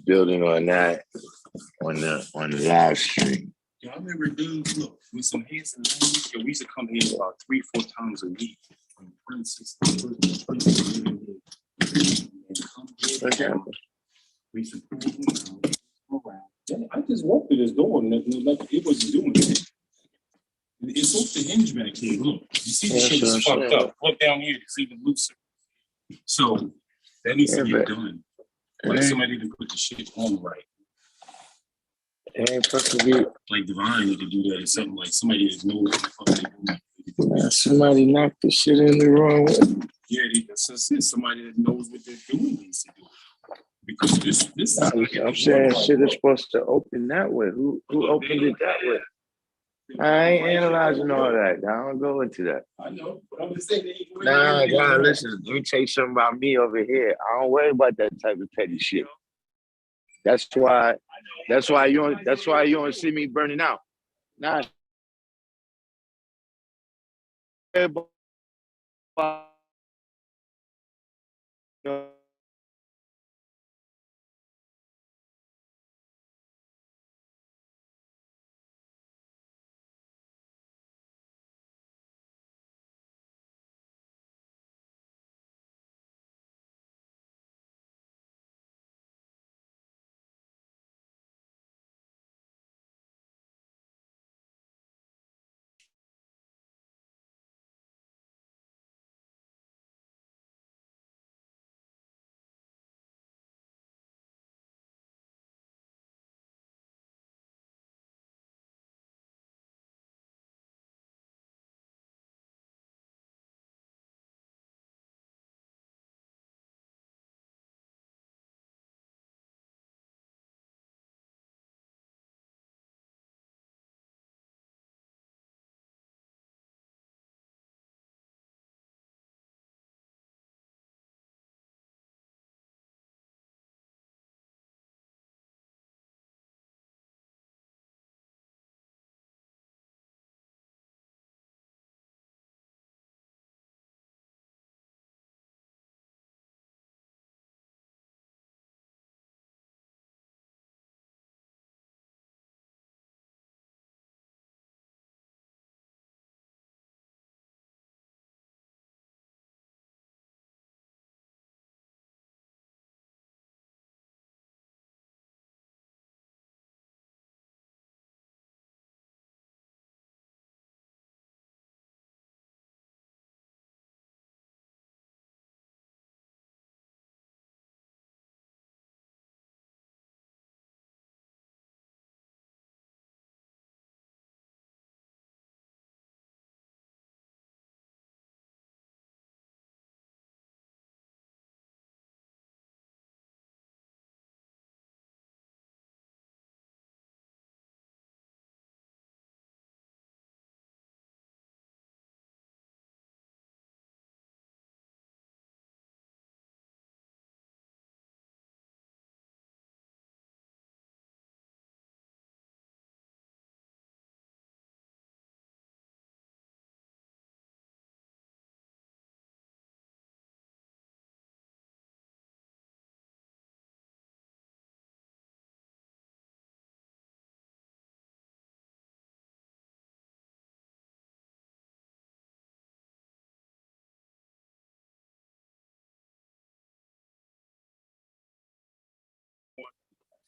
Building on that on the live stream. Yeah, I remember dudes, look, with some handsome ladies, we used to come here about 3-4 times a week. From Princess and come here. We used to pull them around. Yeah, I just walked through this door and it wasn't doing it. It's off the hinge back here. Look, you see the shit is fucked up. Look down here, it's even looser. So that needs to Yeah, get done. Like somebody didn't put the shit on right. it ain't supposed to be. Like Divine need to do that or something. Like somebody that knows what the fuck they doing. Somebody knocked the shit in the wrong way. Yeah, that's it. Somebody that knows what they're doing needs to do it. Because this is I'm saying shit is supposed to open that way. Who opened it that way? I ain't analyzing all that. I don't go into that. I know, but I'm just saying. Nah, listen. Let me tell you something about me over here. I don't worry about that type of petty shit. That's why you don't see me burning out. Nah.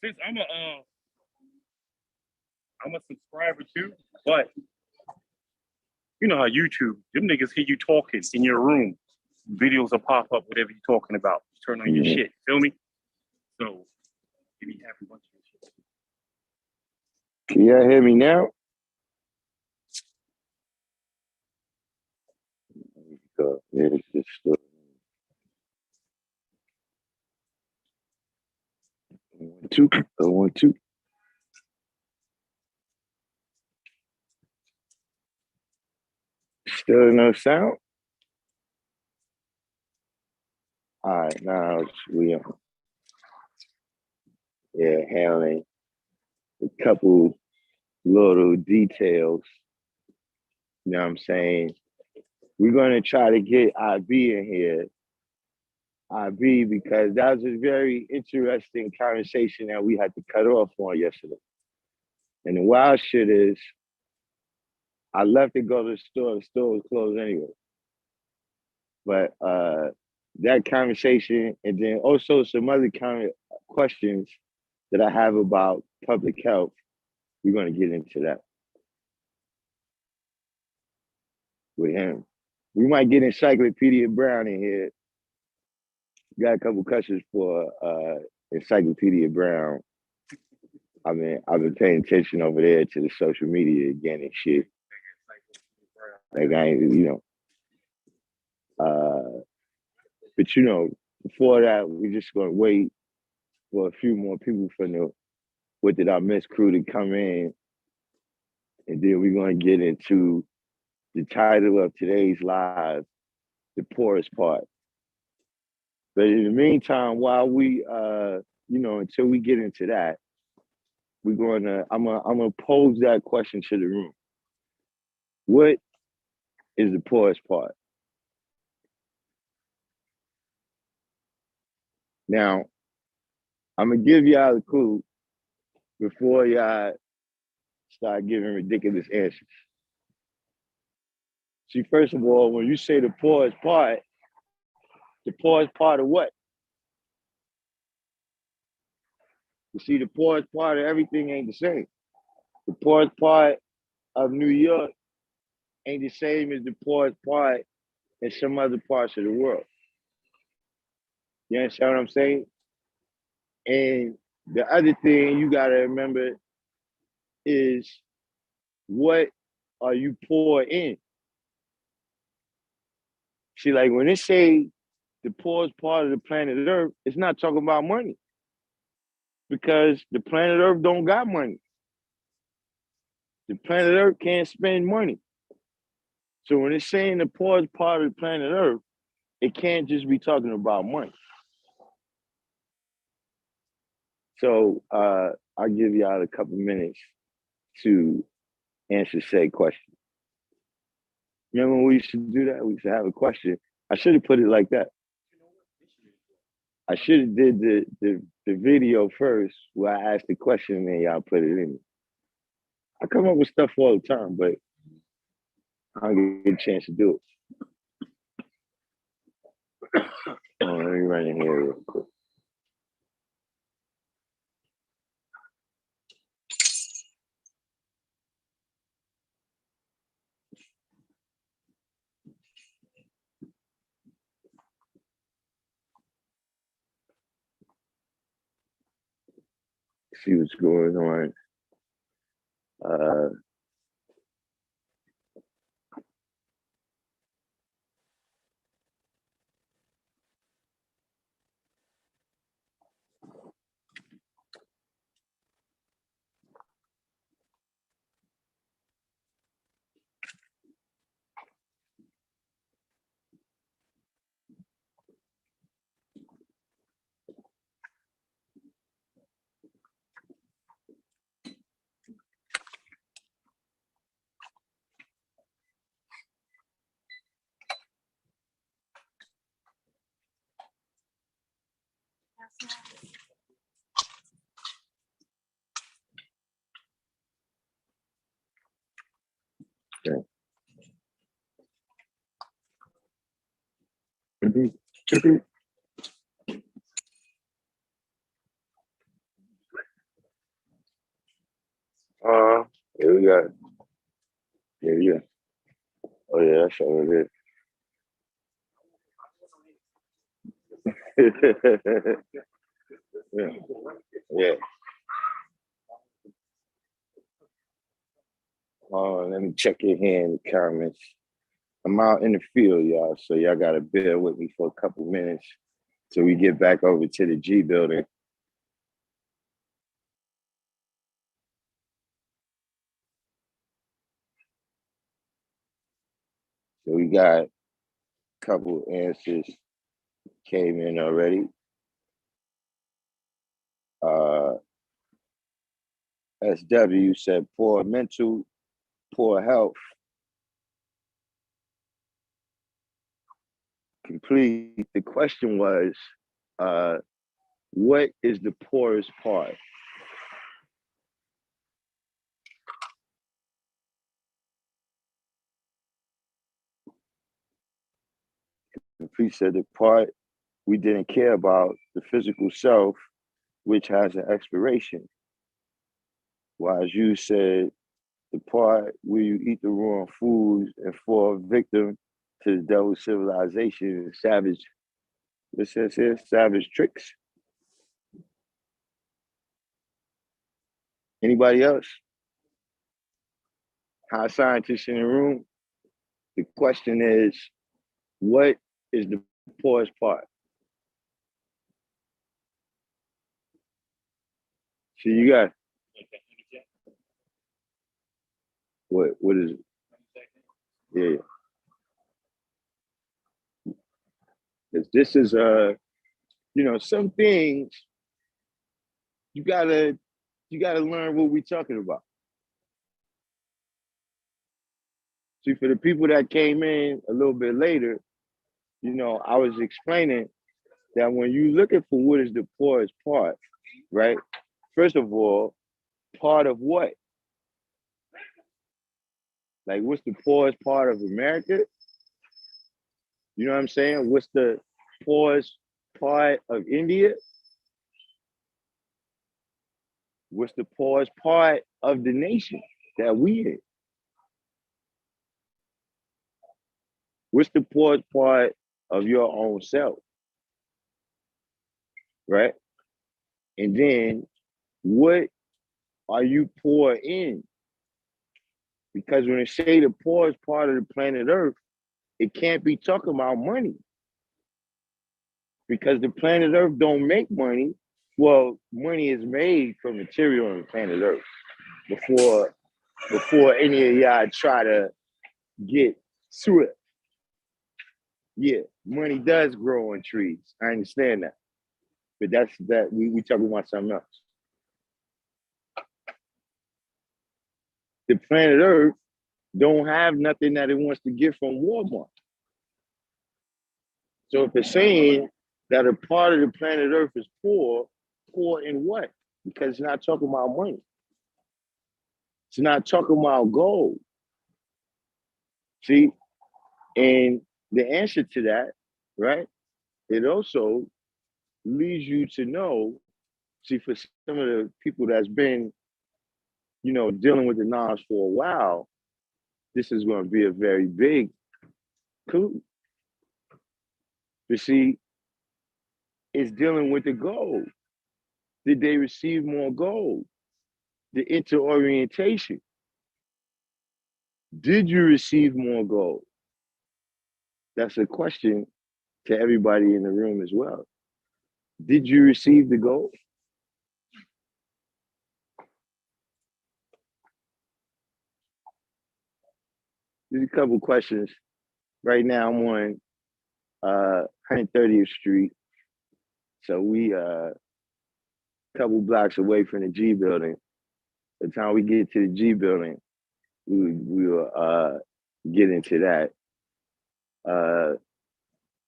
Since I'm a subscriber too, but you know how YouTube, them niggas hear you talking in your room. Videos will pop up, whatever you're talking about. You turn on your shit. Feel me? So, you be having a bunch of shit. Can y'all hear me now? There's this story. 1, 2, 1, 2. Still no sound? All right, now we are handling a couple little details. You know what I'm saying? We're gonna try to get IB in here. IB, because that was a very interesting conversation that we had to cut off on yesterday. And the wild shit is, I left to go to the store was closed anyway. But that conversation, and then also some other kind of questions that I have about public health, we're going to get into that with him. We might get Encyclopedia Brown in here got a couple questions for Encyclopedia Brown. I mean, I've been paying attention over there to the social media again and shit. Like I ain't, but before that, we're just gonna wait for a few more people from the What Did I Miss crew to come in, and then we're gonna get into the title of today's live, the poorest part. But in the meantime, while we until we get into that, I'm gonna pose that question to the room. What is the poorest part? Now, I'm gonna give y'all a clue before y'all start giving ridiculous answers. See, first of all, when you say the poorest part of what? You see, the poorest part of everything ain't the same. The poorest part of New York ain't the same as the poorest part in some other parts of the world. You understand what I'm saying? And the other thing you gotta remember is, what are you poor in? See, like when they say the poorest part of the planet Earth, it's not talking about money, because the planet Earth don't got money. The planet Earth can't spend money. So when it's saying the poorest part of the planet Earth, it can't just be talking about money. So I'll give y'all a couple minutes to answer said question. Remember when we used to do that? We used to have a question. I should have put it like that. I should have did the video first where I asked the question and then y'all put it in. I come up with stuff all the time, but I don't get a chance to do it. Let me run in here real quick. See what's going on. Okay. Here we go. Here we go. Oh yeah, that's all it is. Yeah. Yeah. Let me check it here in the comments. I'm out in the field, y'all, so y'all gotta bear with me for a couple minutes till we get back over to the G building. So we got a couple answers came in already. SW said poor mental, poor health. Complete. The question was, what is the poorest part? Complete said the part we didn't care about, the physical self, which has an expiration. While you said the part where you eat the wrong foods and fall victim to the devil's civilization and savage It says here, savage tricks. Anybody else? High scientists in the room. The question is, what is the poorest part? So you got what is it? Yeah. This is some things you gotta learn what we're talking about. See, for the people that came in a little bit later, I was explaining that when you're looking for what is the poorest part, right? First of all, part of what? Like, what's the poorest part of America? You know what I'm saying? What's the poorest part of India? What's the poorest part of the nation that we in? What's the poorest part of your own self? Right? And then what are you poor in? Because when they say the poorest part of the planet Earth, it can't be talking about money. Because the planet Earth don't make money. Well, money is made from material on the planet Earth before any of y'all try to get to it. Yeah, money does grow on trees. I understand that. But we talking about something else. The planet Earth don't have nothing that it wants to get from Walmart. So if it's saying that a part of the planet Earth is poor in what? Because it's not talking about money. It's not talking about gold. See? And the answer to that, right? It also leads you to know, see, for some of the people that's been, dealing with the knowledge for a while, this is going to be a very big clue. You see, it's dealing with the gold. Did they receive more gold? The interorientation. Did you receive more gold? That's a question to everybody in the room as well. Did you receive the gold? There's a couple questions. Right now I'm on 130th Street. So we a couple blocks away from the G building. By the time we get to the G building, we will get into that.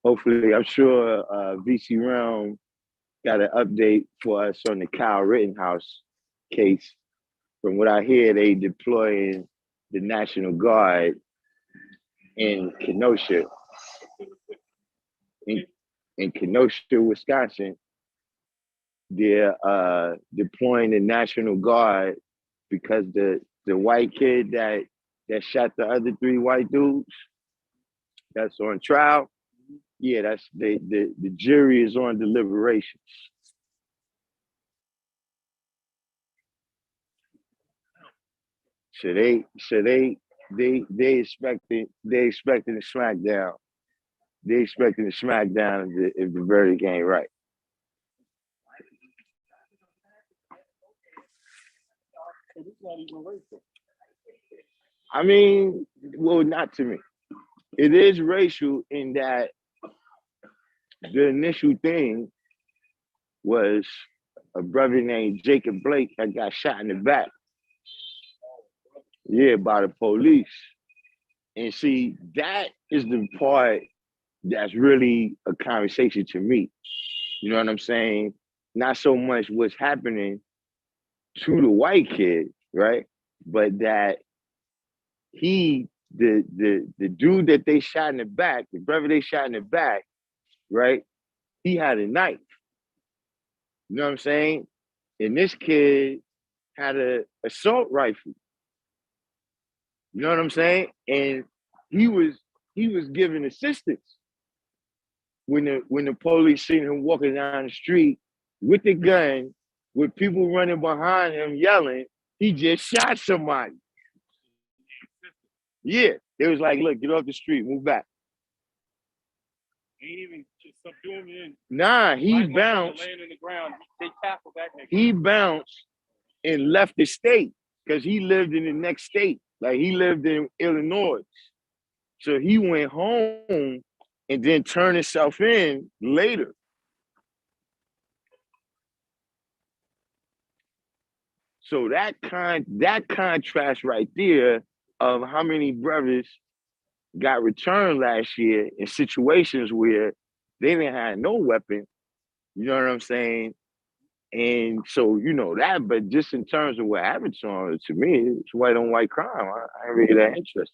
Hopefully, I'm sure VC Realm got an update for us on the Kyle Rittenhouse case. From what I hear, they deploying the National Guard in Kenosha, in Kenosha, Wisconsin. They're deploying the National Guard because the white kid that shot the other 3 white dudes that's on trial. Yeah, that's the jury is on deliberations. So they expecting a smackdown. They expecting a smackdown if the verdict ain't right. I mean, well, not to me. It is racial in that the initial thing was a brother named Jacob Blake that got shot in the back. Yeah, by the police. And see, that is the part that's really a conversation to me. You know what I'm saying? Not so much what's happening to the white kid, right? But that the dude that they shot in the back, the brother they shot in the back, right? He had a knife. You know what I'm saying? And this kid had an assault rifle. You know what I'm saying? And he was giving assistance. when the police seen him walking down the street with the gun, with people running behind him yelling, he just shot somebody. Yeah, it was like, look, get off the street, move back. He ain't even subdue him in. Nah, he bounced. Laying in the ground, they tackle back next. He bounced and left the state because he lived in the next state. Like he lived in Illinois. So he went home and then turned himself in later. So that contrast right there of how many brothers got returned last year in situations where they didn't have no weapon, you know what I'm saying? And so, you know that, but just in terms of what happened to me, it's white on white crime. I ain't really that interested.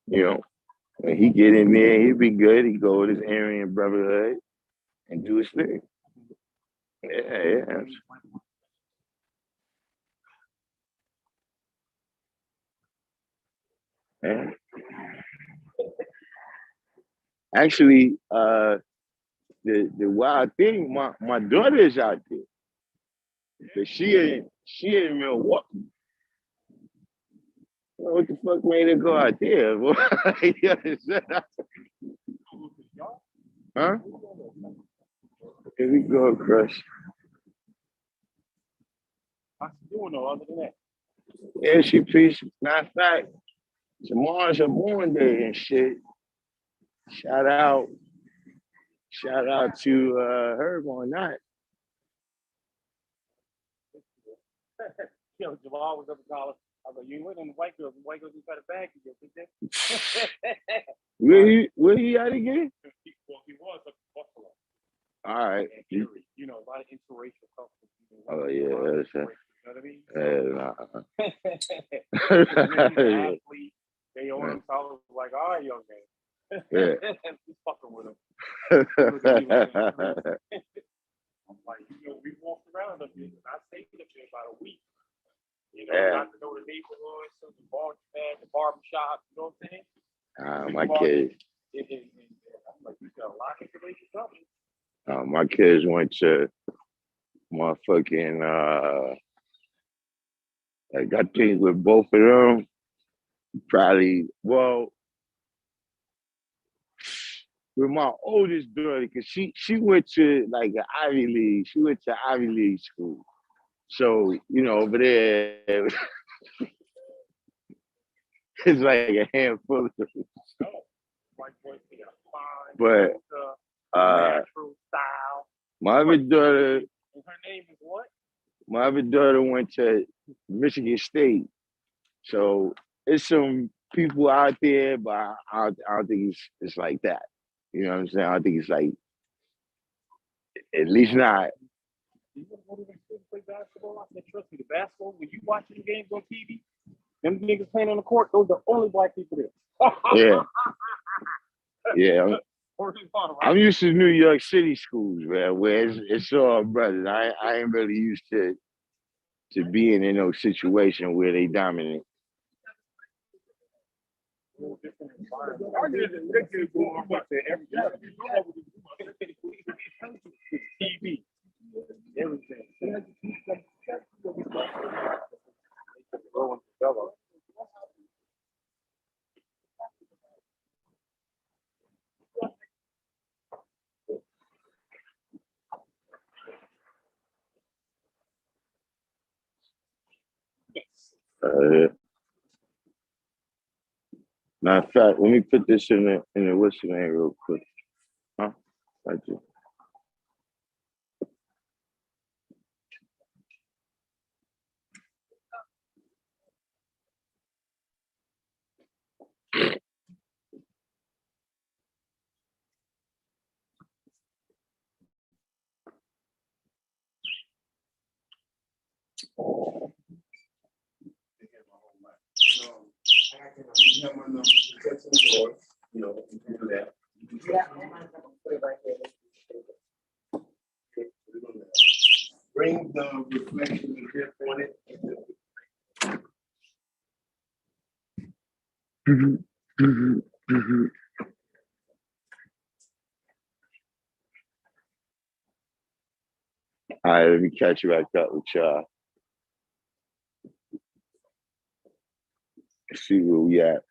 You know, when he get in there, he'd be good. He'd go with his Aryan brotherhood and do his thing. Yeah. Yeah. Actually, the wild thing, my daughter is out there. But she in Milwaukee. What the fuck made her go out there? Huh? Here we go, Crush. How's she doing though, other than that? Yeah, she peace. Matter of fact, tomorrow's her born day and shit. Shout out to her on that. Yo, Jamal was up in college. I was like, you went on the white girls. The white girls just got a bag to get. Where he at again? Well, he was up in Buffalo. All right. You know, a lot of interracial couples. Oh yeah, that's it. You know what I mean? Athlete, they own them. So I was like, all right, young man. Yeah. Just fucking with him. I'm like, you know, we walked around up here. I stayed up there about a week. You know, got to know the neighborhood, so the barber shop, you know what I'm saying? My kids. I'm like, you got a lot of interracial couples. My kids went to motherfucking like I think with both of them, probably with my oldest daughter, because she went to like an Ivy League. She went to Ivy League school. So, you know, over there it's like a handful of them. But natural style. My other daughter, her name is what? My other daughter went to Michigan State. So it's some people out there, but I don't think it's like that. You know what I'm saying? I think it's like, at least not. You want to play basketball? I said, trust me, the basketball, when you watching games on TV, them niggas playing on the court, those are the only black people there. Yeah. Yeah. I'm used to New York City schools, man, where it's all brothers. I ain't really used to being in those situations where they dominate. TV, everything. Matter of fact, let me put this in the what's the name real quick. Huh? Thank you. You know, you can do that. Bring the reflection and grip on it. All right, let me catch you back up with y'all. See where we at.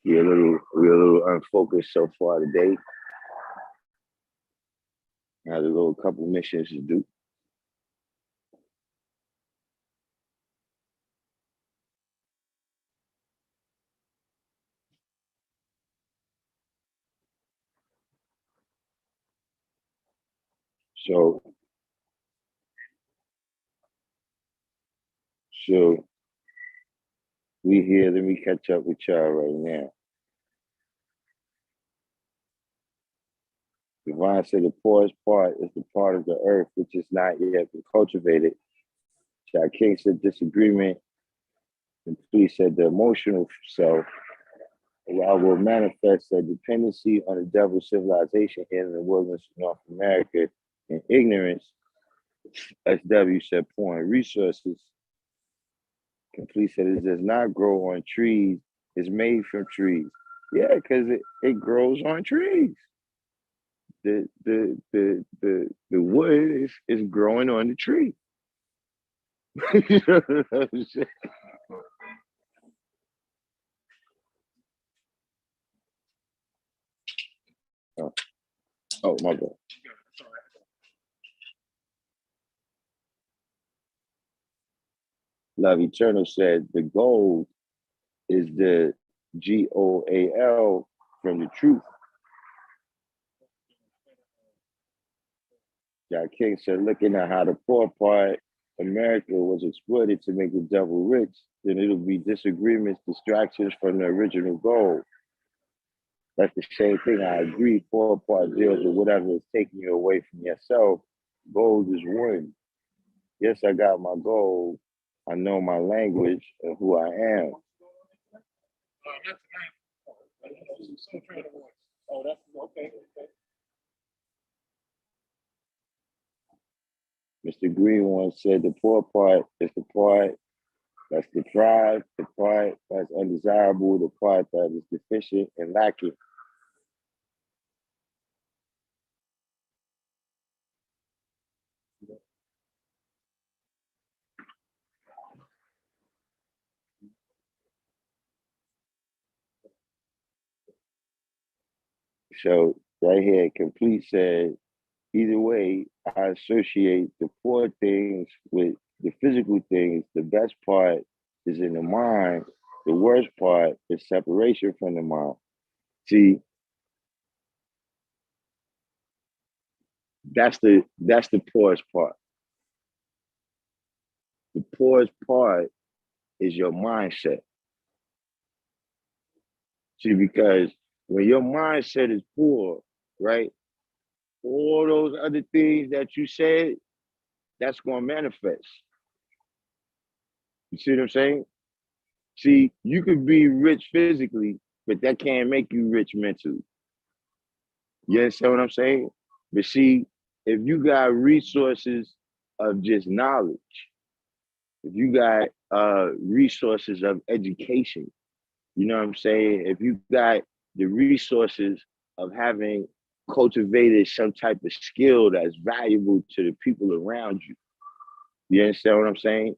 We're a little unfocused so far today. I had a little couple missions to do. So we here. Let me catch up with y'all right now. Divine said the poorest part is the part of the earth which is not yet been cultivated. Jack King said disagreement. And Please said the emotional self. While will manifest a dependency on the devil's civilization here in the wilderness of North America and ignorance. SW said pouring resources. Complete said it does not grow on trees. It's made from trees. Yeah, because it grows on trees. The wood is growing on the tree. You know what I'm saying? Oh, my bad. Love Eternal said the gold is the GOAL from the truth. Jack King said, looking at how the poor part America was exploited to make the devil rich, then it'll be disagreements, distractions from the original goal. That's the same thing. I agree. Poor part deals with whatever is taking you away from yourself. Gold is one. Yes, I got my goal. I know my language and who I am. Oh, that's okay. Mr. Green once said the poor part is the part that's deprived, the part that's undesirable, the part that is deficient and lacking. So right here, Complete said, either way, I associate the poor things with the physical things. The best part is in the mind. The worst part is separation from the mind. See, that's the poorest part. The poorest part is your mindset. See, because when your mindset is poor, right, all those other things that you said, that's going to manifest. You see what I'm saying? See, you could be rich physically, but that can't make you rich mentally. You understand what I'm saying? But see, if you got resources of just knowledge, if you got resources of education, you know what I'm saying? If you got the resources of having cultivated some type of skill that's valuable to the people around you, you understand what I'm saying?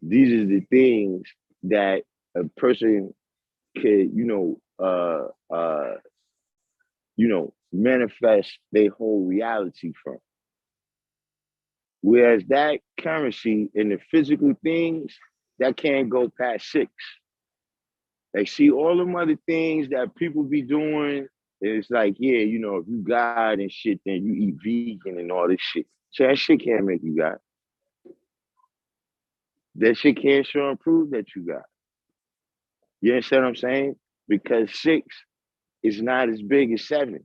These are the things that a person could, manifest their whole reality from. Whereas that currency in the physical things, that can't go past 6. They see all them other things that people be doing. It's like, yeah, if you God and shit, then you eat vegan and all this shit. So that shit can't make you God. That shit can't show and prove that you God. You understand what I'm saying? Because 6 is not as big as 7.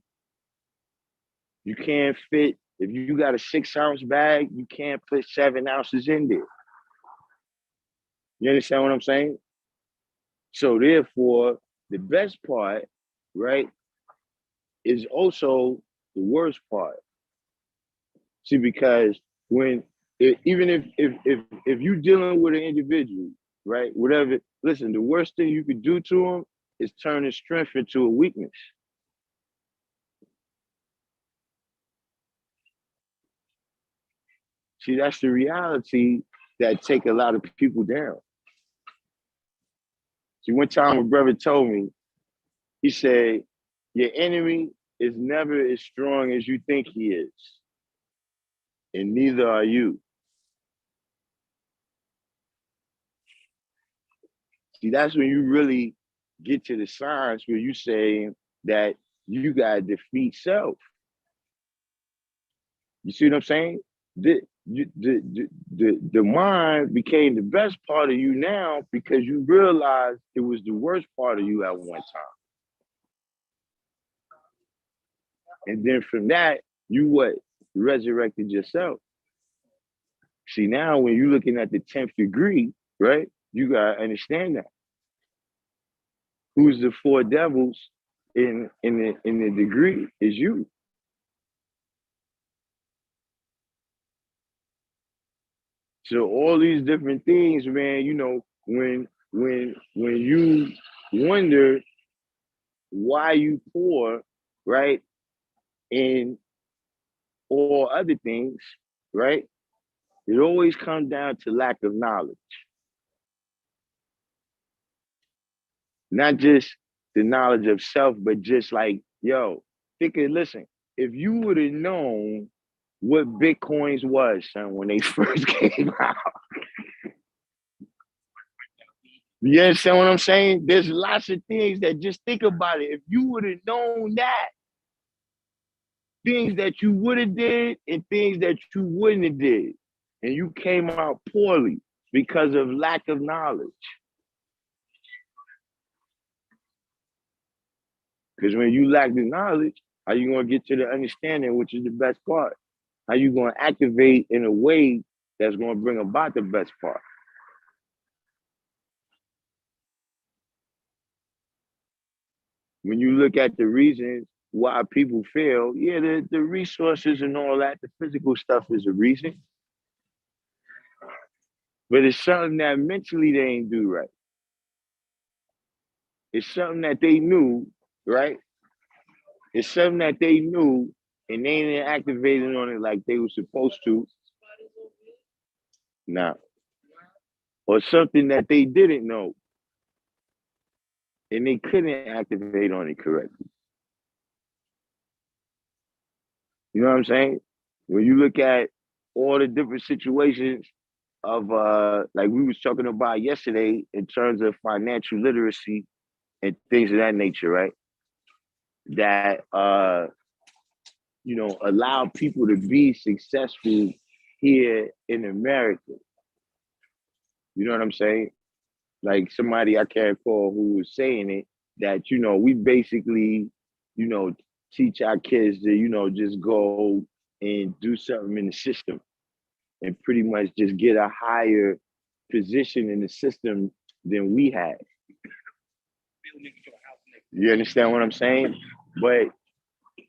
You can't fit, if you got a 6-ounce bag, you can't put 7 ounces in there. You understand what I'm saying? So therefore, the best part, right, is also the worst part. See, because when even if you dealing with an individual, right? Whatever. Listen, the worst thing you could do to them is turn his strength into a weakness. See, that's the reality that take a lot of people down. See, one time a brother told me, he said, your enemy is never as strong as you think he is, and neither are you. See, that's when you really get to the science where you say that you gotta defeat self. You see what I'm saying? The mind became the best part of you now because you realize it was the worst part of you at one time. And then from that, you what? Resurrected yourself. See, now when you're looking at the 10th degree, right? You gotta understand that. Who's the four devils in the degree is you. So all these different things, man, you know, when you wonder why you poor, right? And all other things, right? It always comes down to lack of knowledge. Not just the knowledge of self, but just like, yo, listen, if you would have known what Bitcoins was, son, when they first came out. You understand what I'm saying? There's lots of things that just think about it. If you would have known that, things that you would have did and things that you wouldn't have did, and you came out poorly because of lack of knowledge. Because when you lack the knowledge, how you gonna get to the understanding, which is the best part? How you gonna activate in a way that's gonna bring about the best part? When you look at the reasons why people fail, yeah, the resources and all that, the physical stuff is a reason. But it's something that mentally they ain't do right. It's something that they knew, right? It's something that they knew and they ain't activated on it like they were supposed to. Nah. Or something that they didn't know and they couldn't activate on it correctly. You know what I'm saying? When you look at all the different situations of like we was talking about yesterday in terms of financial literacy and things of that nature, right? That you know, allow people to be successful here in America. You know what I'm saying? Like somebody I can't call who was saying it, that, you know, we basically, you know, teach our kids to, you know, just go and do something in the system and pretty much just get a higher position in the system than we had. You understand what I'm saying? But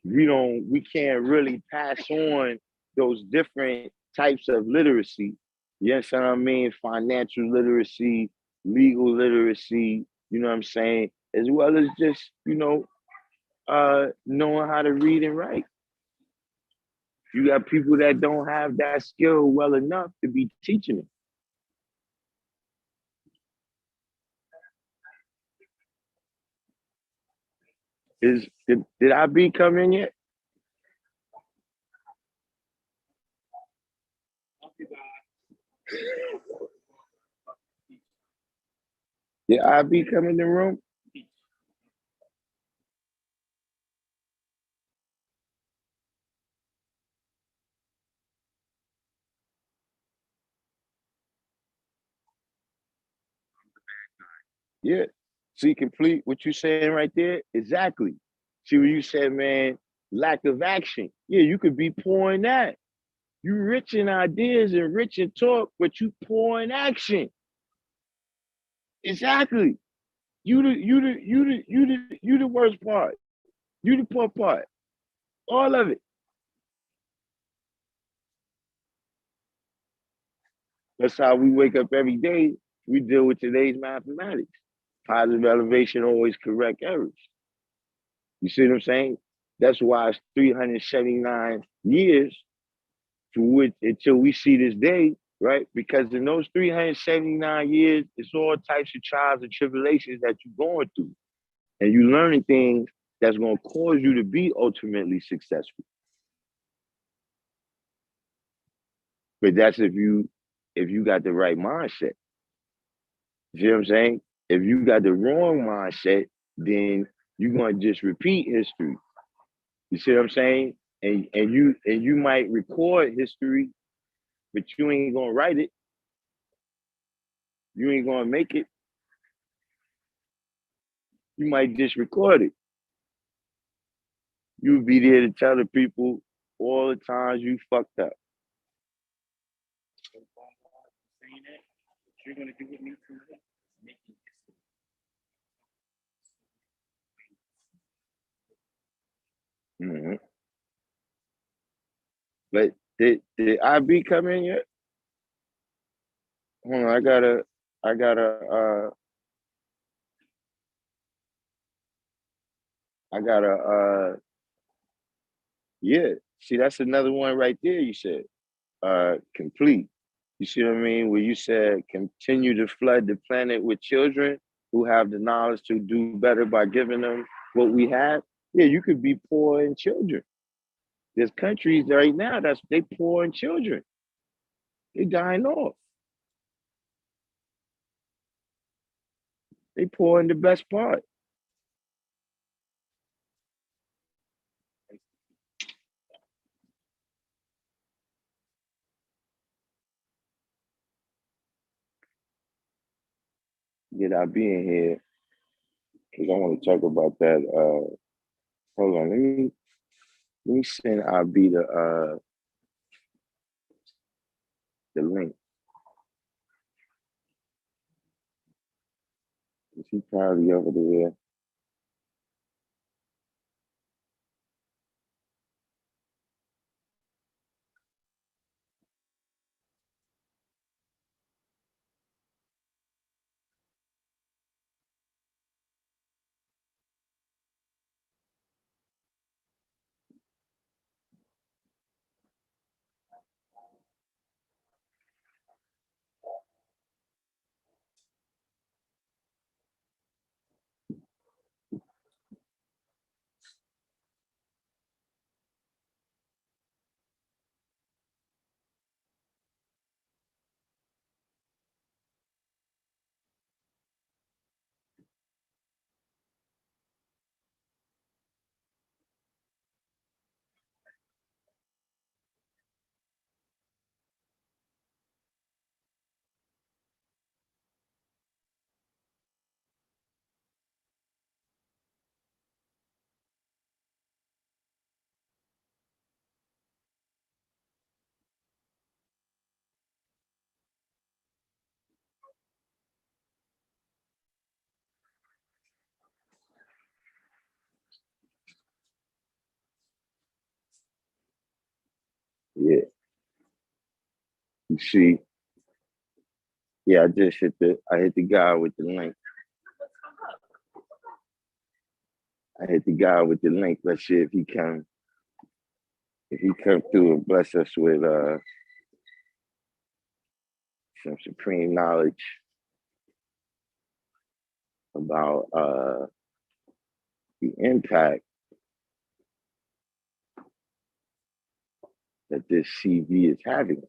we can't really pass on those different types of literacy. Yes, I mean, financial literacy, legal literacy, you know what I'm saying? As well as just, you know, knowing how to read and write. You got people that don't have that skill well enough to be teaching it. Did IB come in yet? Did IB come in the room? Yeah. See, complete what you saying right there? Exactly. See what you said, man, lack of action. Yeah, you could be poor in that. You rich in ideas and rich in talk, but you poor in action. Exactly. You the worst part. You the poor part. All of it. That's how we wake up every day. We deal with today's mathematics. Positive elevation always correct errors. You see what I'm saying? That's why it's 379 years to which until we see this day, right? Because in those 379 years, it's all types of trials and tribulations that you're going through. And you're learning things that's going to cause you to be ultimately successful. But that's if you got the right mindset. You see what I'm saying? If you got the wrong mindset, then you're gonna just repeat history. You see what I'm saying? And you might record history, but you ain't gonna write it. You ain't gonna make it. You might just record it. You'll be there to tell the people all the times you fucked up. Saying that, what you're gonna do with me tonight, making history. Mm-hmm. But did IB come in yet? Hold on, I gotta yeah. See, that's another one right there. You said complete. You see what I mean? Where you said continue to flood the planet with children who have the knowledge to do better by giving them what we have. Yeah, you could be poor in children. There's countries right now that's they poor in children. They dying off. They poor in the best part. Get our being here because I want to talk about that. Hold on, let me send IB the link. Is he probably over there? Yeah, you see. Yeah, I hit the guy with the link. I hit the guy with the link. Let's see if he come through and bless us with some supreme knowledge about the impact that this CV is having.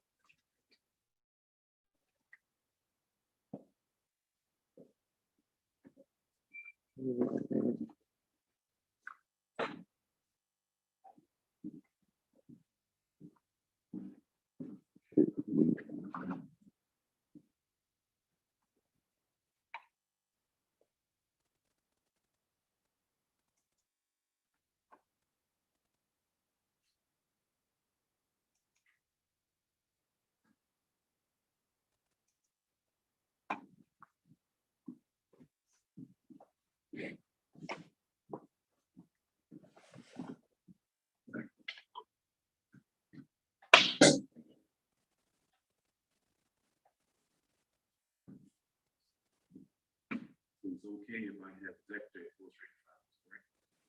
okay if I have vector illustrator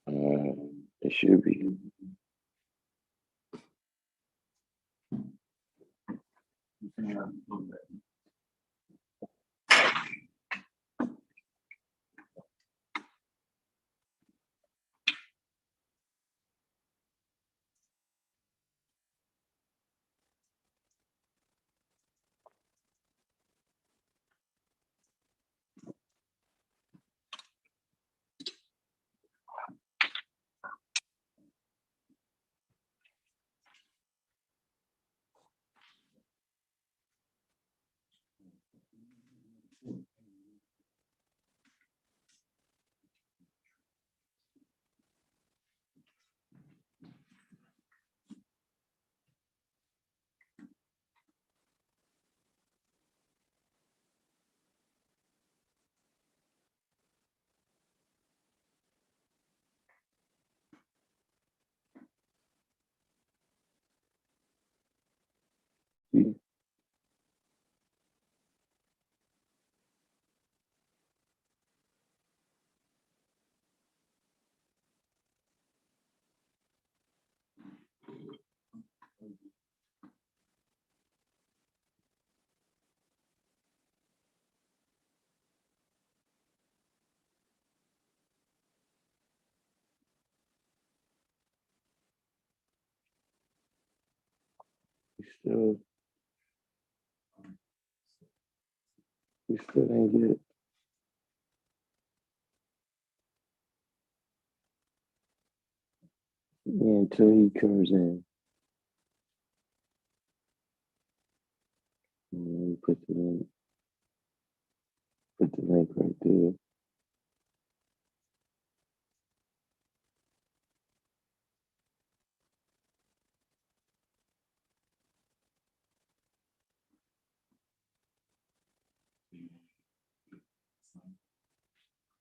files, right? It should be. See? We still ain't get it. Yeah, until he comes in. And we put the link right there.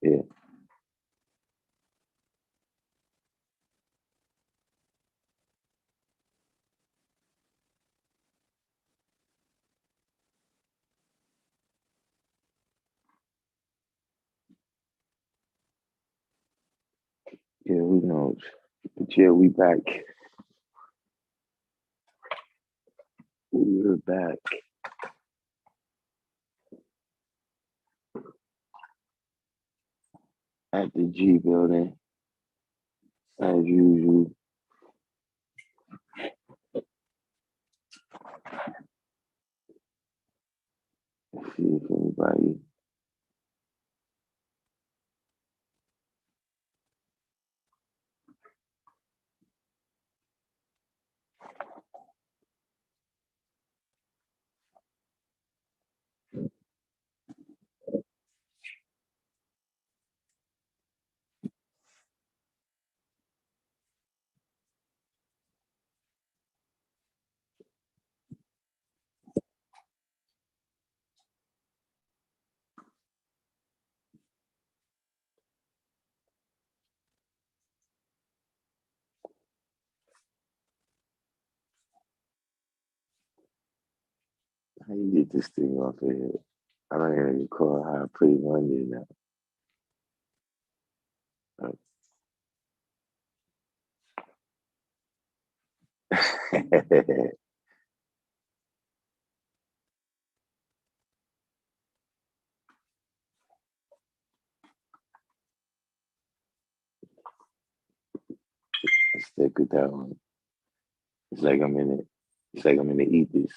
Yeah. Yeah, who knows? But yeah, we back. We're back. At the G building, as usual. Let's see if anybody. How you get this thing off of here? I don't even recall how I put it on there now. Stick with that one. It's like I'm in it. It's like I'm in the ethos.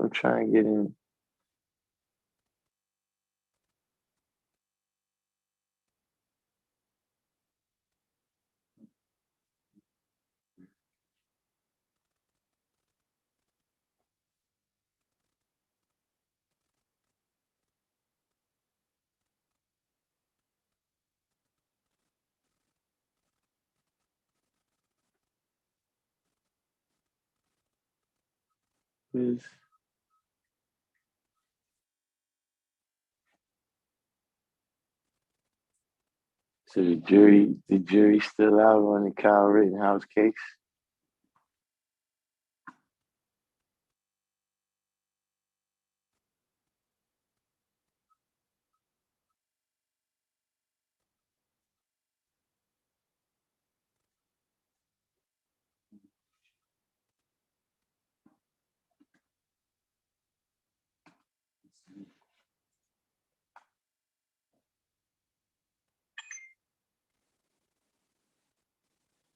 I'm trying to get in. is. So the jury's still out on the Kyle Rittenhouse case.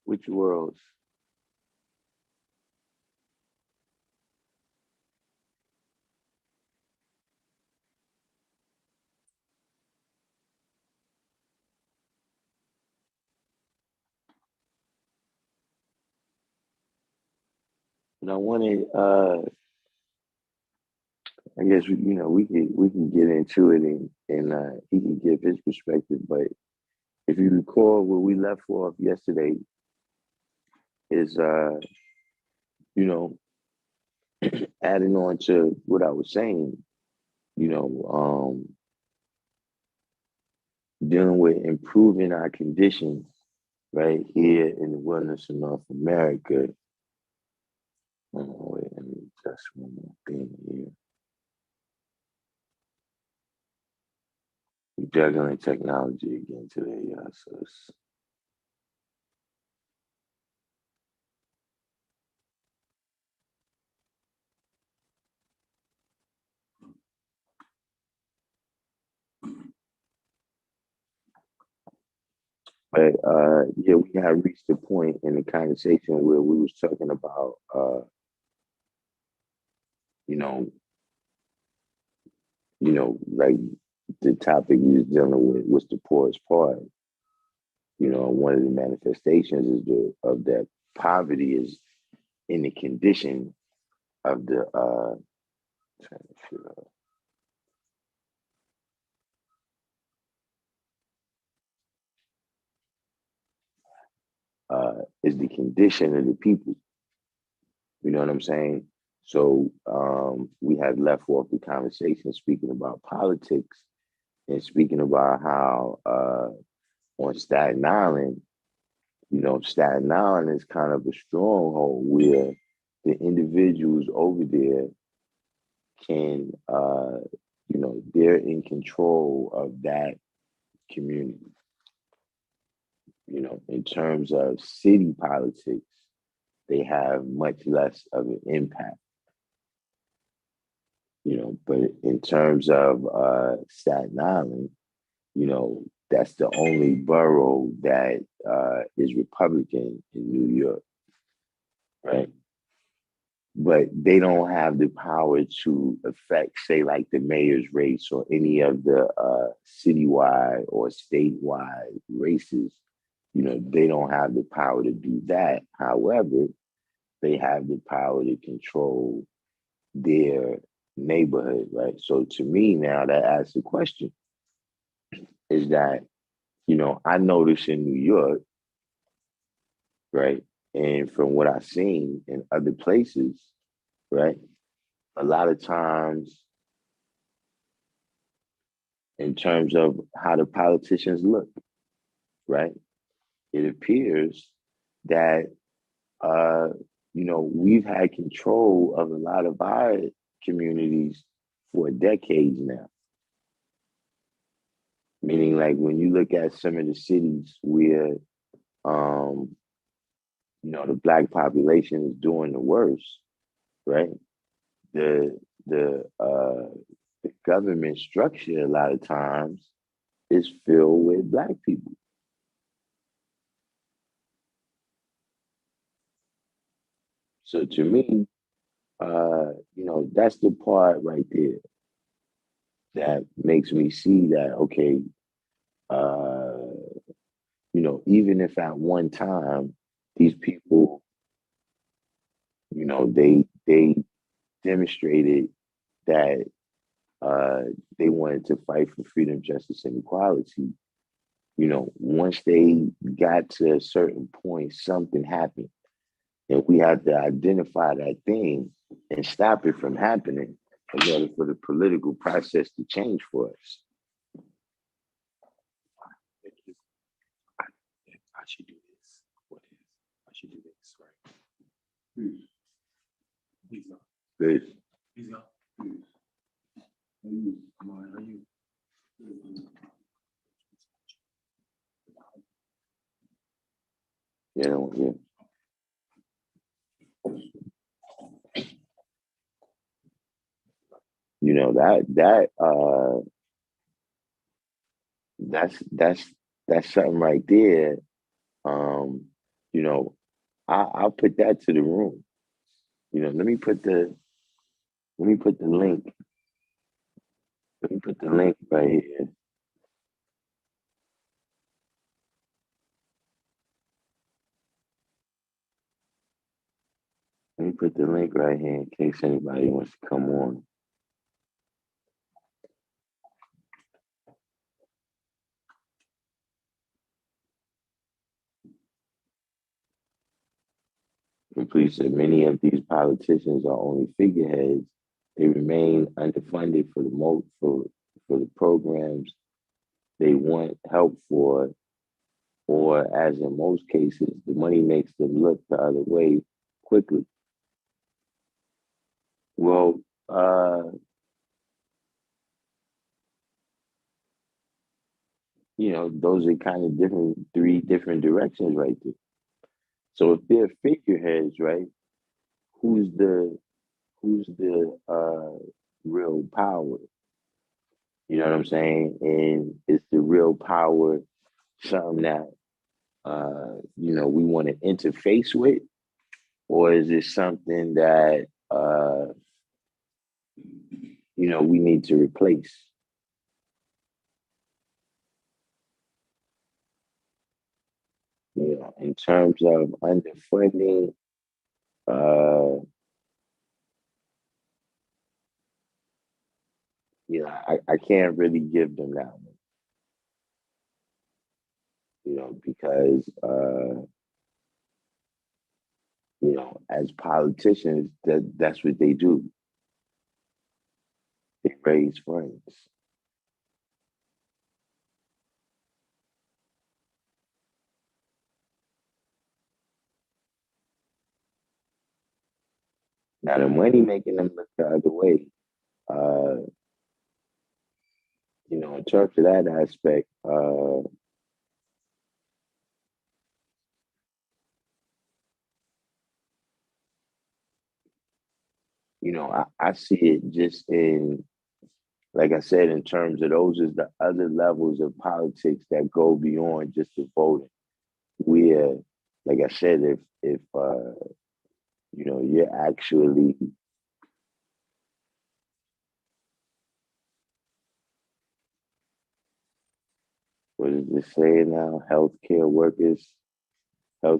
Which worlds? And I wanted, I guess we can get into it and he can give his perspective. But if you recall, where we left off yesterday is you know adding on to what I was saying, you know, dealing with improving our conditions right here in the wilderness of North America. Oh, wait, let me just one more thing here. We're juggling technology again today, y'all. So but yeah, we had reached the point in the conversation where we was talking about you know, like the topic we was dealing with was the poorest part. One of the manifestations is of that poverty is in the condition of the trying to figure is the condition of the people. You know what I'm saying? So we had left off the conversation speaking about politics and speaking about how on Staten Island, Staten Island is kind of a stronghold where the individuals over there can, they're in control of that community. In terms of city politics, they have much less of an impact. But in terms of Staten Island, that's the only borough that is Republican in New York, right? But they don't have the power to affect, say, like the mayor's race or any of the citywide or statewide races. They don't have the power to do that. However, they have the power to control their neighborhood, right? So to me now that asks the question is that, I notice in New York, right? And from what I've seen in other places, right? A lot of times in terms of how the politicians look, right? It appears that, we've had control of a lot of our communities for decades now. Meaning, like when you look at some of the cities where, the Black population is doing the worst, right? The government structure a lot of times is filled with Black people. So to me, that's the part right there that makes me see that, okay, even if at one time these people, they demonstrated that they wanted to fight for freedom, justice, and equality. Once they got to a certain point, something happened. And we had to identify that thing and stop it from happening in order for the political process to change for us. I should do this. What is? I should do this, right? Please go. Good. Please go. Come on, how you? Yeah. You know, that's something right there. You know, I'll put that to the room. You know, let me put the link. Let me put the link right here. Let me put the link right here in case anybody wants to come on. And please said many of these politicians are only figureheads. They remain underfunded for the programs they want help for, or as in most cases, the money makes them look the other way quickly. Well, you know, those are kind of three different directions right there. So if they're figureheads, right, who's the real power? You know what I'm saying? And is the real power something that you know, we want to interface with, or is it something that you know, we need to replace? You know, in terms of underfunding, you know, I can't really give them that one. You know, because you know, as politicians, that's what they do. They raise funds. Now the money making them look the other way. Uh, you know, in terms of that aspect, you know, I see it just in, like I said, in terms of those is the other levels of politics that go beyond just the voting. Where, like I said, if you know, you're actually, what does it say now? Healthcare workers. I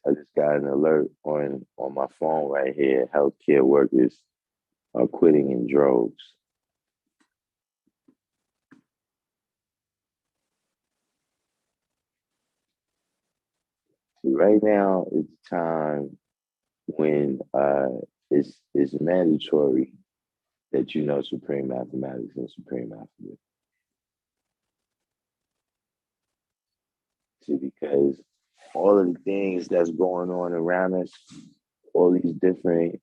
just got an alert on my phone right here. Healthcare workers are quitting in droves. See, right now is the time when it's mandatory that you know supreme mathematics and supreme alphabet. See, because all of the things that's going on around us, all these different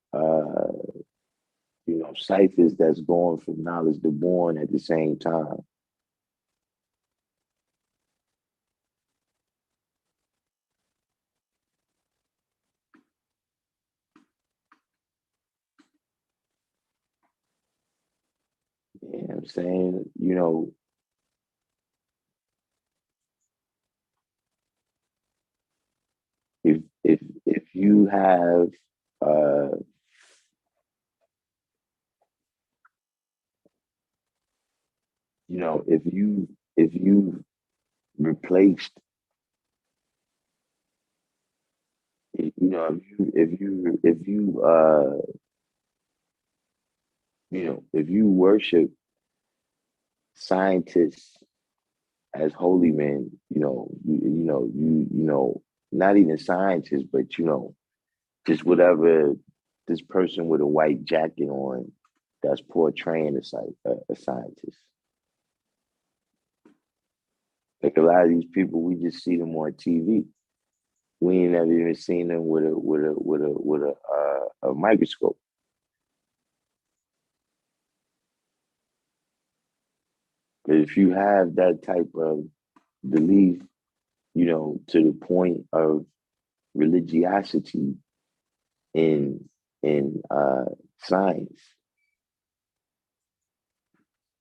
you know, ciphers that's going from knowledge to born at the same time. You know what I'm saying? You know, if you have uh you know, if you replaced, you know, if you you know, if you worship scientists as holy men, you know, you know, not even scientists, but you know, just whatever this person with a white jacket on that's portraying a scientist. Like a lot of these people, we just see them on TV. We ain't never even seen them with a microscope. But if you have that type of belief, to the point of religiosity in science,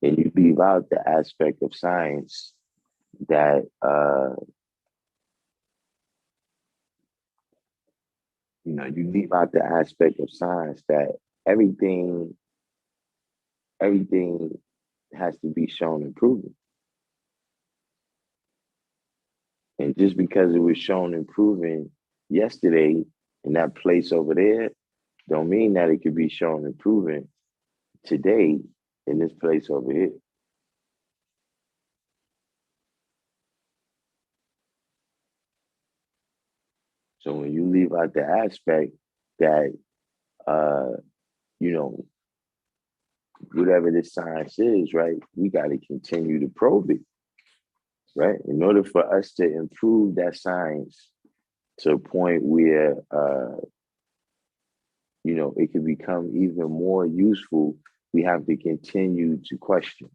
and you leave out the aspect of science that you leave out the aspect of science that everything everything has to be shown and proven. And just because it was shown and proven yesterday in that place over there, don't mean that it could be shown and proven today in this place over here. So when you leave out the aspect that, whatever this science is, right, we got to continue to probe it, right? In order for us to improve that science to a point where, it can become even more useful, we have to continue to question.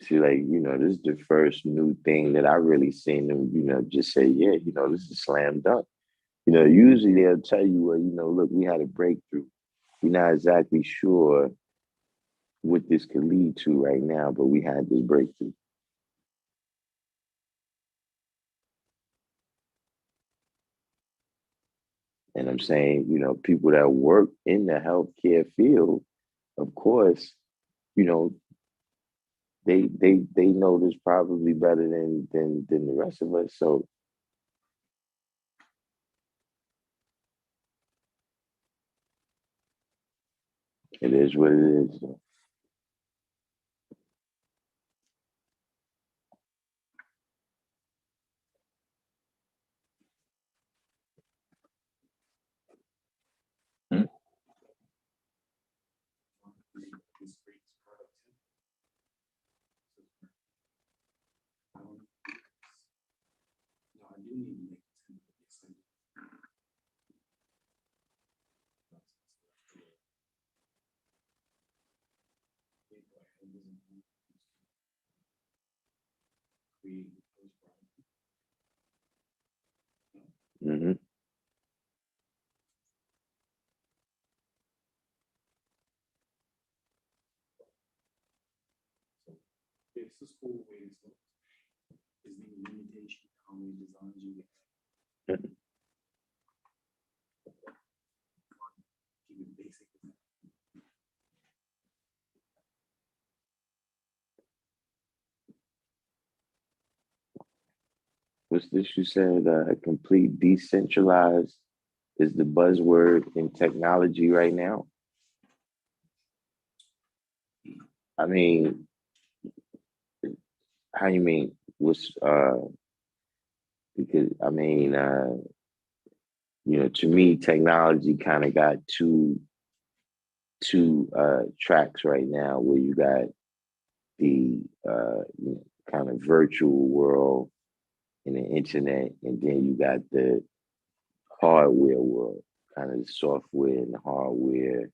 See, like, this is the first new thing that I really seen them, just say, yeah, this is slam dunk. Usually they'll tell you, well, look, we had a breakthrough. We're not exactly sure what this could lead to right now, but we had this breakthrough. And I'm saying, people that work in the healthcare field, of course, they know this probably better than the rest of us. So it is what it is. Mm-hmm. What's this you said? Complete decentralized is the buzzword in technology right now. I mean, how you mean? What's because I mean, to me, technology kind of got two tracks right now, where you got the kind of virtual world and the internet, and then you got the hardware world, kind of the software and the hardware,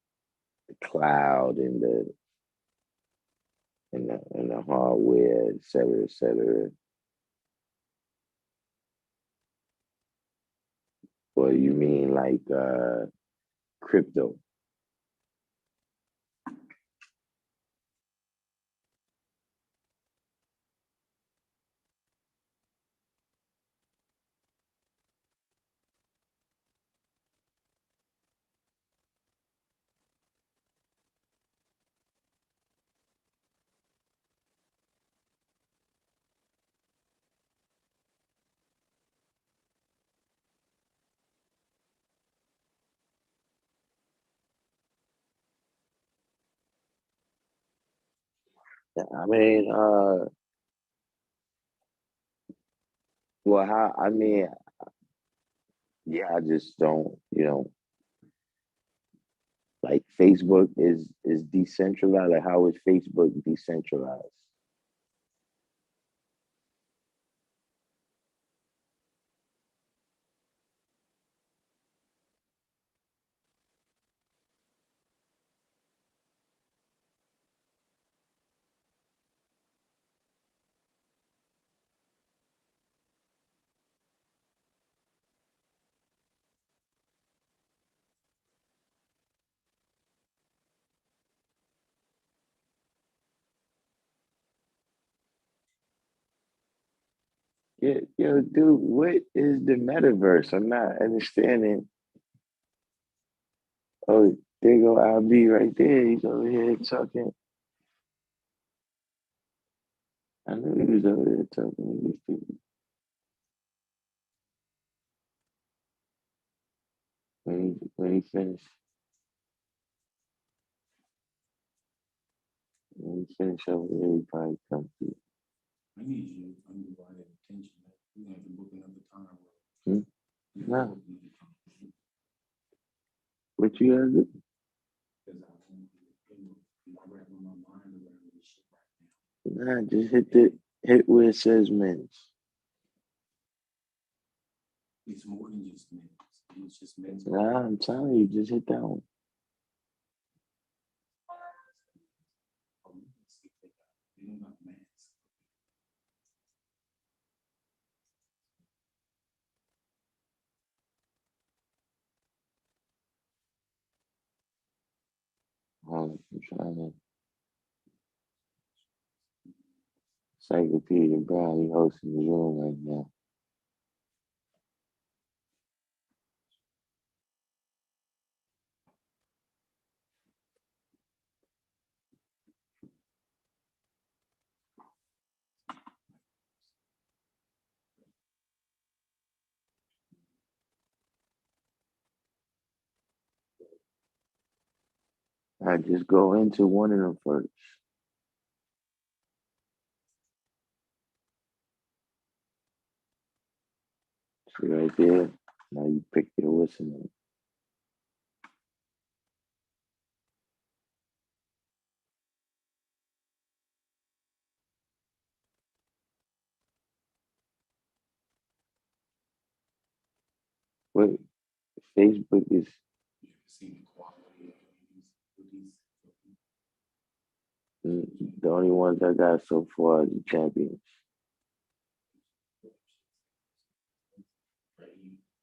the cloud and the hardware, et cetera, et cetera. Or you mean like crypto? I mean, well, how? I mean, yeah, I just don't, like Facebook is decentralized. Like, how is Facebook decentralized? Yeah, dude, what is the metaverse? I'm not understanding. Oh, there go IB right there. He's over here talking. I knew he was over there talking to these people. When he finished, over there, he probably come through. I need you undivided attention. We're gonna have to book another time. Hmm? No. What you gotta do? Because I'm wrapping my mind around this shit right now. Nah, just hit where it says men's. It's more than just men. It's just men's. Nah, I'm telling you, just hit that one. They don't got mans. I'm trying to. Encyclopedia Brown, he hosting the room right now. I just go into one of them first. See right there. Now you pick your what's in it. Wait, Facebook is See the quality of these. the only ones I got so far are the champions.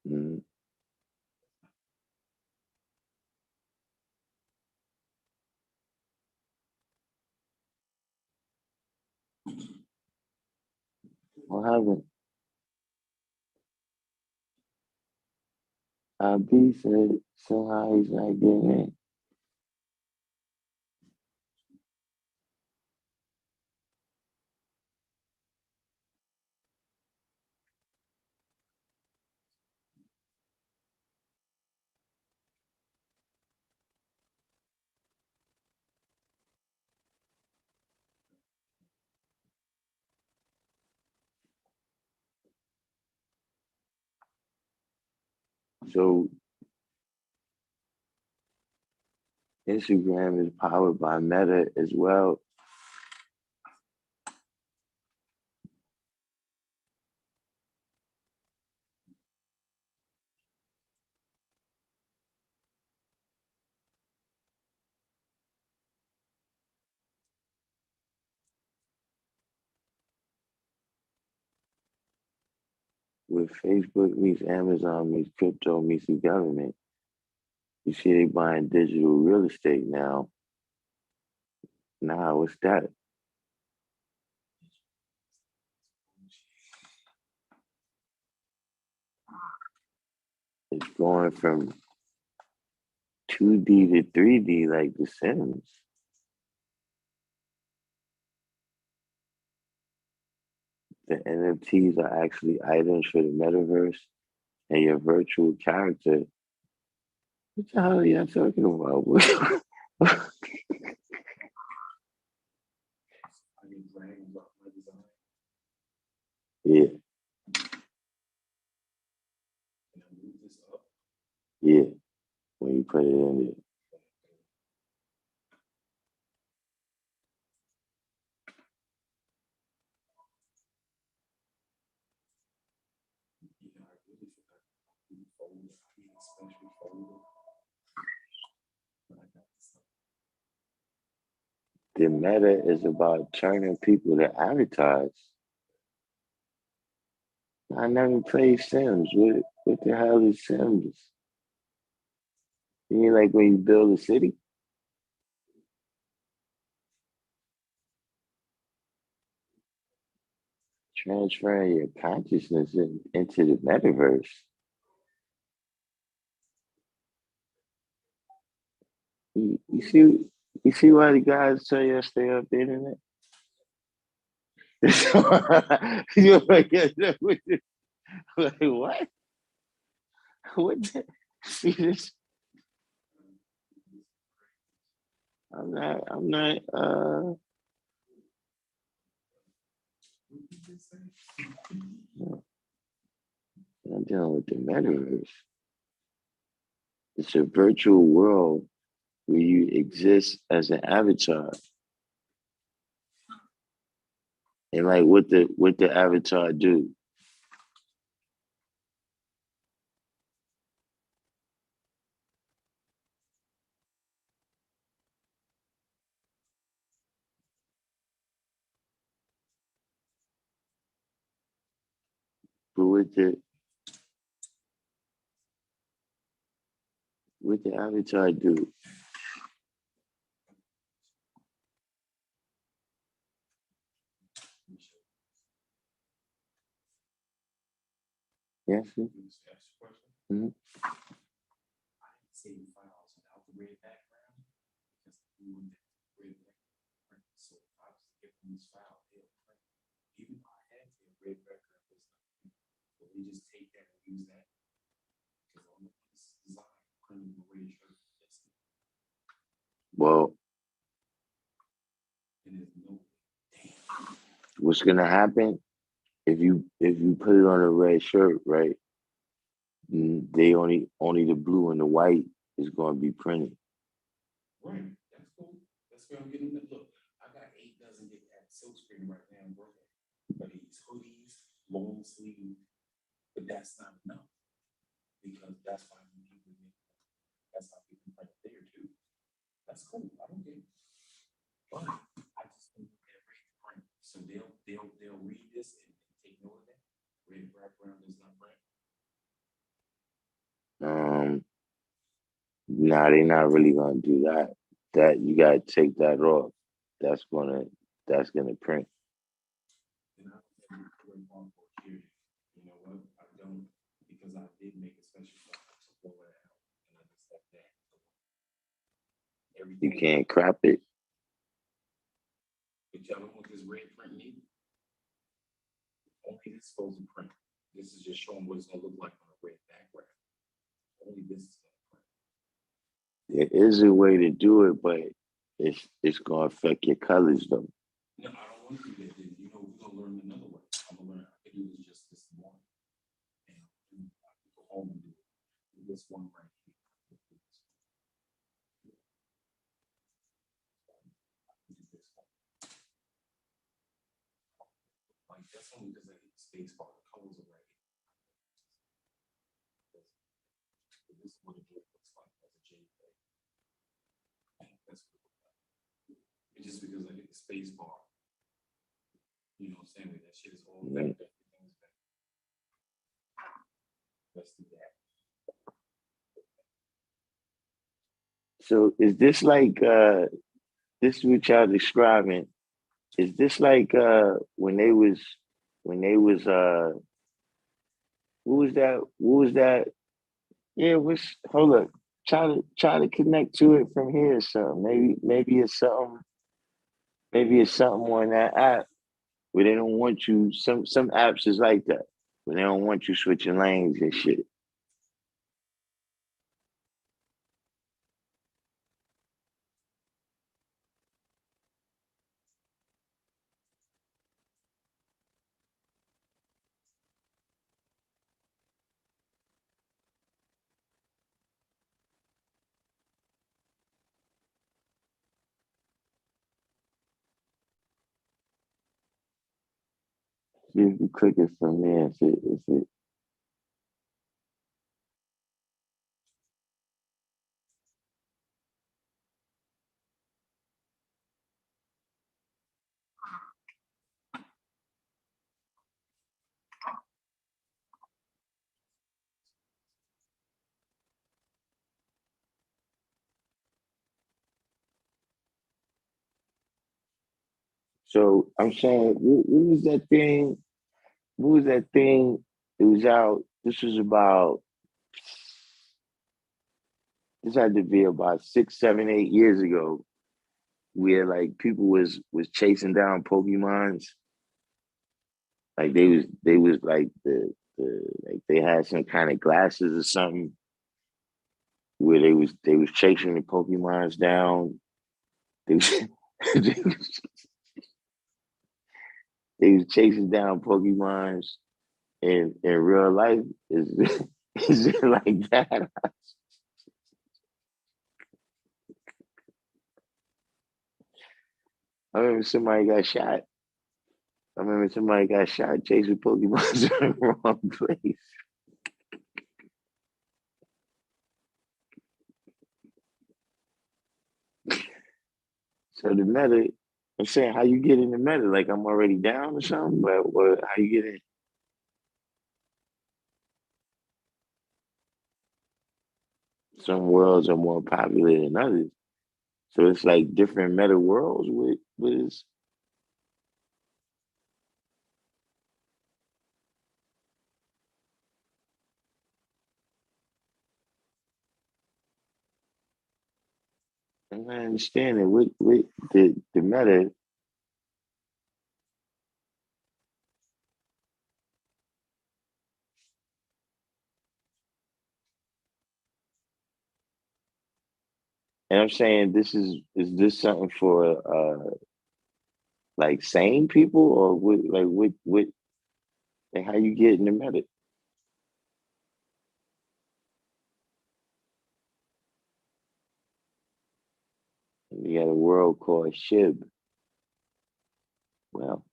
Mm. What happened? B said somehow he's not getting in. So Instagram is powered by Meta as well. With Facebook meets Amazon meets crypto meets the government. You see they buying digital real estate now. Nah, what's that? It's going from 2D to 3D like The Sims. The NFTs are actually items for the metaverse and your virtual character. What the hell are y'all talking about? Yeah. Can I move this up? Yeah. When you put it in there. You know, I really forgot to fold. I need a special folder. But I got this up. The meta is about turning people to avatars. I never played Sims. What the hell is Sims? You mean like when you build a city? Transferring your consciousness into the metaverse. You see why the guys tell you to stay off the internet? You're like, what? What? See this? I'm not. I'm dealing with the metaverse. It's a virtual world where you exist as an avatar. And like what the avatar do? But what the avatar do? Yes. Mm-hmm. Save files without the red background because we want that red background. So if I was to get from this file, they'll print. Even if I had the red background, it's not print. But we just take that and use that. Because on this design, printing the red shirt, Well, and there's no what's gonna happen if you put it on a red shirt, right? They only the blue and the white is gonna be printed. right. That's cool. That's where I'm getting the look. I got 8 dozen get at silk screen right now, bro. But these hoodies, long sleeve, but that's not enough because that's why people get. That's how people print there too. That's cool. I don't get it. But I just think they're ready to print. So they'll read this and take note of that. Red background is not print. Nah, they're not really gonna do that. That you gotta take that off. That's gonna print. And I don't have to work on for security. You know what? I don't because I did make a special file to blow it out and I just left that. You Everything. can't crop it. But y'all don't want this red print neither. Only this is supposed to print. This is just showing what it's gonna look like on a red background. Only this is gonna print. There is a way to do it, but it's gonna affect your colors though. No, I don't want to do that. Then you know we're gonna learn another way. I'm gonna learn. I can do this just this morning, and I can go home and do it. Do this one right here. Do this one. Like that's only because I hit the space bar. The colors are right here. This is what a JPEG looks like as a JPEG. That's what it looks like. It's just because I hit the space bar. You know what I'm saying? That shit is all back. Everything's back. Let's do that. So is this like this is what y'all describing? Is this like when they was what was that? What was that? Yeah, was hold up. Try to connect to it from here. So maybe it's something on that app where they don't want you. Some apps is like that where they don't want you switching lanes and shit. See if you click it from there. Is it so I'm saying what was that thing? What was that thing? It was out. This had to be about 6, 7, 8 years ago, where like people was chasing down Pokemons. Like they was like the like they had some kind of glasses or something where they was chasing the Pokemons down. They was, they was, they was chasing down Pokemons in real life. Is it like that? I remember somebody got shot. I remember somebody got shot chasing Pokemon in the wrong place. So the meta, I'm saying, how you get in the meta? Like I'm already down or something? But what? How you get in? Some worlds are more popular than others. So it's like different meta worlds with this. I'm not understanding with the meta. And I'm saying is this something for like sane people or with like how you get in the meta? You got a world called Shib. Well,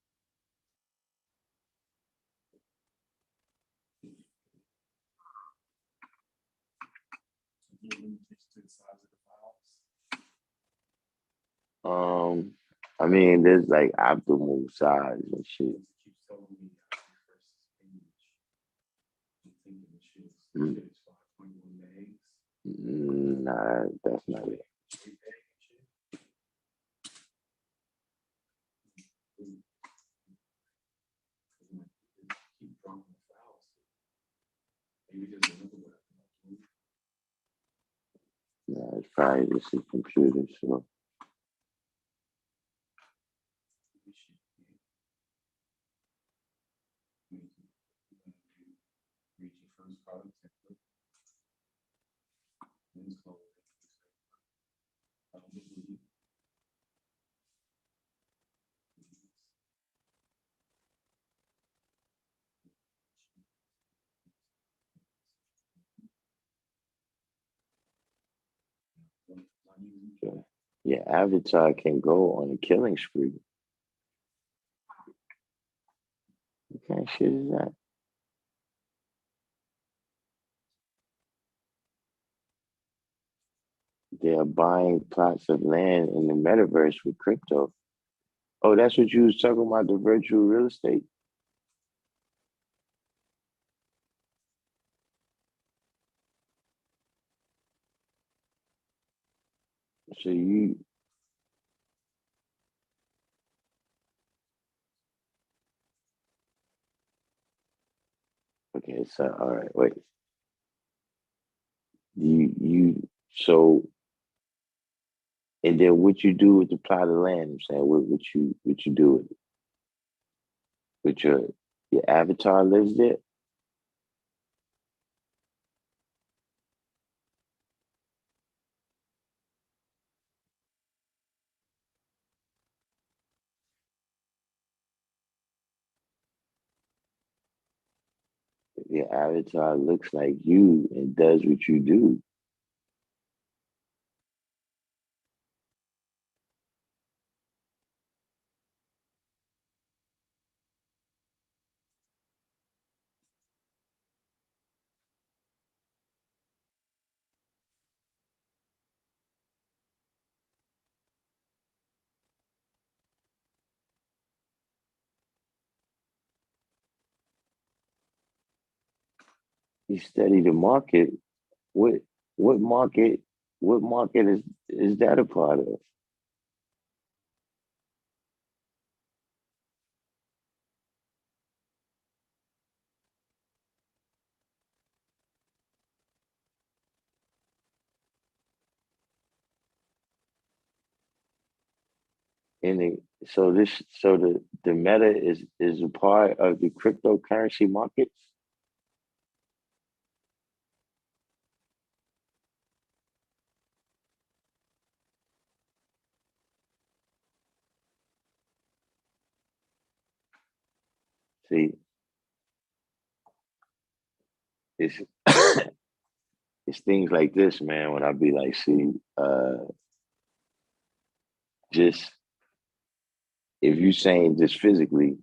To the size of the files. I mean, there's like optimal size and shit. It keeps telling me AllahChrist image. I'm thinking the shit Mm, is 5.1 megs. Nah, that's not it. JPEG and shit. Keep dropping the files. Maybe there's another way I can do. Nah, it's probably just a computer. So This shit. Read your first product template. Then it's called. I don't believe. yeah, your avatar can go on a killing spree. What kind of shit is that? They are buying plots of land in the metaverse with crypto. Oh, that's what you was talking about, the virtual real estate. So you okay? So all right, wait. You so and then what you do with the plot of land? I'm saying what you do with it? With your avatar lives there. Your avatar looks like you and does what you do. You study the market. What what market what market is that a part of? In the so the meta is a part of the cryptocurrency markets. See, it's it's things like this, man. When I be like, see, just if you saying just physically,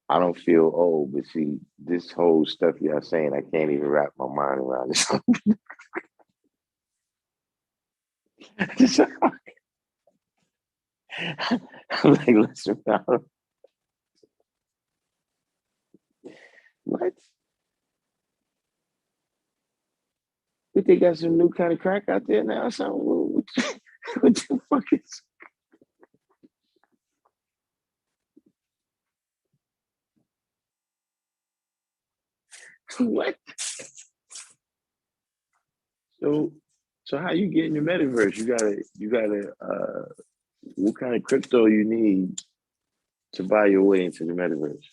I don't feel old, but see, this whole stuff y'all saying, I can't even wrap my mind around this. I'm like, listen, what? But they got some new kind of crack out there now. So what the fuck is what? So so how you get in the metaverse? You gotta what kind of crypto you need to buy your way into the metaverse?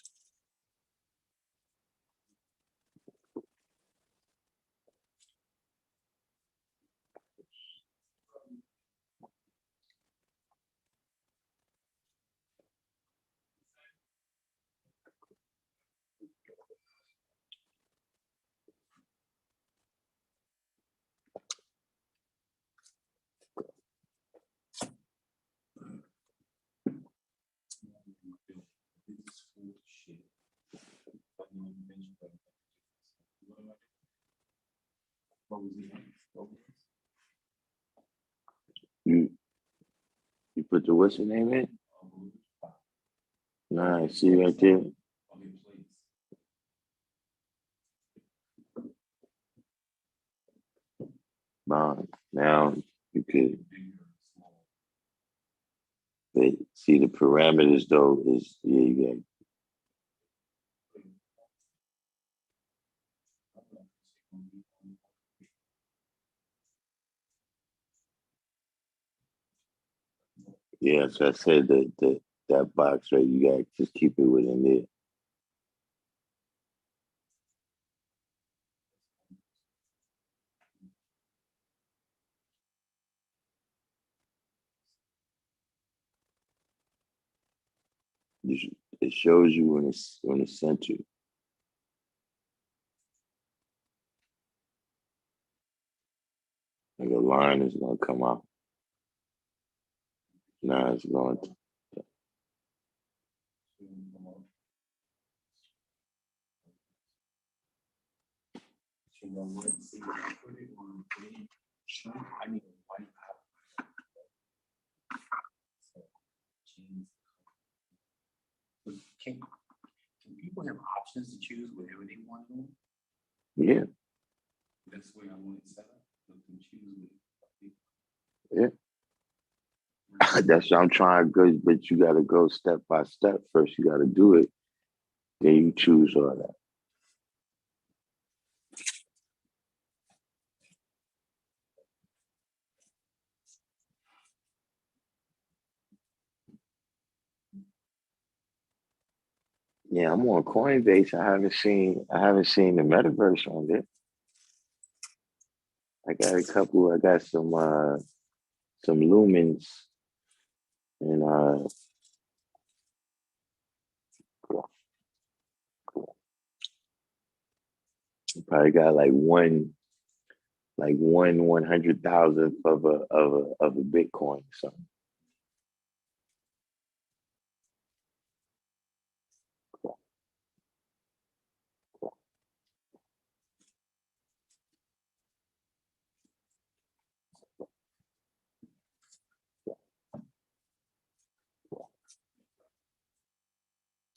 You you put the what's the name in? Nah, I see right there. Now you could but see the parameters though is yeah, you got yeah, so I said that box right, you gotta just keep it within there. It shows you when it's centered. Like a line is gonna come out. Now it's going to Can people have options to choose whatever they want to do? yeah, That's where I want it set up. So can choose yeah. That's what I'm trying to go, but you gotta go step by step. First you gotta do it, then you choose all that. Yeah, I'm on Coinbase. I haven't seen the metaverse on there. I got a couple. I got some lumens and probably got like 100,000 of a Bitcoin or something.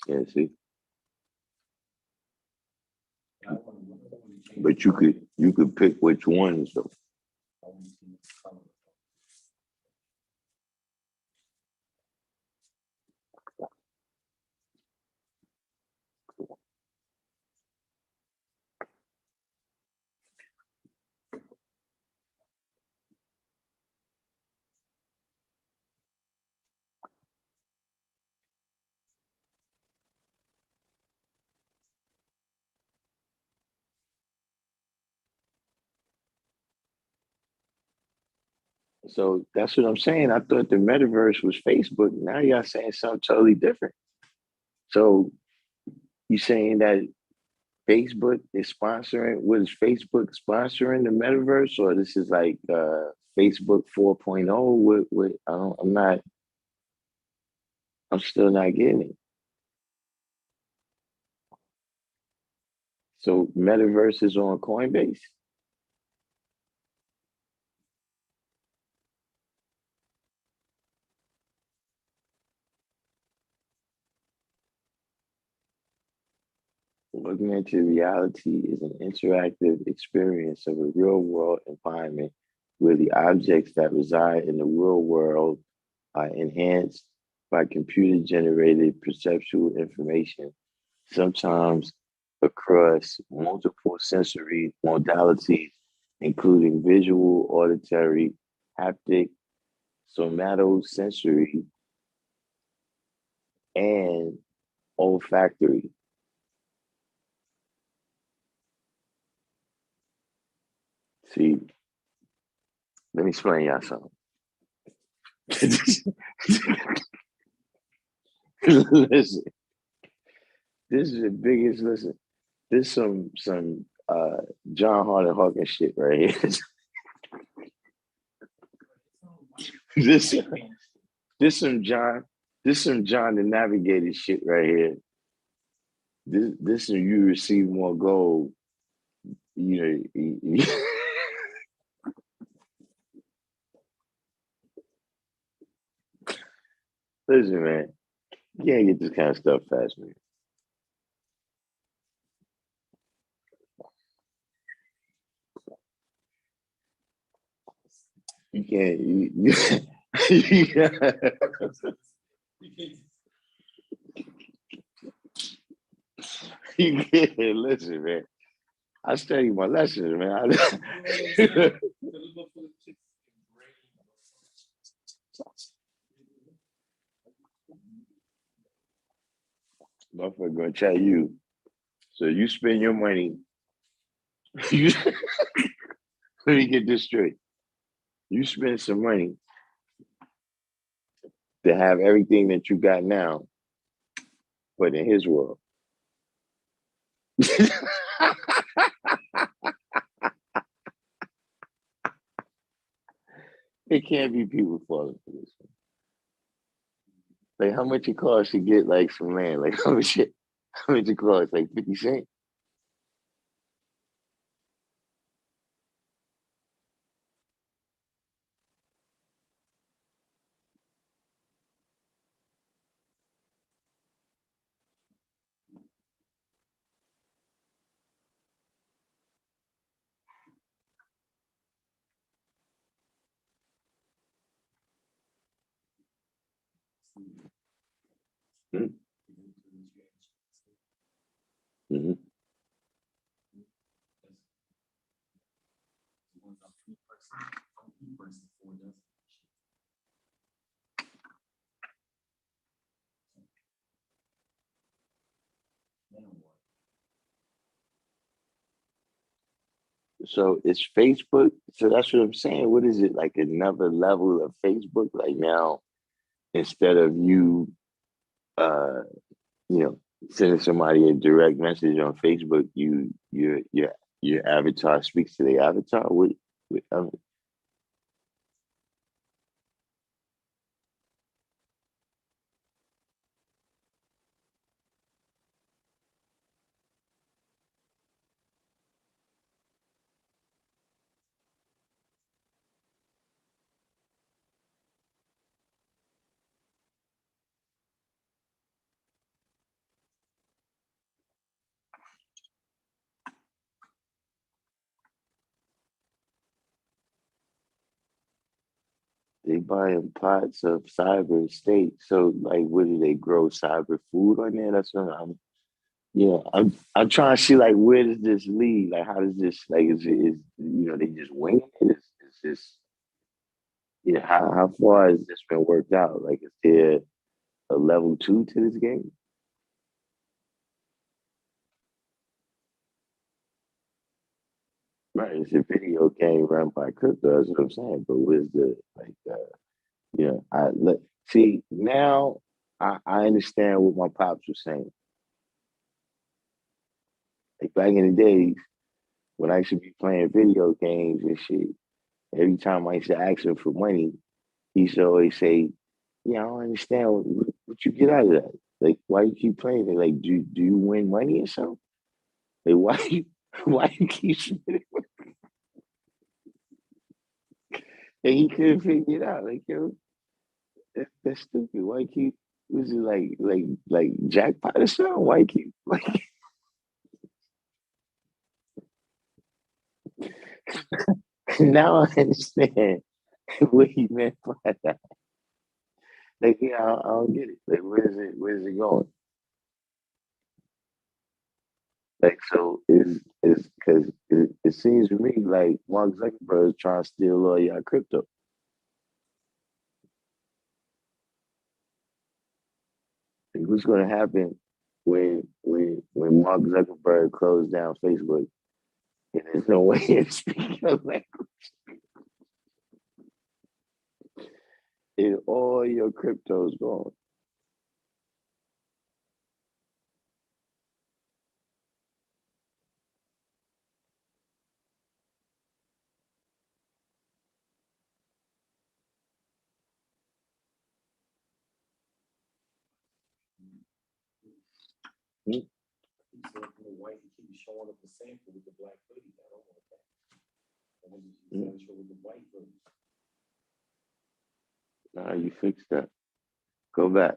Yeah, see. But you could pick which ones though. Only thing is color. So that's what I'm saying. I thought the metaverse was Facebook. Now y'all saying something totally different. So you saying that Facebook is sponsoring? Was Facebook sponsoring the metaverse, or this is like Facebook 4.0? What? I'm not. I'm still not getting it. So metaverse is on Coinbase. Augmented reality is an interactive experience of a real world environment where the objects that reside in the real world are enhanced by computer generated perceptual information, sometimes across multiple sensory modalities, including visual, auditory, haptic, somatosensory, and olfactory. See, let me explain y'all something. Listen, this is the biggest. Listen, this some John Harden Hawkins shit right here. this this some John the Navigator shit right here. This some you receive more gold. You know, listen, man, you can't get this kind of stuff fast, man. You can't. You can't listen, man. I study my lessons, man. Motherfucker gonna tell you. So you spend your money. You, let me get this straight. You spend some money to have everything that you got now, but in his world. It can't be people falling for this. Like how much it costs to get like some land? Like how much it costs? Like 50 cents? Mm-hmm. So it's Facebook. So that's what I'm saying. What is it like another level of Facebook? Like now, instead of you, uh, you know, sending somebody a direct message on Facebook, your avatar speaks to the avatar. What They buying pots of cyber steak. So like, what do they grow cyber food on there? That's what I'm. Yeah, I'm trying to see like where does this lead? Like, how does this like is they just wing it? Is this how far has this been worked out? Like, is there a level two to this game? Right, it's a video game run by crypto. That's what I'm saying. But where's the like? I let see now. I understand what my pops was saying. Like back in the days when I used to be playing video games and shit. Every time I used to ask him for money, he used to always say, "Yeah, I don't understand what you get out of that. Like, why you keep playing it? Like, do you win money or something? Like, why you why you keep spending?" And he couldn't figure it out. Like, yo, that's stupid. Why you keep was it like jackpot or something? Why you keep like now I understand what he meant by that. Like, yeah, I don't get it. Like, where's it going? Like, so is because it seems to me like Mark Zuckerberg is trying to steal all your crypto. Like, what's going to happen when Mark Zuckerberg closed down Facebook and there's no way to speak your language and all your crypto's gone? Hmm? He said, white, he keeps showing up the sample with the black hoodie. I don't want that. I want Hmm? to show with the white hoodie. Nah, you fix that. Go back.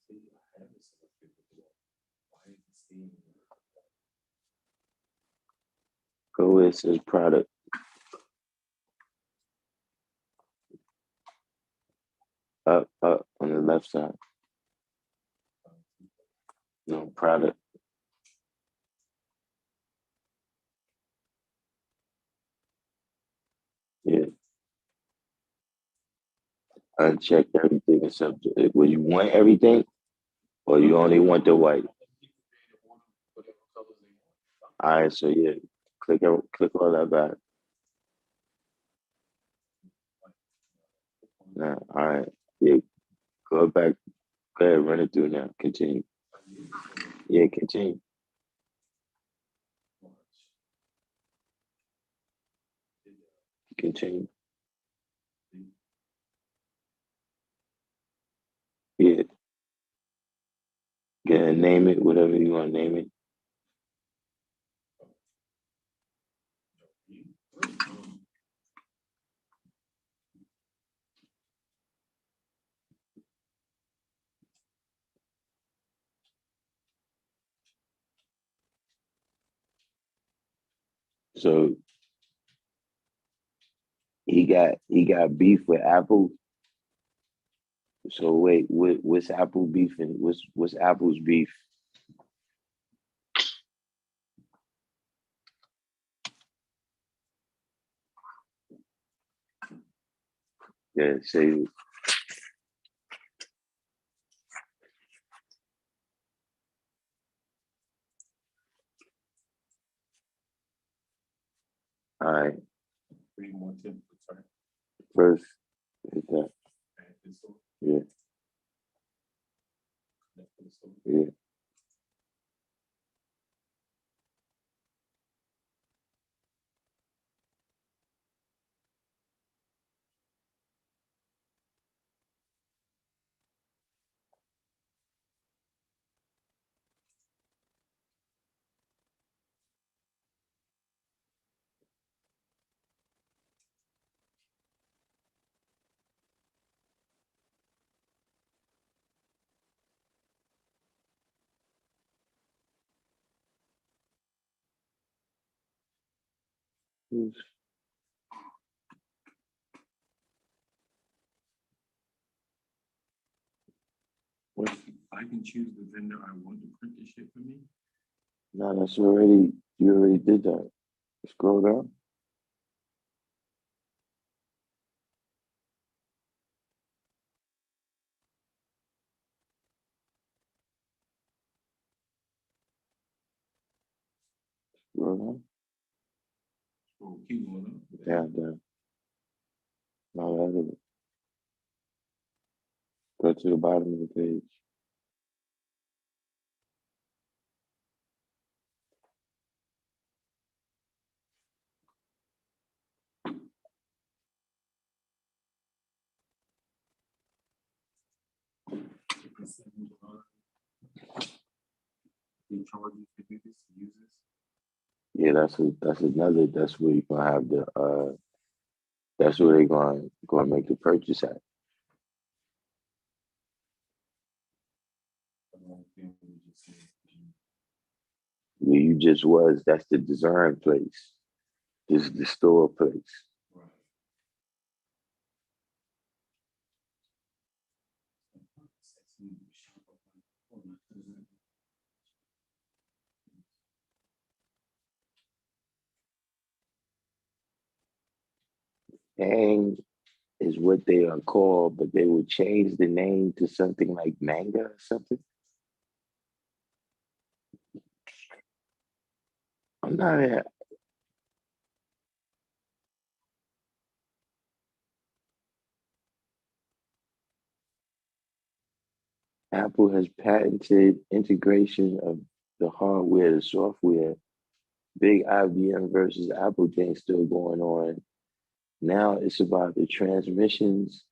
See, I have this selected before. Why is it staying? Go where it says product. Up on the left side. No, product. Yeah. Uncheck everything except will you want everything or you only want the white? All right, so yeah, click all that back. Nah, all right, yeah, go back. Go ahead, run it through now. Continue. Yeah, continue. Continue. Yeah, go ahead, name it, whatever you want to name it. So he got beef with Apple. So wait, what's Apple beefing? What's Apple's beef? Yeah, say all right. Three more templates, right? First is that. Add this one, Yeah, connect this one. yeah. What? I can choose the vendor I want to print this shit for me. No, that's already, you already did that. Scroll down. Scroll down. Scroll, keep going up. Down. No, that is it. Go to the bottom of the page. They charge you to do this, use this. Yeah, that's another. That's where you're gonna have the. That's where they're going to make the purchase at. Where you just was. That's the design place. This is the store place. Hang is what they are called, but they would change the name to something like manga or something. I'm not at. Apple has patented integration of the hardware to software. Big IBM versus Apple thing still going on. Now it's about the transmissions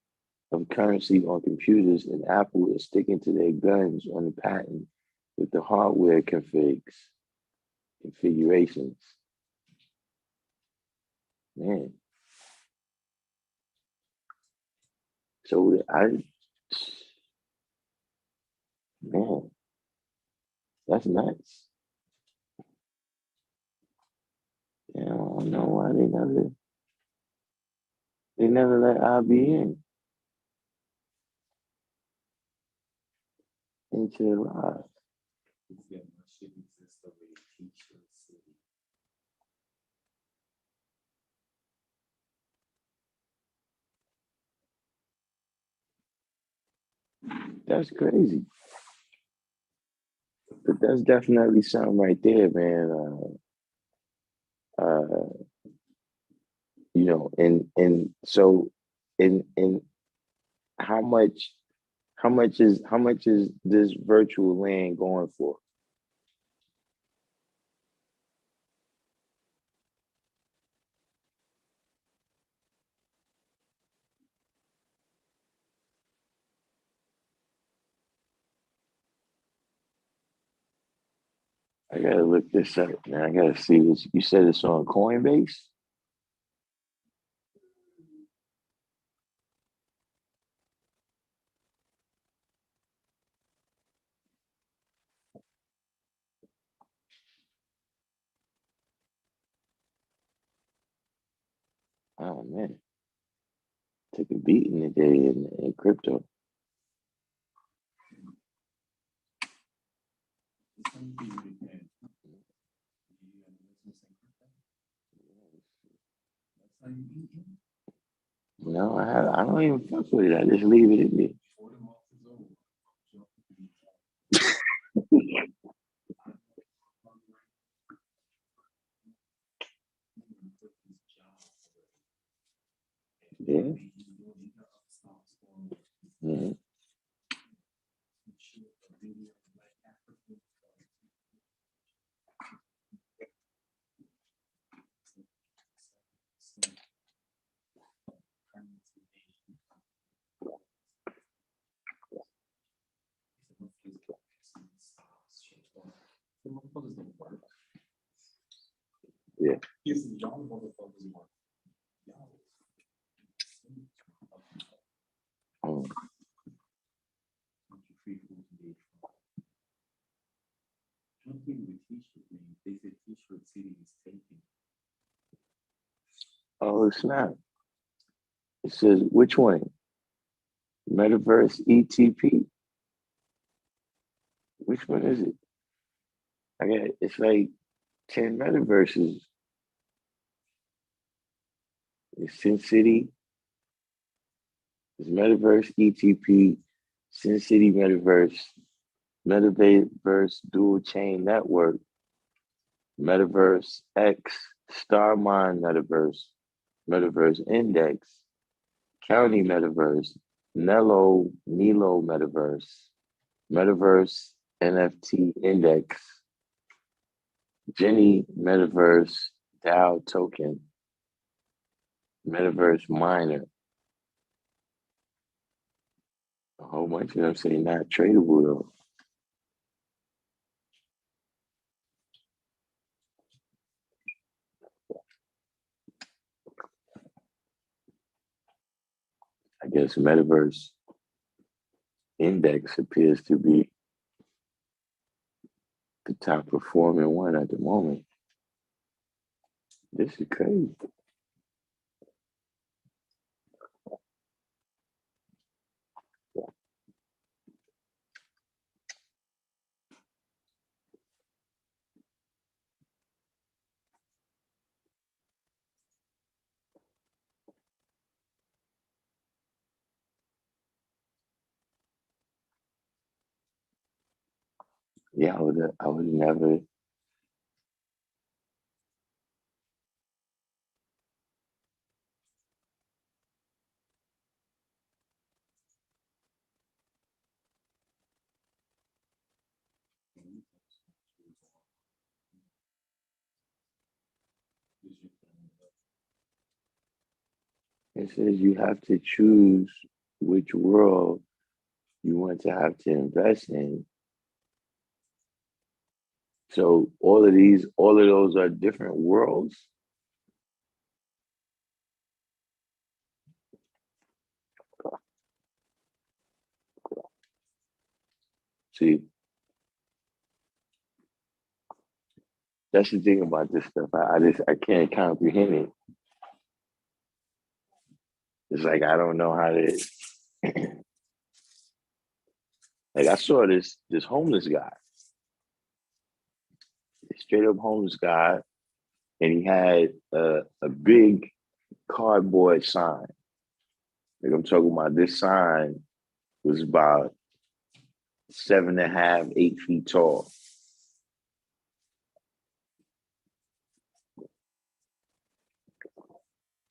of currency on computers, and Apple is sticking to their guns on the patent with the hardware configurations. Man. So man, that's nuts. Yeah, I don't know why they never let IBM into the lives. That's crazy. But that's definitely something right there, man. And so in how much is this virtual land going for? I gotta look this up, man. I gotta see what you said. It's on Coinbase. Oh man, took a beating today in crypto. No, I don't even fuck with it. I just leave it in there. Yeah. Mhm. Yeah. Um, They said T-shirt city is taken. Oh, snap. It says, which one? Metaverse ETP? Which one is it? I got, it's like 10 metaverses. It's Sin City, it's Metaverse ETP, Sin City Metaverse, Metaverse Dual Chain Network, Metaverse X, Starmine Metaverse, Metaverse Index, County Metaverse, Nilo Metaverse, Metaverse NFT Index, Jenny Metaverse DAO Token, Metaverse Miner. A whole bunch of them say not tradable though. I guess Metaverse Index appears to be the top performing one at the moment. This is crazy. Yeah, I would never. It says you have to choose which world you want to have to invest in. So all of those are different worlds. See, that's the thing about this stuff. I can't comprehend it. It's like I don't know how to. Like I saw this homeless guy, straight up homeless guy, and he had a big cardboard sign. Like I'm talking about, this sign was about 7.5, 8 feet tall.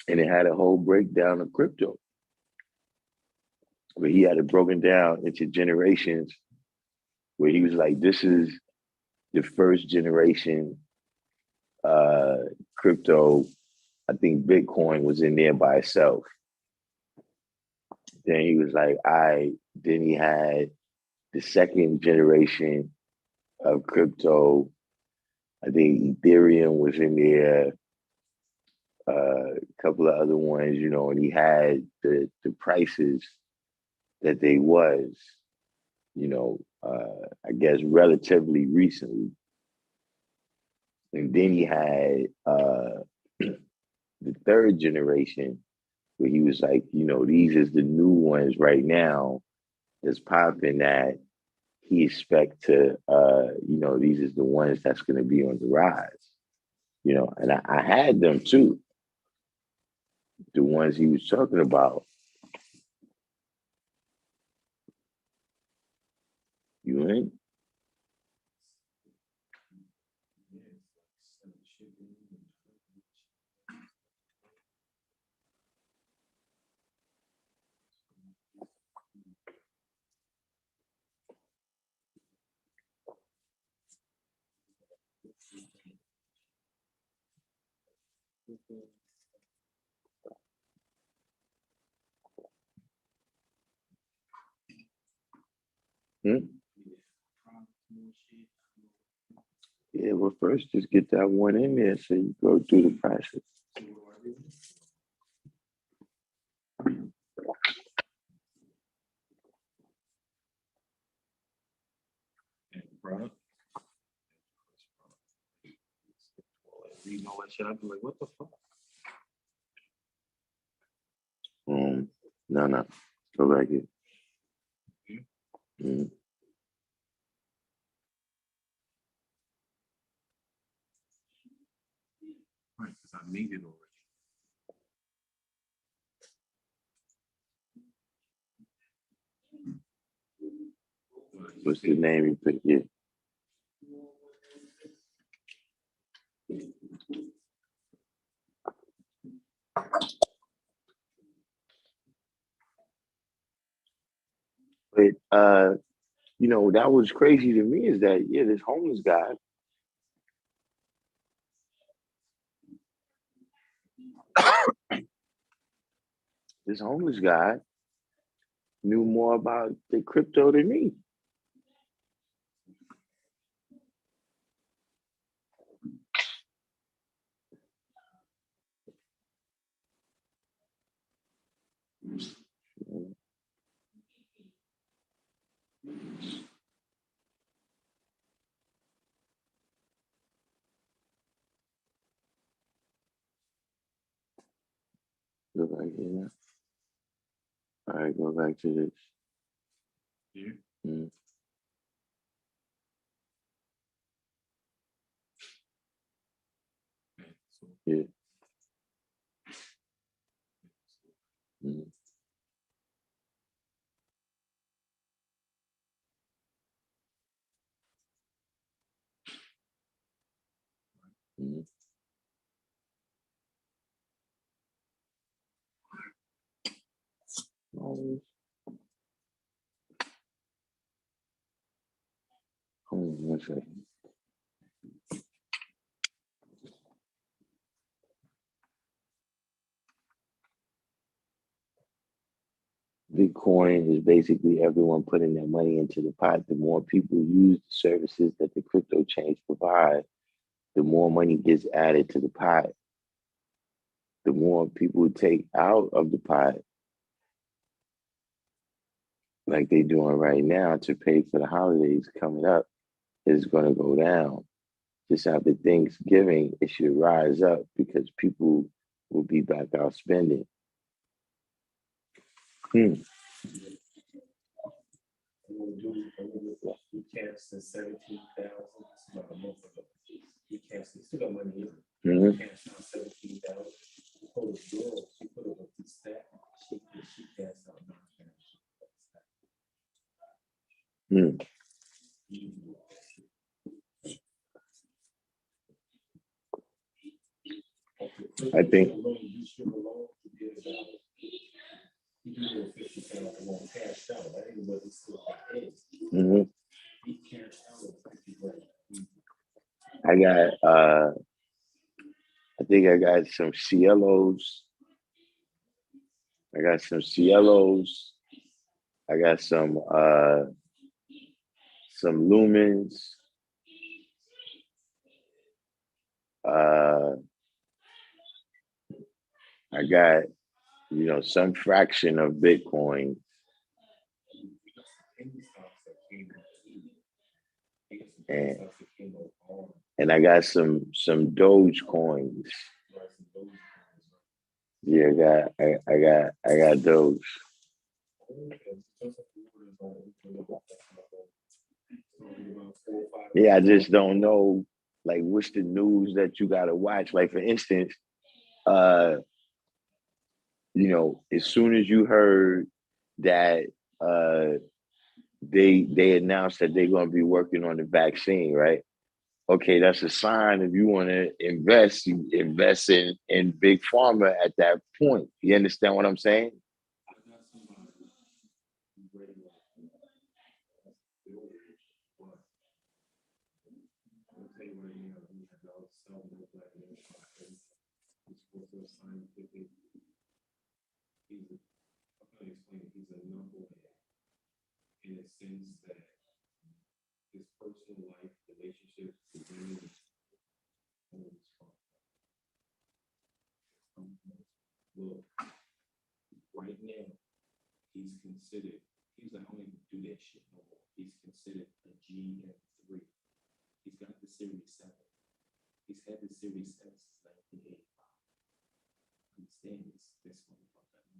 And it had a whole breakdown of crypto. Where he had it broken down into generations, where he was like, this is the first generation crypto. I think Bitcoin was in there by itself. Then he was like, then he had the second generation of crypto. I think Ethereum was in there, a couple of other ones, and he had the prices that they was, I guess relatively recently. And then he had the third generation, where he was like, these is the new ones right now that's popping, that he expect to, these is the ones that's going to be on the rise, and I had them too. The ones he was talking about. You ain't? Hmm? Yeah, well, first just get that one in there so you go through the process. You know what shit? I'd be like, what the fuck? No. Go back here. Mm. Right, because I made it already. What's the name you put here? But you know, that was crazy to me is that this homeless guy, knew more about the crypto than me. Go back here. All right, go back to this. Yeah. Mm. Okay, so Yeah. Mm. Mm. Oh, hold on one second. Bitcoin is basically everyone putting their money into the pot. The more people use the services that the crypto chains provide, the more money gets added to the pot. The more people take out of the pot, like they're doing right now to pay for the holidays coming up, is going to go down. Just after Thanksgiving, it should rise up because people will be back out spending. I'm gonna we cashed 17,000. It's about a month ago. We cashed, still got money here. Mm-hmm. Cashed out 17,000. We told the girl, she put up a stack. She cashed out 9,000. Mm. I think. Mm-hmm. I got I think I got some Cielos. I got some Cielos. I got some lumens. I got, some fraction of Bitcoin. And I got some Doge coins. Yeah, I got Doge. Yeah, I just don't know, like, what's the news that you gotta watch. Like, for instance, as soon as you heard that they announced that they're gonna be working on the vaccine, right? Okay, that's a sign if you want to invest, you invest in big pharma at that point. You understand what I'm saying? In a sense that his personal life, relationships, look, right now, he's considered, he's not only do that shit no more, he's considered a GM3. He's got the Series 7. He's had the Series 7 since 1985. Understand this motherfucker.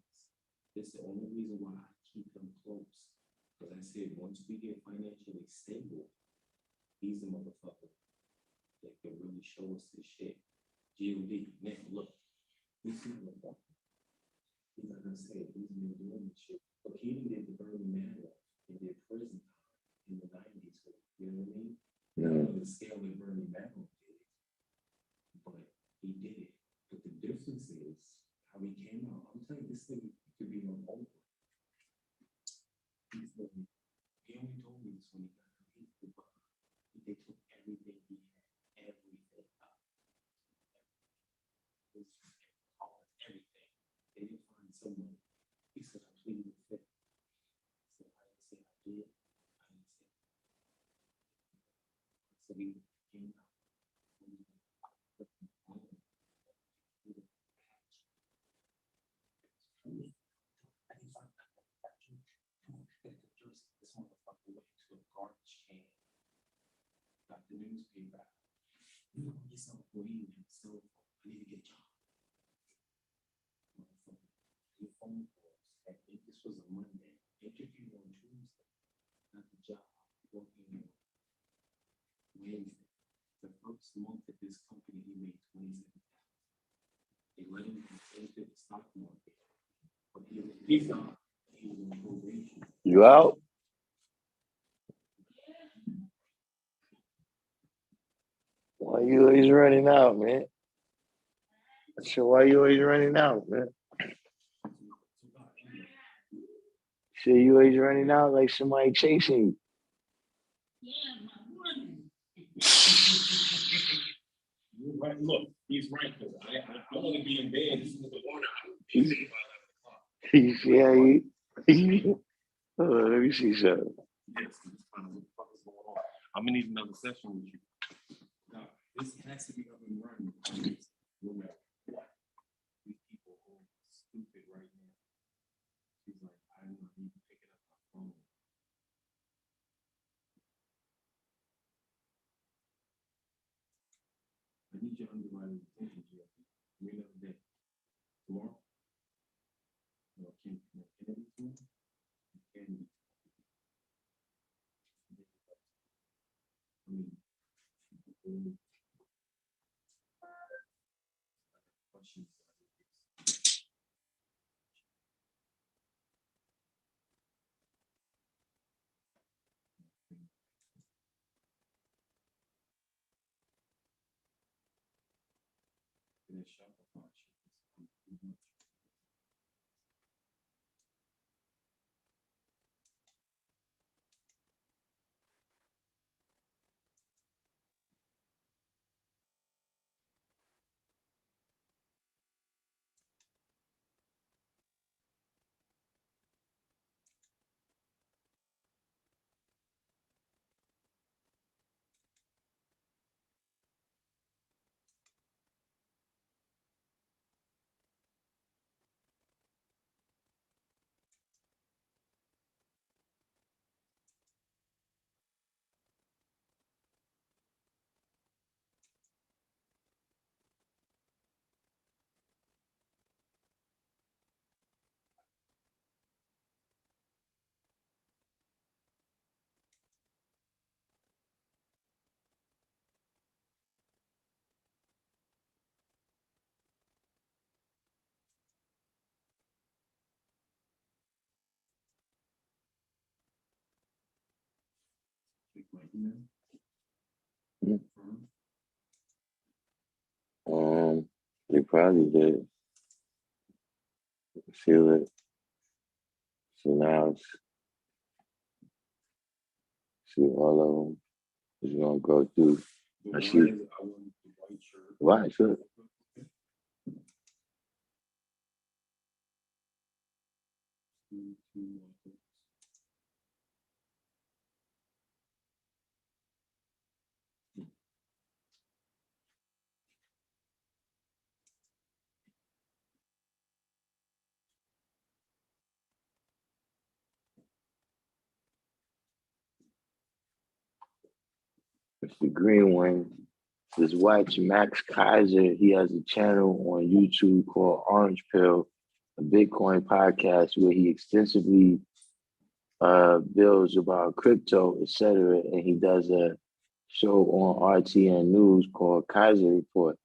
This is the only reason why I keep them close. Because I said, once we get financially stable, these are motherfuckers that can really show us this shit. GOD, now look, this is what like I said, these men doing this shit. But Keaton did the Bernie Madoff and did prison time in the 90s. You know what I mean? Yeah. The scale that Bernie Madoff did it, but he did it. But the difference is how he came out. I'm telling you, this thing could be no over. He only told me this when he got out. They took everything he had, everything out. Everything. They didn't find someone. He said, I plead the fifth. So I didn't say I did. I didn't say so he came out. This motherfucker went to a garbage can, got the newspaper. You know, get some weed and so I need to get a job. Your phone calls. I think this was a Monday. Interview on Tuesday. Got the job. Working on Wednesday. The first month at this company, he made $27,000. They let him into the stock market. But he was on probation. You out? Why you always running out, man? So why you always running out, man? So you always running out like somebody chasing you. You're right. Look, he's right. Because I want to be in bed. This is the one You see how you? Hold on, let me see something. Yes, I'm just trying to what the fuck is going on. I'm gonna need another session with you. Now, this has to be up and running. No matter what. These people are stupid right now. She's like, I don't need to pick it up my phone. I need your underwriting attention, Jeff. Give me another day. Tomorrow? No, can it be tomorrow? It can be. I mean, questions. And Shopify shit. Check my email. They probably did. Feel it. So now it's see all of them is gonna go through. I see. I want the white shirt. Right, sure. It's the green one. Just watch Max Kaiser. He has a channel on YouTube called Orange Pill. a Bitcoin podcast where he extensively builds about crypto, etc. And he does a show on RTN News called Kaiser Report.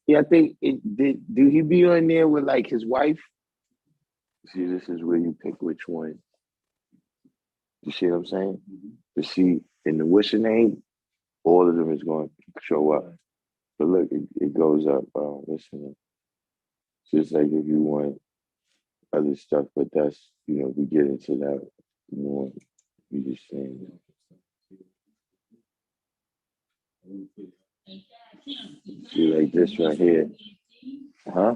Yeah, I think it did. Do he be on there with like his wife? See, this is where you pick which one. You see what I'm saying? To see in the what's your name, all of them is going to show up. But look, it goes up. Listen, just like if you want other stuff, but that's we get into that more. You just saying. See, like this right here, huh?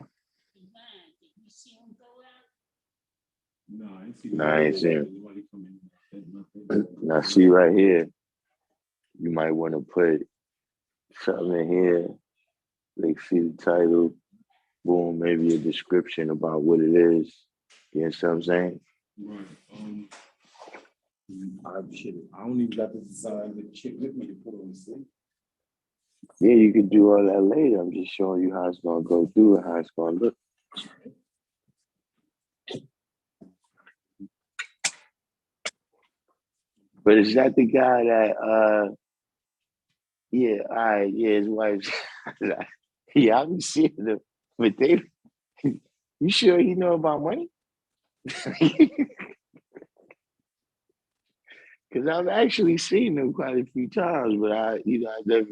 No, I ain't seen it. Now, see right here, you might want to put something in here. Like, see the title, boom, maybe a description about what it is. You know what I'm saying? Right. I don't even got to design the chip with me to put on the sleeve. Yeah, you could do all that later. I'm just showing you how it's gonna go through and how it's gonna look. But is that the guy that yeah, all right, yeah, his wife's yeah, I've been seeing them, but you sure he know about money? Because I've actually seen them quite a few times, but I never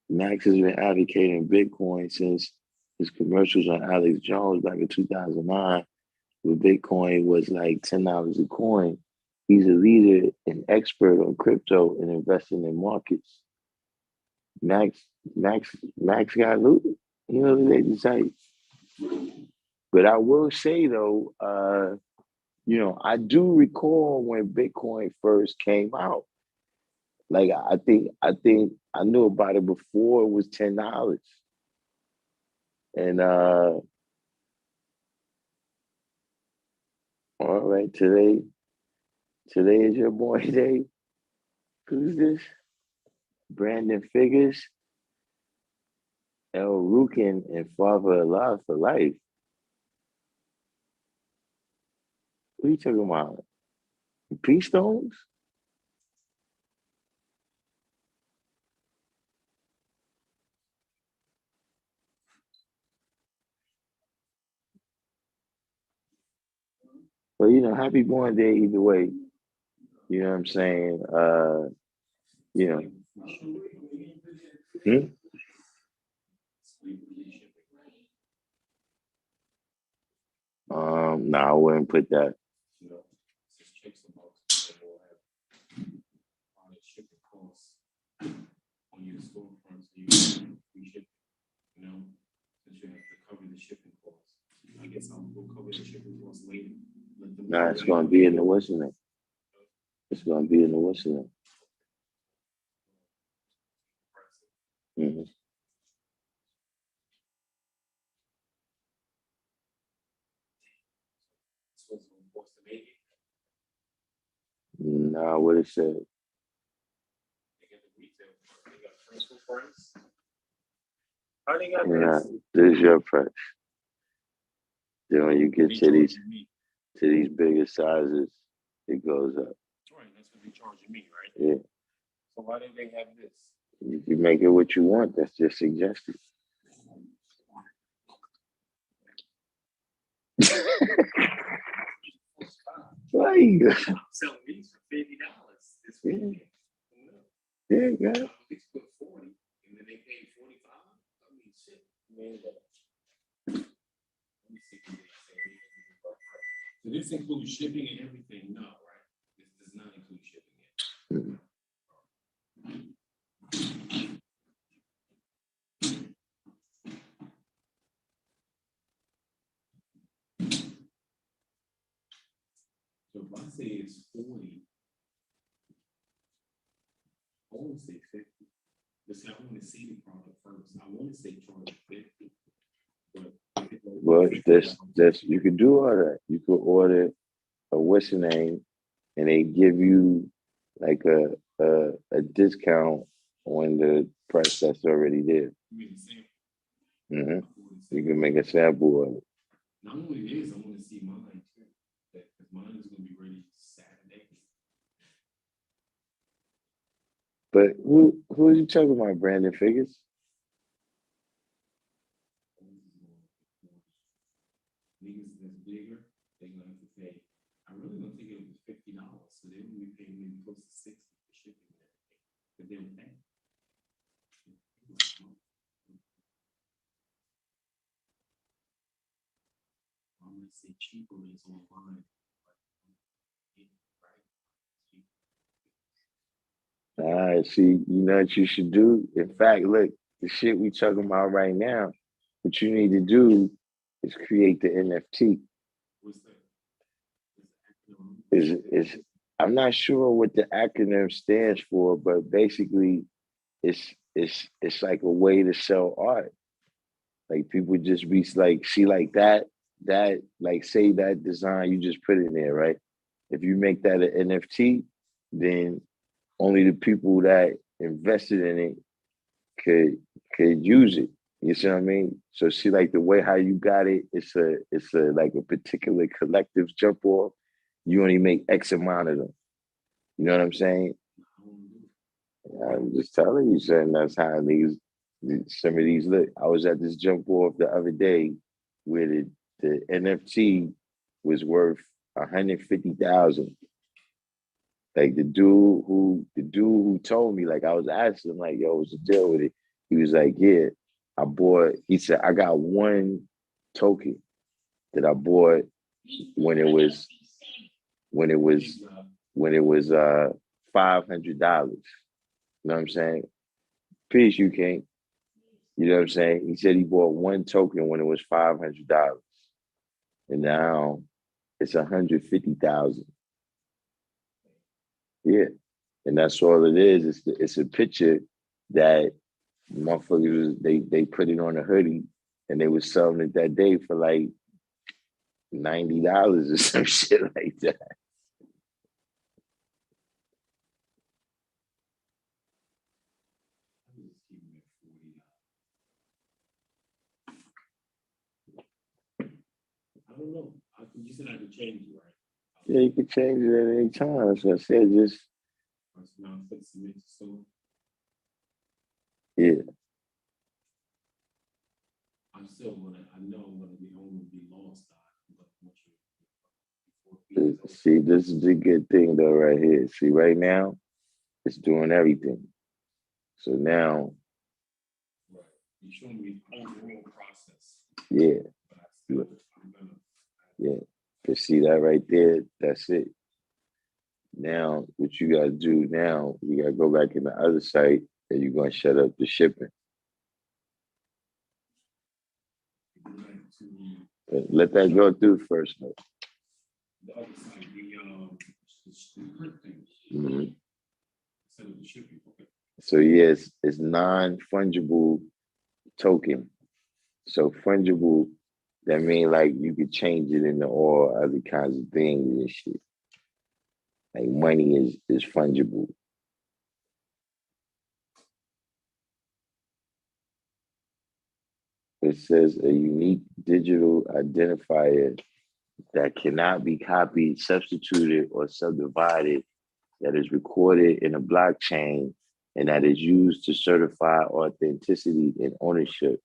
Max has been advocating Bitcoin since his commercials on Alex Jones back in 2009, where Bitcoin was like $10 a coin. He's a leader and expert on crypto and investing in markets. Max got looted. They decide. But I will say though, I do recall when Bitcoin first came out. Like I think I knew about it before it was $10. And all right, today is your boy day. Who's this? Brandon Figures, El Rukin, and Father Allah for life. What are you talking about? Peace stones? Well, happy born day either way. You know what I'm saying? No, I wouldn't put that. On your storefront, so you can free shipping, since you have to cover the shipping costs. I guess I'll go cover the shipping costs later. Nah, it's gonna be in the Western. It's gonna be in the Western. Mm-hmm. Nah, what it said. How they got This is your price. Then when you get to these bigger sizes, it goes up. Right, that's what they're charging me, right? Yeah. So why did they have this? You can make it what you want. That's just suggested. Right. I'm selling these for $50 this weekend. Yeah, yeah. At least put 40, and then they pay 45. I mean, shit. Let me see what they say. So this includes shipping and everything? No, right? This does not include shipping yet. Mm-hmm. So if I say it's 40, I want to say 50. Listen, I want to see the product first. I want to say charge 50. Well, that's you could do all that. You could order a what's the name, and they give you like a discount on the price that's already there. Mm-hmm. You can make a sample of it. Not only this, I want to see mine too. Because mine is going to be ready Saturday. But who are you talking about, Brandon Figures? Niggas that's bigger, they're going to have to pay. I really don't think it was $50, so they will be paying maybe close to 60 for shipping and everything. But they don't pay. I'm going to say cheaper is online. See, you know what you should do? In fact, look, the shit we talking about right now, what you need to do is create the NFT. What's that? Is I'm not sure what the acronym stands for, but basically it's like a way to sell art. Like people just be like, see, like that like say that design you just put in there, right? If you make that an NFT, then only the people that invested in it could use it. You see what I mean? So see, like the way how you got it, it's a like a particular collective jump off. You only make X amount of them. You know what I'm saying? I'm just telling you, son. That's how some of these look. I was at this jump off the other day where the NFT was worth 150,000. Like the dude who told me, like I was asking him, like, yo, what's the deal with it? He was like, yeah, he said, I got one token that I bought when it was when it was when it was $500. You know what I'm saying? Peace, you can't. You know what I'm saying? He said he bought one token when it was $500. And now it's 150,000. Yeah. And that's all it is. It's a picture that motherfuckers they put it on a hoodie and they was selling it that day for like $90 or some shit like that. I don't know. You said I could change it, right? Yeah, you can change it at any time. So I said just yeah. I'm still gonna. I know I'm gonna be only be lost. See, this is the good thing though, right here. See, right now, it's doing everything. So now, right. You're showing me the overall process. Yeah. Yeah. But see that right there, that's it. Now, what you gotta do now, you gotta go back in the other site and you're gonna shut up the shipping. But let that go through first though. The other side, the print thing. Mm-hmm. Instead of the shipping. Okay. So yes, it's non-fungible token. So fungible, that means like you could change it into all other kinds of things and shit. Like money is fungible. It says a unique digital identifier that cannot be copied, substituted, or subdivided, that is recorded in a blockchain, and that is used to certify authenticity and ownership.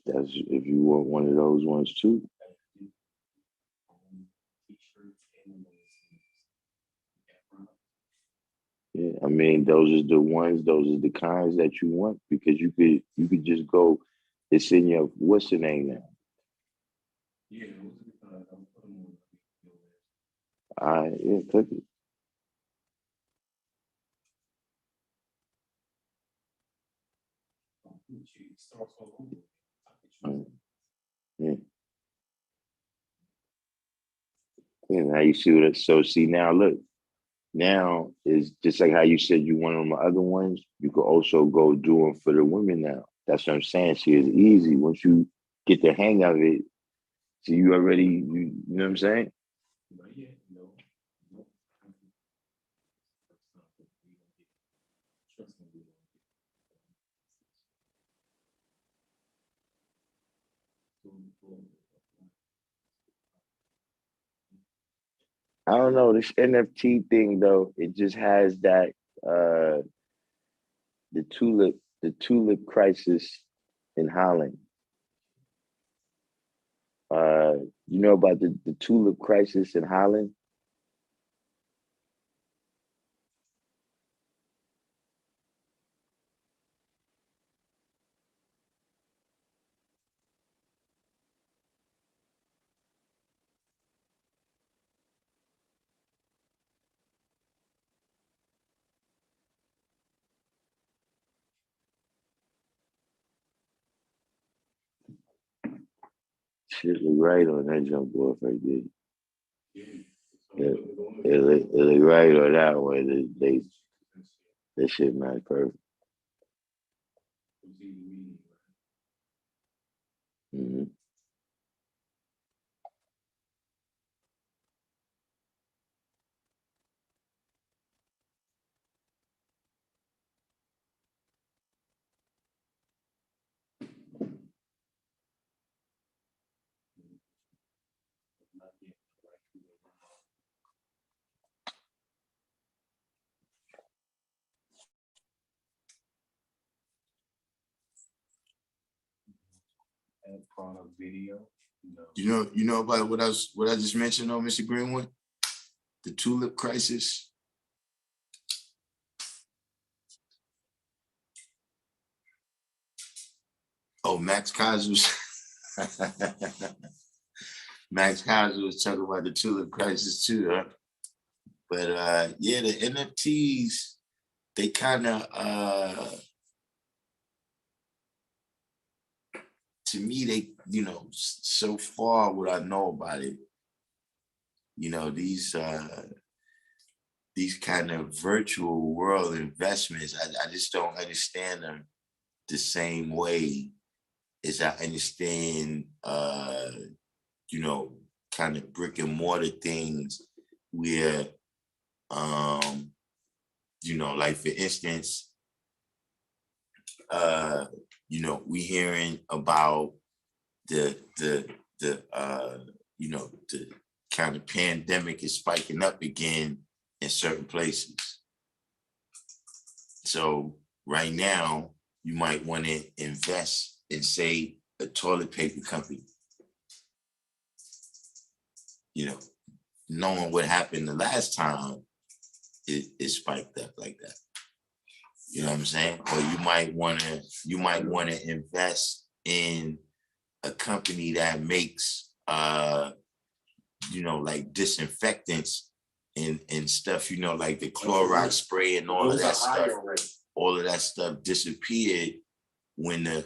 If you want one of those ones too. Yeah, I mean those are the ones, those are the kinds that you want because you could just go, it's in your what's the name now? Yeah, All right, yeah, click it. Yeah. Yeah, now you see what it, so see now look. Now is just like how you said you went on the other ones, you could also go do them for the women now. That's what I'm saying. See, it's easy once you get the hang of it. So you already, you know what I'm saying? Not yet, no. No. Trust me, we don't I don't know, this NFT thing though, it just has that the tulip crisis in Holland. You know about the tulip crisis in Holland? Shit look right on that jump off right there. It look right on that one. That shit man perfect. Mm-hmm. product video. No. You know about what I just mentioned though, Mr. Greenwood? The tulip crisis. Oh, Max Kaiser was Max Kaiser was talking about the tulip crisis too, huh? But yeah, the NFTs, they kind of to me, they, so far what I know about it, these kind of virtual world investments, I just don't understand them the same way as I understand, kind of brick and mortar things where, like for instance, we hearing about the kind of pandemic is spiking up again in certain places. So right now, you might want to invest in, say, a toilet paper company. Knowing what happened the last time, it spiked up like that. You know what I'm saying? Or you might want to invest in a company that makes like disinfectants and stuff, like the Clorox spray and all of that stuff. All of that stuff disappeared when the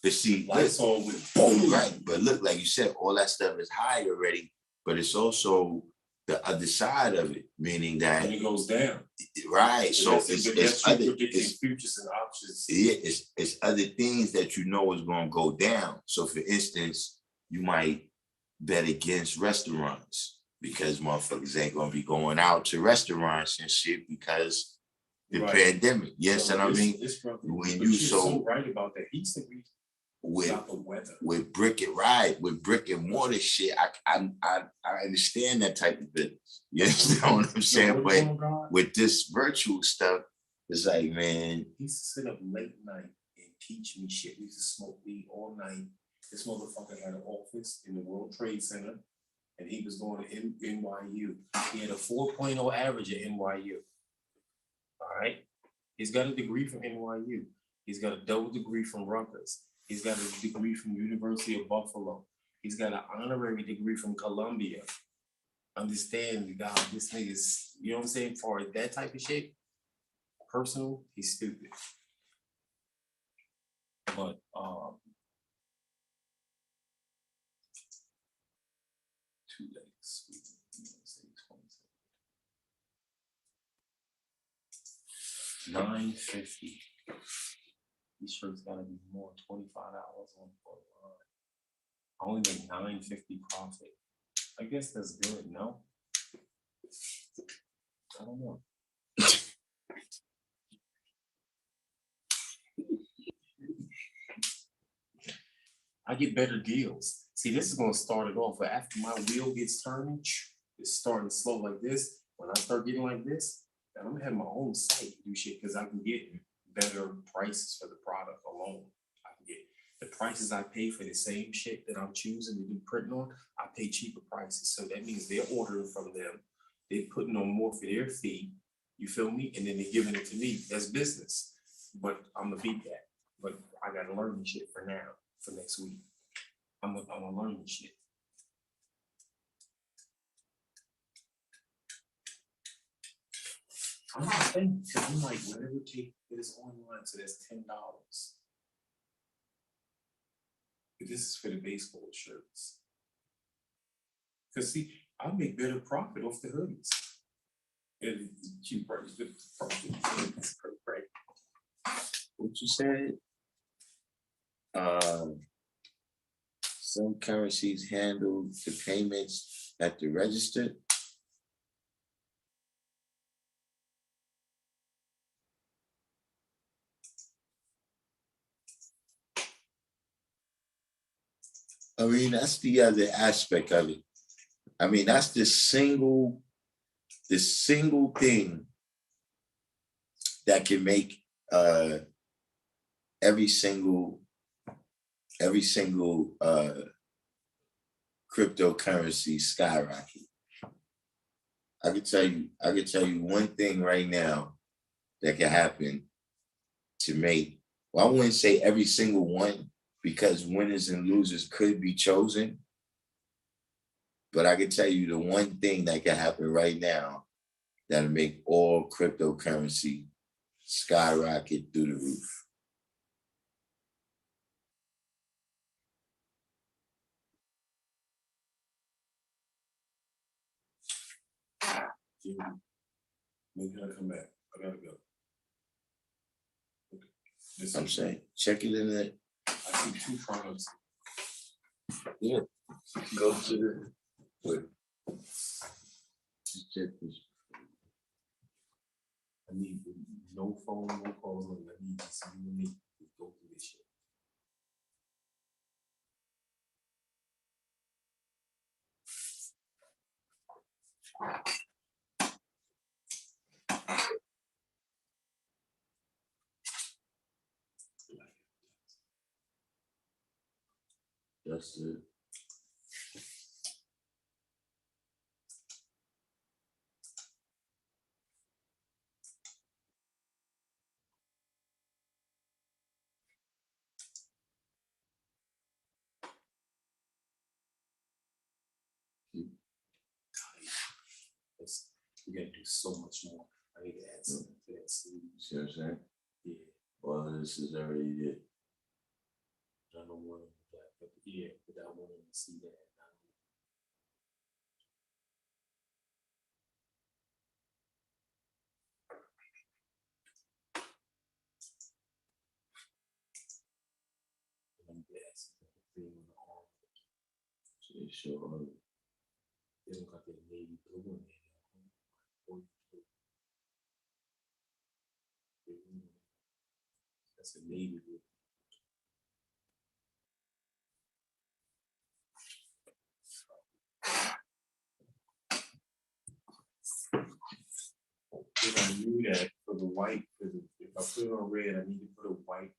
see, Lysol went boom, right? But look, like you said, all that stuff is high already, but it's also the other side of it, meaning that when it goes down, right? So it's other futures and options. Yeah, it's other things that is going to go down. So, for instance, you might bet against restaurants because motherfuckers ain't going to be going out to restaurants and shit because the pandemic. Yes, and I mean, when you so right about that, he's the reason. With brick and mortar shit, I understand that type of business. You understand what I'm saying? But with this virtual stuff, it's like, man, he used to sit up late night and teach me shit. We used to smoke weed all night. This motherfucker had an office in the World Trade Center, and he was going to NYU. He had a 4.0 average at NYU. All right, he's got a degree from NYU. He's got a double degree from Rutgers. He's got a degree from University of Buffalo. He's got an honorary degree from Columbia. Understand, God, this nigga's, you know what I'm saying, for that type of shit, personal, he's stupid. But, 2 days. $9.50. These shirts gotta be more, $25 on. I only make $9.50 profit. I guess that's good, no? I don't know. I get better deals. See, this is gonna start it off, but after my wheel gets turning, it's starting slow like this. When I start getting like this, then I'm gonna have my own site to do shit because I can get better prices for the product alone. I can get the prices I pay for the same shit that I'm choosing to do printing on, I pay cheaper prices. So that means they're ordering from them, they're putting on more for their fee, you feel me? And then they're giving it to me. That's business. But I'm gonna beat that. But I gotta learn this shit for now, for next week. I'm gonna learn this shit. I'm just thinking, because I'm like, whatever take this online, so that's $10. But this is for the baseball shirts. Because see, I make better profit off the hoodies. And cheap price, the profit. Right. What you said? Some currencies handle the payments at the register. I mean, that's the other aspect of it. I mean, that's the single thing that can make every single cryptocurrency skyrocket. I could tell you one thing right now that can happen to make, well, I wouldn't say every single one, because winners and losers could be chosen. But I can tell you the one thing that can happen right now that'll make all cryptocurrency skyrocket through the roof. We gotta come back. I gotta go. Okay. I'm saying, check it in there. I see 2 products. Yeah, go to the. Wait. Just check this. I need no phone, no calls, no. I need to see you and me to go through this shit. That's it. We gotta do so much more. I need to add something to that sleeve. See what I'm saying? Yeah, Well, this is already it. I don't want that, but yeah, but I want to see that. Yes, thing on the arm. So they show They don't got that navy blue in there. That's a navy blue. If I knew that for the white, because if I put it on red, I need to put a white.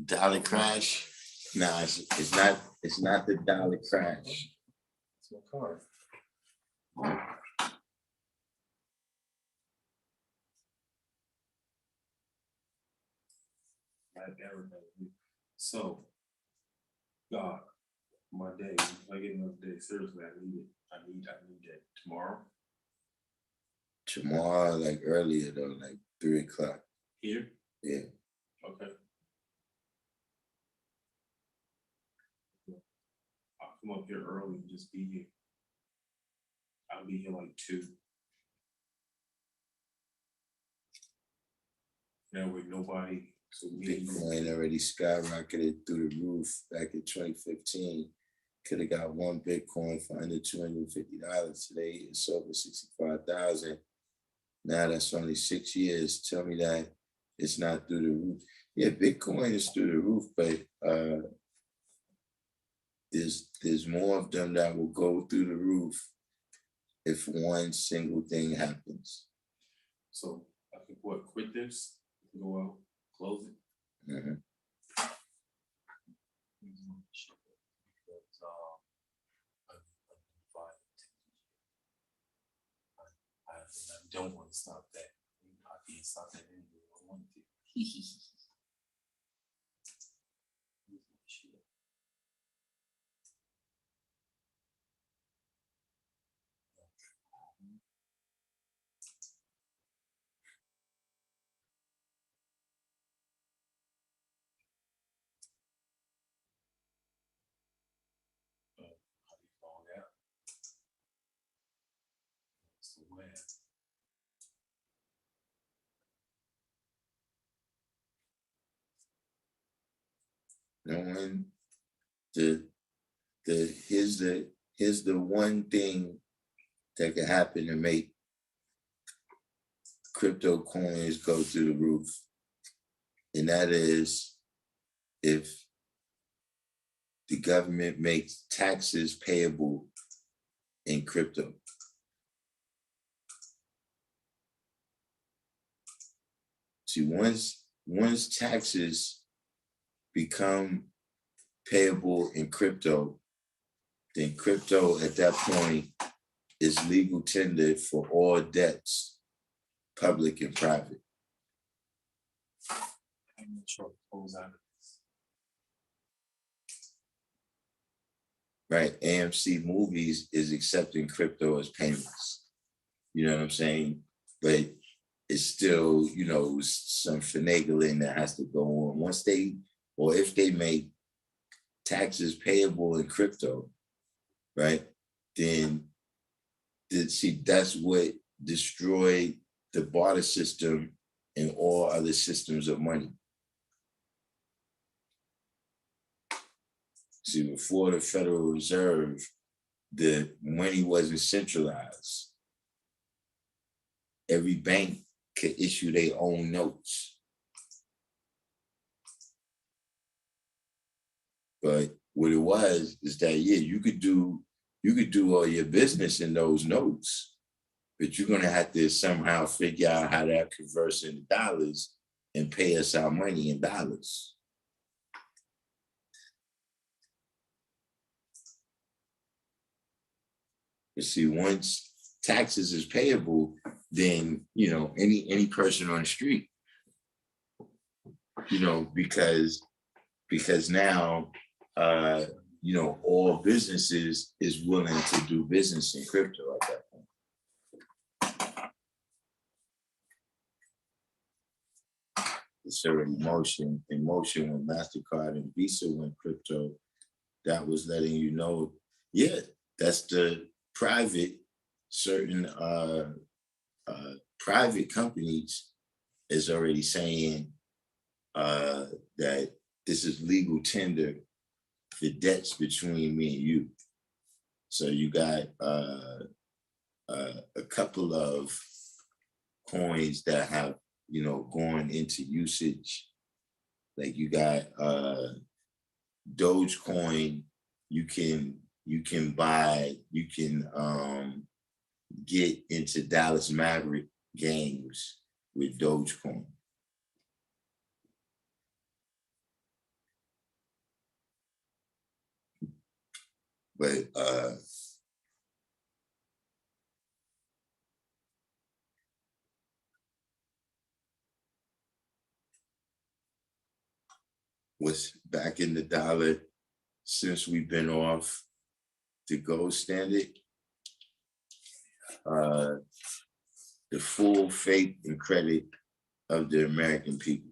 dollar crash. Nah, it's not. It's not the dollar crash. It's my card. So, God, my day. If I get another day, seriously, I need it. I need that tomorrow. Tomorrow, like earlier though, like 3 o'clock. Here? Yeah. Okay. I'll come up here early and just be here. I'll be here like 2. Now with nobody, so me and you, Bitcoin already skyrocketed through the roof back in 2015. Could have got one Bitcoin for under $250. Today it's over 65,000. Now that's only 6 years. Tell me that it's not through the roof. Yeah, Bitcoin is through the roof, but there's more of them that will go through the roof if one single thing happens. so I can quit this, go out, close it. Mhm. I don't want to stop that. I can't stop that anyway. I want to. How do you call that? So where? Knowing here's the one thing that could happen to make crypto coins go through the roof. And that is if the government makes taxes payable in crypto. See, once taxes become payable in crypto, then crypto at that point is legal tender for all debts, public and private. I'm not sure it pulls out of this. Right? AMC Movies is accepting crypto as payments. You know what I'm saying? But it's still, some finagling that has to go on. Once they, or if they make taxes payable in crypto, right? Then see, that's what destroyed the barter system and all other systems of money. See, before the Federal Reserve, the money wasn't centralized. Every bank could issue their own notes. But what it was is that, yeah, you could do all your business in those notes, but you're gonna have to somehow figure out how that converts into dollars and pay us our money in dollars. You see, once taxes is payable, then any person on the street, because now all businesses is willing to do business in crypto at that point. It's already in motion when MasterCard and Visa went crypto. That was letting you know, yeah, that's the certain private companies is already saying that this is legal tender for debts between me and you. So you got a couple of coins that have gone into usage. Like you got Dogecoin. You can buy. You can get into Dallas Maverick games with Dogecoin. But what's back in the dollar since we've been off the gold standard? The full faith and credit of the American people.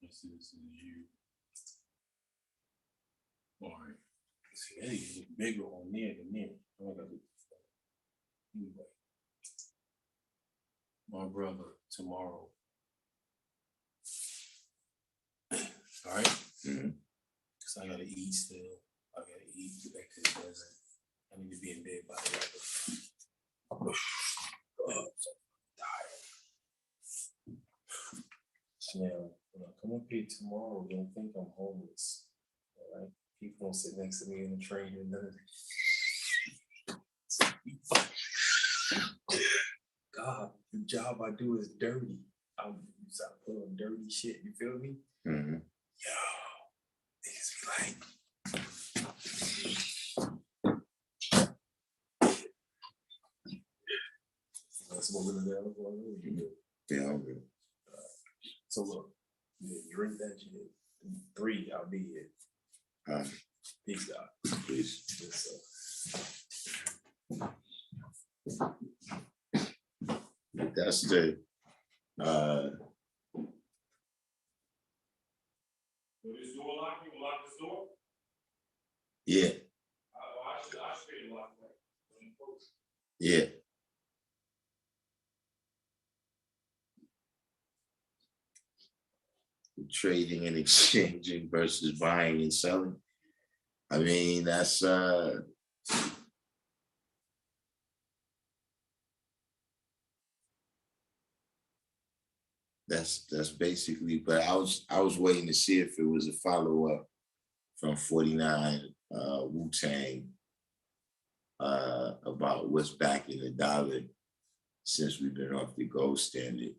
This is you. All right. See, that is bigger on there than there. Anyway, my brother tomorrow. All right. Cause I gotta eat still. I gotta eat. Get back to the desert. I need to be in bed by 11. I'm so tired. Now, when I come up here tomorrow, don't think I'm homeless. All right. People don't sit next to me in the train and none of that. God, the job I do is dirty. I'm put on dirty shit. You feel me? Mm-hmm. Yo, niggas be like, that's what we're gonna do. Yeah, I'm good. So look, yeah, drink that shit. 3, I'll be here. Peace out. Peace. Yes, That's the This door lock, you lock this door? yeah. I should lock that. Yeah. Trading and exchanging versus buying and selling. I mean, that's basically, but I was waiting to see if it was a follow-up from 49 Wu-Tang about what's backing the dollar since we've been off the gold standard.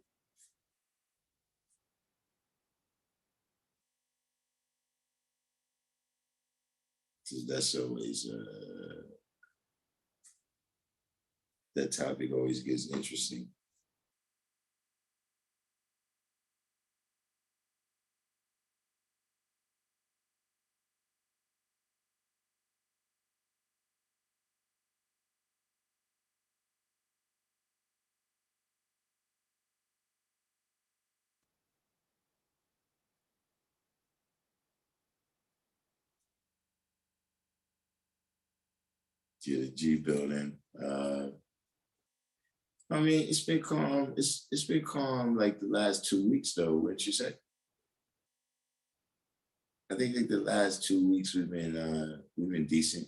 That's always that topic always gets interesting. The G building. I mean, it's been calm. It's been calm like the last 2 weeks though, wouldn't you say? I think like the last 2 weeks we've been decent.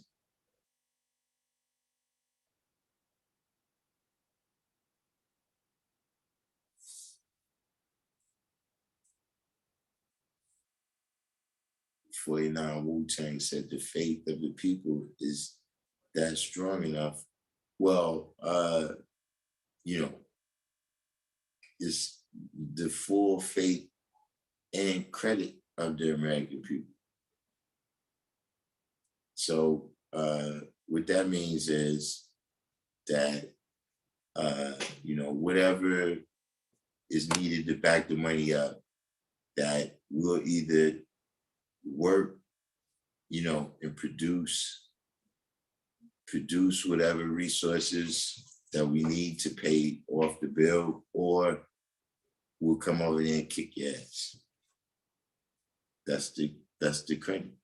'49 Wu-Tang said the faith of the people is that strong enough. Well, it's the full faith and credit of the American people. So what that means is that whatever is needed to back the money up, that we'll either work, and produce whatever resources that we need to pay off the bill, or we'll come over there and kick your ass. That's the credit.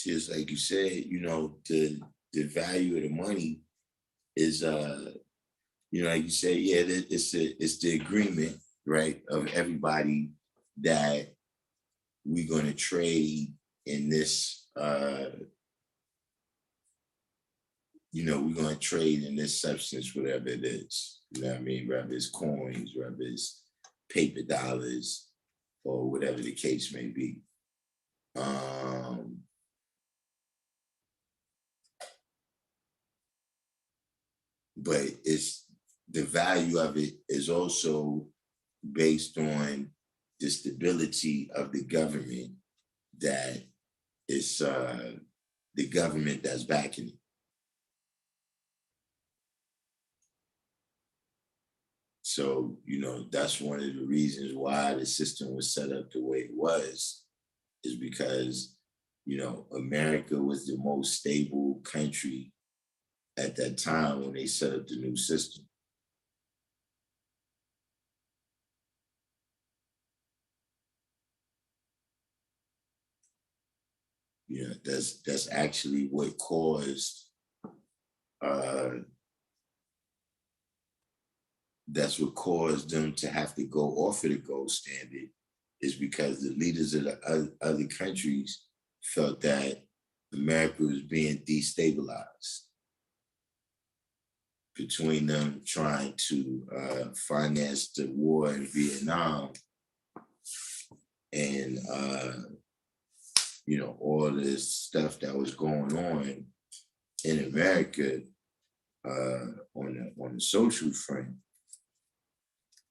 Just like you said, the value of the money is like you said, yeah, it's the agreement, right, of everybody that we're gonna trade in this we're gonna trade in this substance, whatever it is. You know what I mean? Whether it's coins, whether it's paper dollars, or whatever the case may be. But it's the value of it is also based on the stability of the government that is the government that's backing it. So, you know, that's one of the reasons why the system was set up the way it was, is because, you know, America was the most stable country at that time when they set up the new system. You know, that's actually what caused that's what caused them to have to go off of the gold standard, is because the leaders of the other countries felt that America was being destabilized between them trying to finance the war in Vietnam and you know, all this stuff that was going on in America on the social front.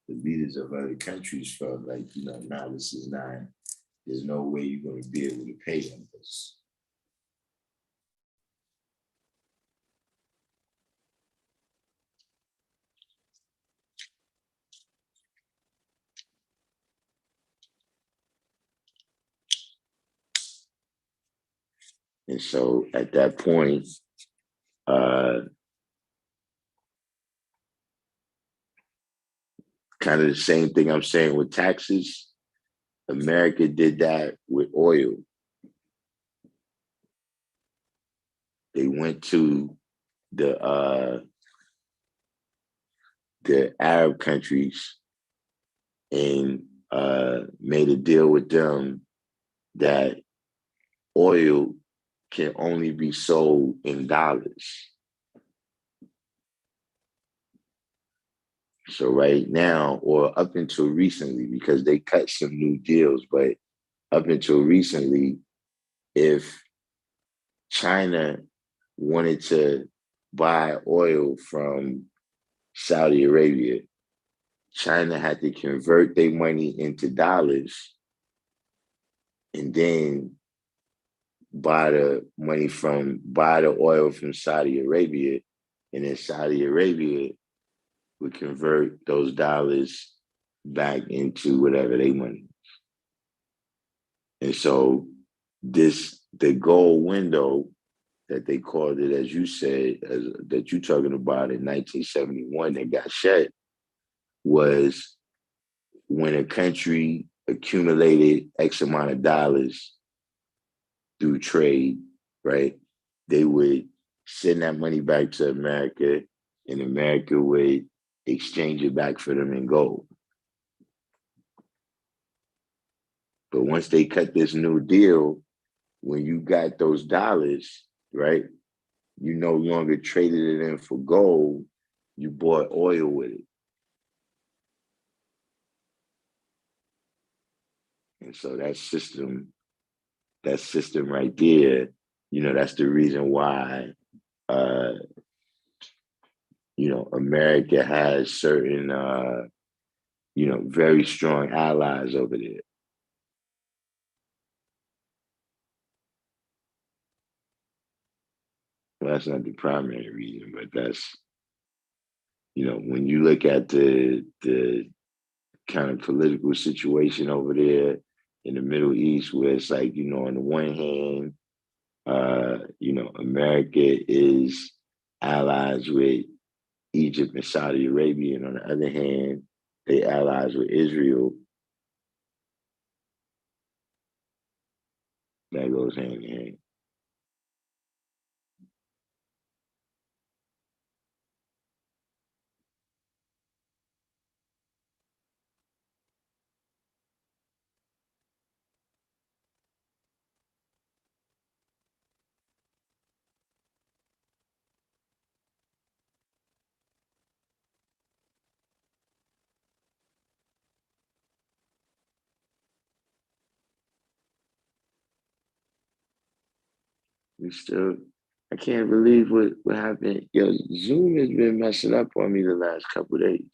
The leaders of other countries felt like, you know, nah, this is not, there's no way you're going to be able to pay them this. And so at that point, kind of the same thing I'm saying with taxes, America did that with oil. They went to the Arab countries and made a deal with them that oil can only be sold in dollars. So right now, or up until recently, because they cut some new deals, but up until recently, if China wanted to buy oil from Saudi Arabia, China had to convert their money into dollars and then buy the oil from Saudi Arabia, and then Saudi Arabia would convert those dollars back into whatever they money. And so the gold window that they called it, as you said, that you're talking about in 1971 that got shut, was when a country accumulated X amount of dollars through trade, right? They would send that money back to America, and America would exchange it back for them in gold. But once they cut this new deal, when you got those dollars, right, you no longer traded it in for gold, you bought oil with it. And so that system right there, you know, that's the reason why, you know, America has certain, you know, very strong allies over there. Well, that's not the primary reason, but that's, you know, when you look at the kind of political situation over there in the Middle East, where it's like, you know, on the one hand, you know, America is allies with Egypt and Saudi Arabia, and on the other hand, they allies with Israel. That goes hand in hand. We still, I can't believe what happened. Yo, Zoom has been messing up on me the last couple of days.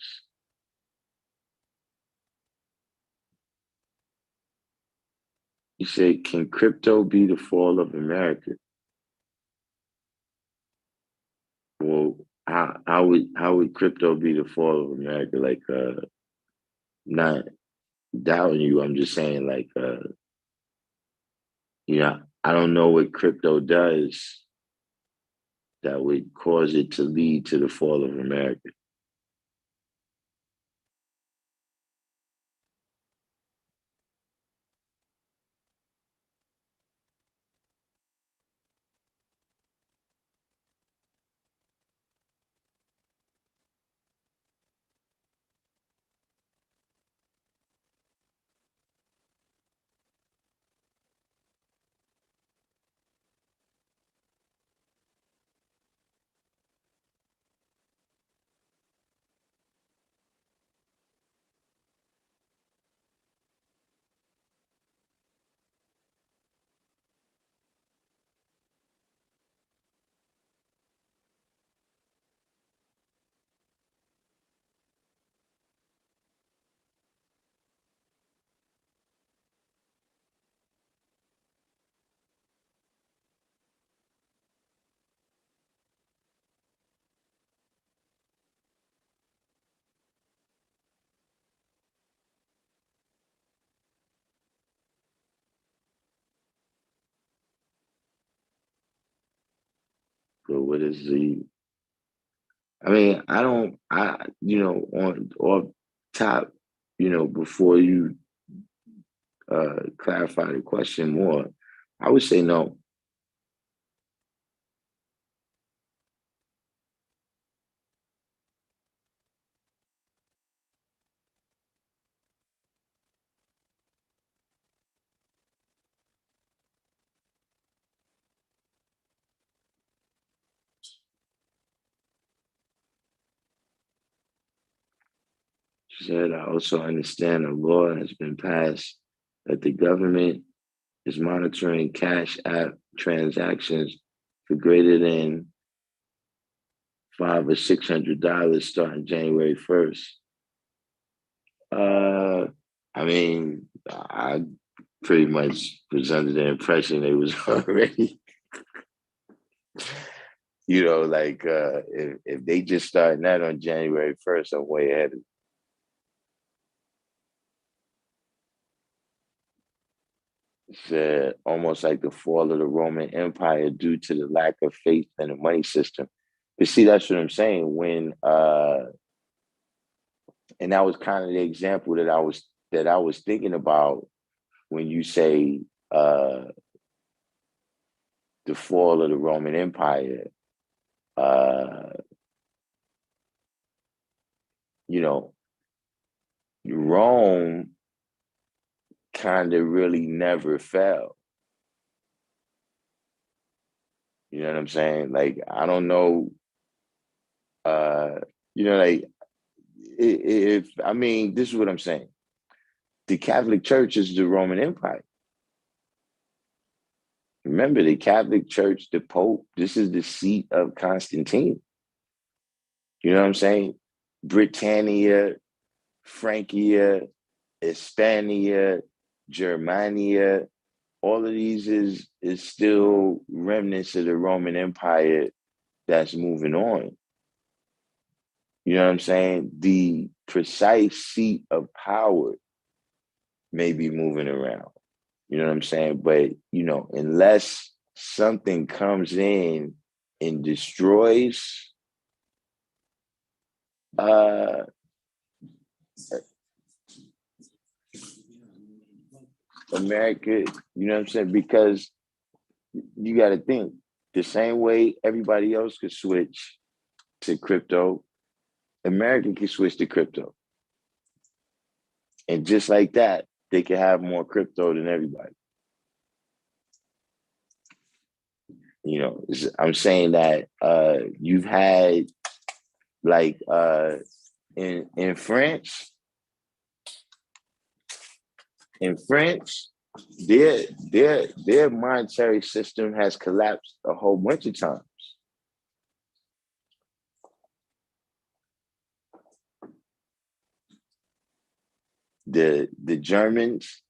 You say, can crypto be the fall of America? Well, how would crypto be the fall of America? Like, not doubting you. I'm just saying, like, I don't know what crypto does that would cause it to lead to the fall of America. But what is the? I mean, I don't. On off top, before you clarify the question more, I would say no. She said, I also understand a law has been passed that the government is monitoring cash app transactions for greater than $500 or $600 starting January 1st. I mean, I pretty much was under the impression it was already, like if they just starting that on January 1st, I'm way ahead of. Said almost like the fall of the Roman Empire due to the lack of faith in the money system. But see, that's what I'm saying. And that was kind of the example that I was thinking about when you say the fall of the Roman Empire. Uh, Rome kind of really never fell. You know what I'm saying? Like, I don't know, like, if I mean, this is what I'm saying. The Catholic Church is the Roman Empire. Remember, the Catholic Church, the Pope, this is the seat of Constantine. You know what I'm saying? Britannia, Francia, Hispania, Germania, all of these is still remnants of the Roman Empire that's moving on. You know what I'm saying? The precise seat of power may be moving around. You know what I'm saying? But, unless something comes in and destroys America, you know what I'm saying? Because you got to think the same way everybody else could switch to crypto, America can switch to crypto. And just like that, they can have more crypto than everybody. I'm saying that you've had like in France, their monetary system has collapsed a whole bunch of times. The Germans,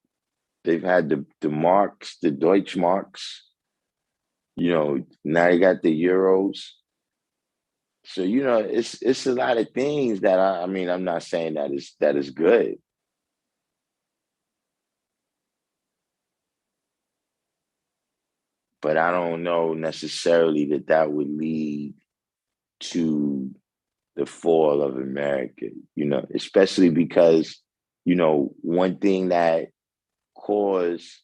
they've had the marks, the Deutschmarks. Now they got the euros. So it's a lot of things that I mean, I'm not saying that is good. But I don't know necessarily that would lead to the fall of America, especially because, one thing that caused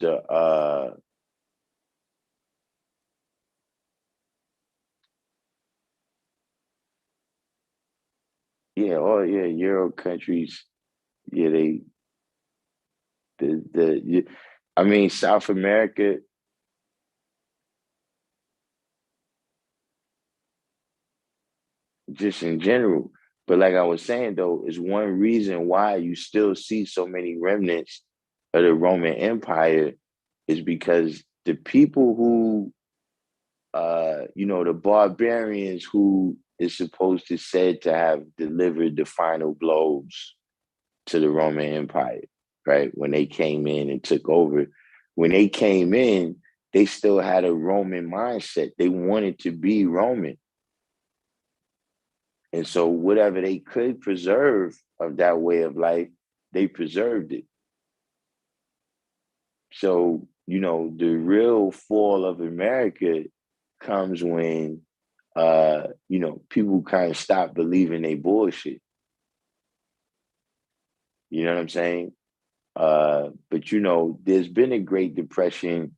the Euro countries, yeah, I mean, South America, just in general. But like I was saying, though, is one reason why you still see so many remnants of the Roman Empire is because the people who, the barbarians who is supposed to said to have delivered the final blows to the Roman Empire, right? When they came in and took over, when they came in, they still had a Roman mindset. They wanted to be Roman. And so whatever they could preserve of that way of life, they preserved it. So, the real fall of America comes when, people kind of stop believing they bullshit. You know what I'm saying? But, there's been a Great Depression,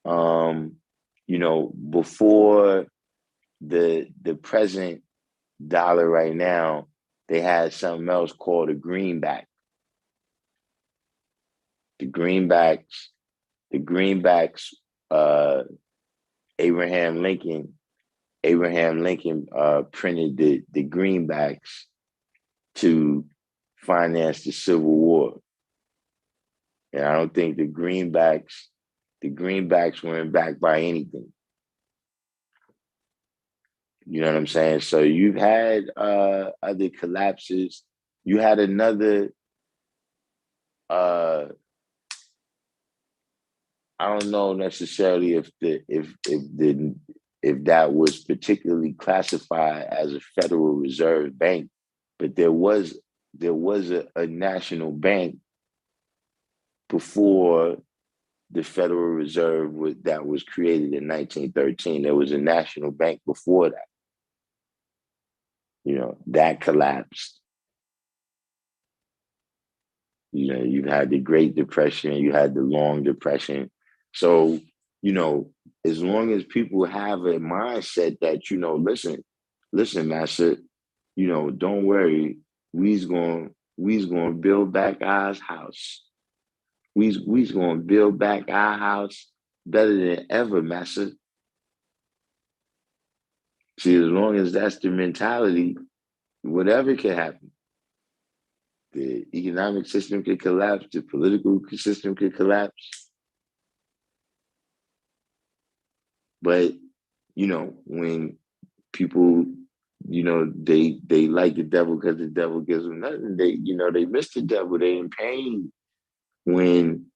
before the present dollar right now, they had something else called a greenback. The greenbacks, the greenbacks, uh, Abraham Lincoln, printed the greenbacks to finance the Civil War. And I don't think the greenbacks weren't backed by anything. You know what I'm saying? So you've had other collapses. You had another I don't know necessarily if that was particularly classified as a Federal Reserve Bank, but there was a national bank before the Federal Reserve that was created in 1913. There was a national bank before that. That collapsed. You've had the Great Depression, you had the Long Depression. So, as long as people have a mindset that, listen, master, don't worry, we's gonna build back our house. We's gonna build back our house better than ever, master. See, as long as that's the mentality, whatever can happen. The economic system could collapse, the political system could collapse. But, when people, they like the devil because the devil gives them nothing, they miss the devil. They in pain when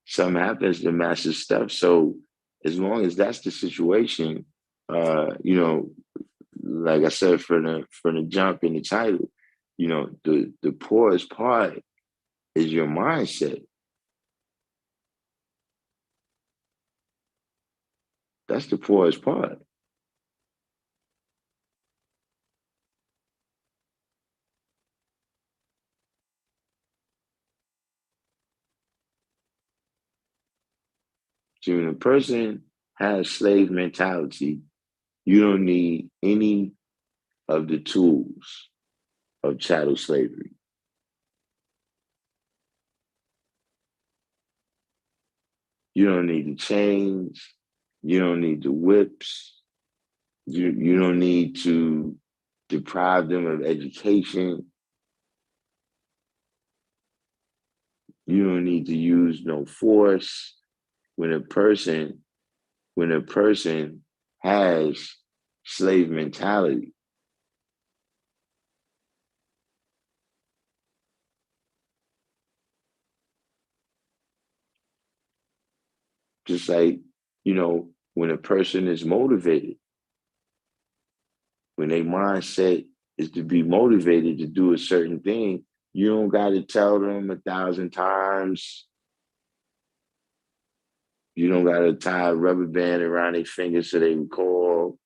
something happens to massive stuff. So as long as that's the situation, like I said, from the jump in the title, the poorest part is your mindset. That's the poorest part. So when a person has slave mentality, you don't need any of the tools of chattel slavery. You don't need the chains. You don't need the whips. You don't need to deprive them of education. You don't need to use no force when a person has slave mentality. Just like, when a person is motivated. When their mindset is to be motivated to do a certain thing, you don't got to tell them 1,000 times. You don't got to tie a rubber band around their fingers so they recall.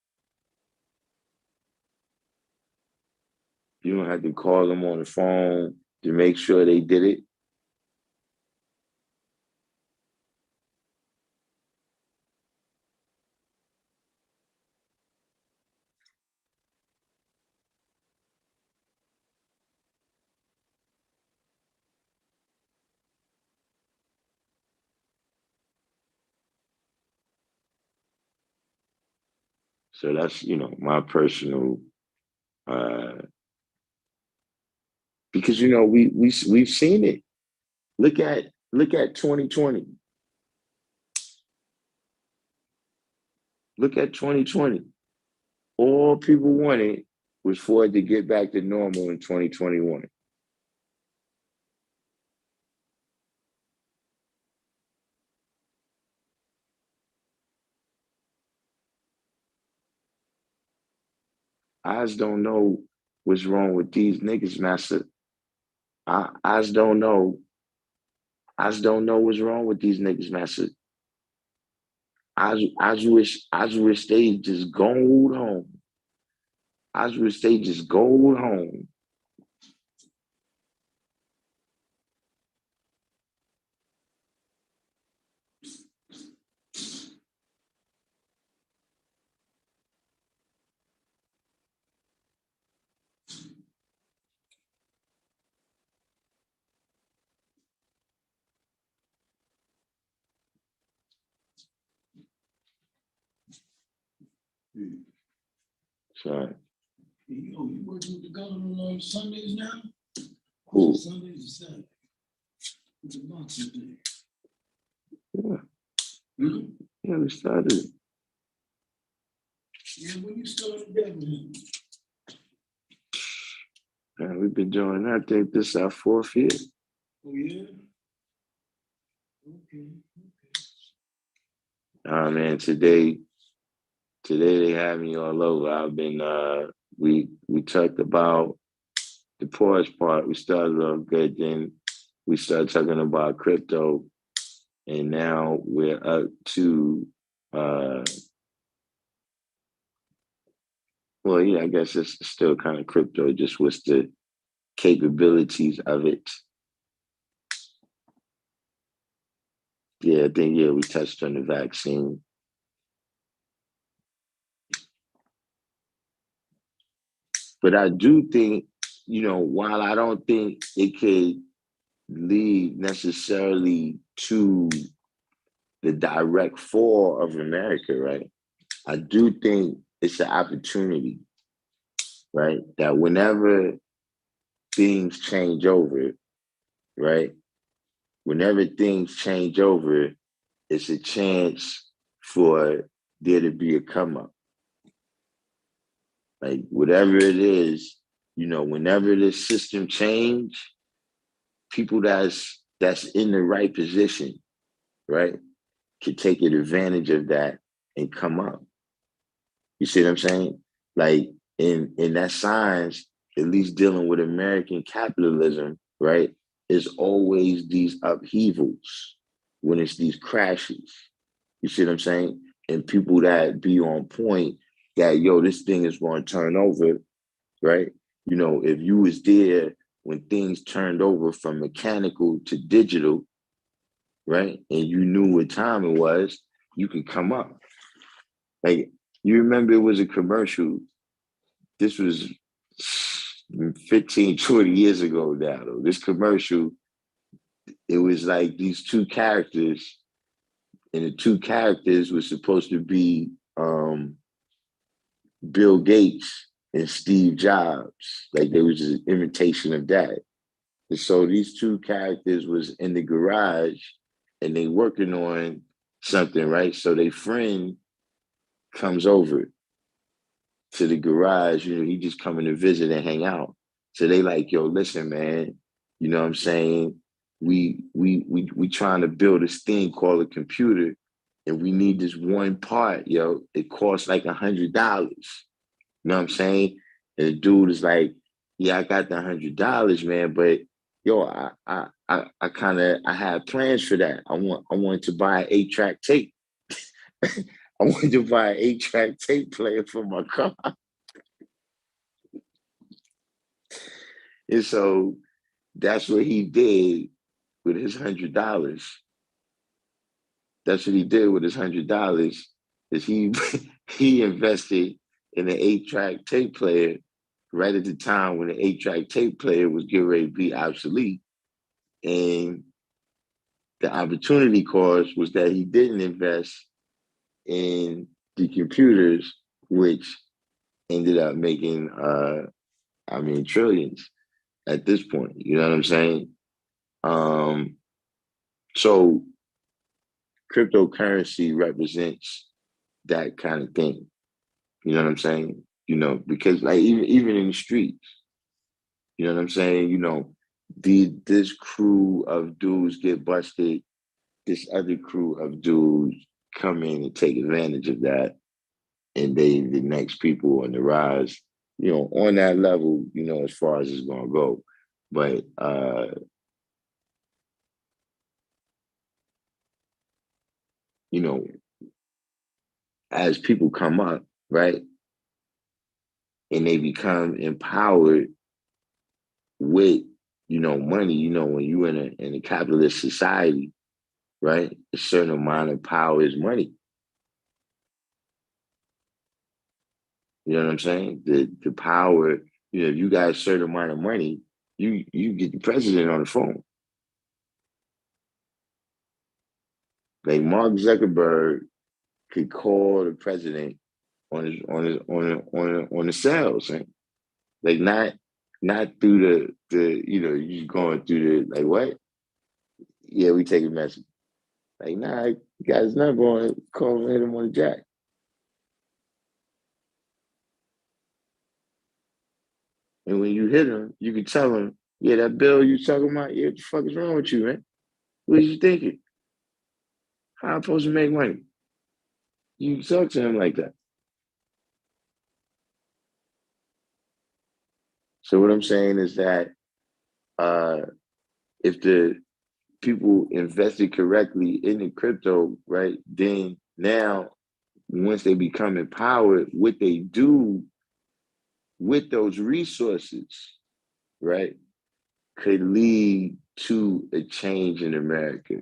You don't have to call them on the phone to make sure they did it. So that's, my personal, because, we've seen it. Look at 2020. Look at 2020. All people wanted was for it to get back to normal in 2021. I just don't know what's wrong with these niggas, master. I just don't know. I just don't know what's wrong with these niggas, master. I just wish they just go home. I just wish they just go home. Sorry. You working with the government on Sundays now? Who? Sundays and Saturdays. It's a boxing thing. Yeah. Hmm? Yeah, we started. Yeah, when you started that with him? Man, we've been doing that. I think this is our 4th year. Oh, yeah? Okay. Man, today they have me all over. I've been we talked about the poorest part. We started off good, then we started talking about crypto, and now we're up to well, yeah, I guess it's still kind of crypto, just what's the capabilities of it. Yeah, then we touched on the vaccine. But I do think, while I don't think it could lead necessarily to the direct fall of America, right? I do think it's an opportunity, right? That whenever things change over, right? Whenever things change over, it's a chance for there to be a come up. Like whatever it is, whenever the system change, people that's in the right position, right, can take advantage of that and come up. You see what I'm saying? Like in that science, at least dealing with American capitalism, right, is always these upheavals when it's these crashes. You see what I'm saying? And people that be on point that, this thing is going to turn over, right? If you was there when things turned over from mechanical to digital, right? And you knew what time it was, you could come up. Like, you remember it was a commercial. This was 15, 20 years ago now, though. This commercial, it was like these two characters, and the two characters were supposed to be Bill Gates and Steve Jobs. Like, there was just an imitation of that. And so these two characters was in the garage and they working on something, right? So their friend comes over to the garage, he just coming to visit and hang out. So they like, yo, listen, man, you know what I'm saying? We trying to build this thing called a computer, and we need this one part, yo. It costs like $100. You know what I'm saying? And the dude is like, yeah, I got the $100, man, but yo, I kind of I had plans for that. I wanted to buy an 8-track tape. I wanted to buy an 8-track tape player for my car. And so that's what he did with his $100. That's what he did with his $100 is he he invested in an 8-track tape player right at the time when the 8-track tape player was getting ready to be obsolete. And the opportunity cost was that he didn't invest in the computers, which ended up making trillions at this point. You know what I'm saying? So cryptocurrency represents that kind of thing. You know what I'm saying? You know, because like even in the streets, you know what I'm saying? You know, this crew of dudes get busted, this other crew of dudes come in and take advantage of that, and they the next people on the rise, you know, on that level, you know, as far as it's gonna go. But you know, as people come up, right, and they become empowered with, you know, money, you know, when you in a capitalist society, right, a certain amount of power is money. You know what I'm saying? The power, you know, if you got a certain amount of money, you get the president on the phone. Like Mark Zuckerberg could call the president on the cell, saying, like not through the you know, you going through the like what? Yeah, we take a message. Like, nah, you guys not going to call him on the jack. And when you hit him, you can tell him, yeah, that bill you talking about, yeah, what the fuck is wrong with you, man? What are you thinking? How am I supposed to make money? You can talk to him like that. So what I'm saying is that uh, if the people invested correctly in the crypto, right, then now once they become empowered, what they do with those resources, right, could lead to a change in America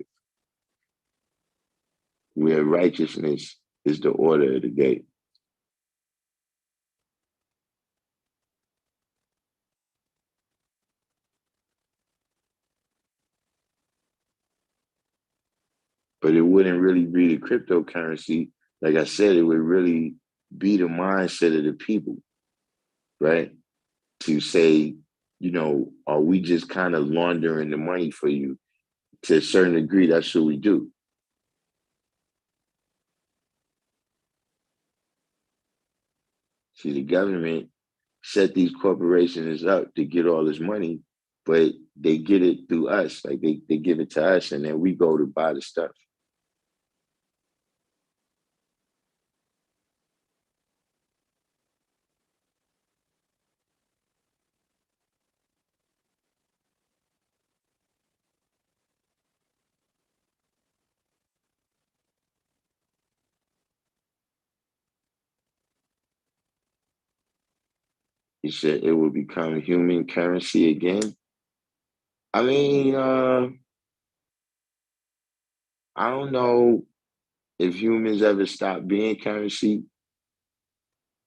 where righteousness is the order of the day. But it wouldn't really be the cryptocurrency. Like I said, it would really be the mindset of the people, right? To say, you know, are we just kind of laundering the money for you? To a certain degree, that's what we do. See, the government set these corporations up to get all this money, but they get it through us. Like they give it to us and then we go to buy the stuff. He said it will become human currency again. I mean, I don't know if humans ever stop being currency.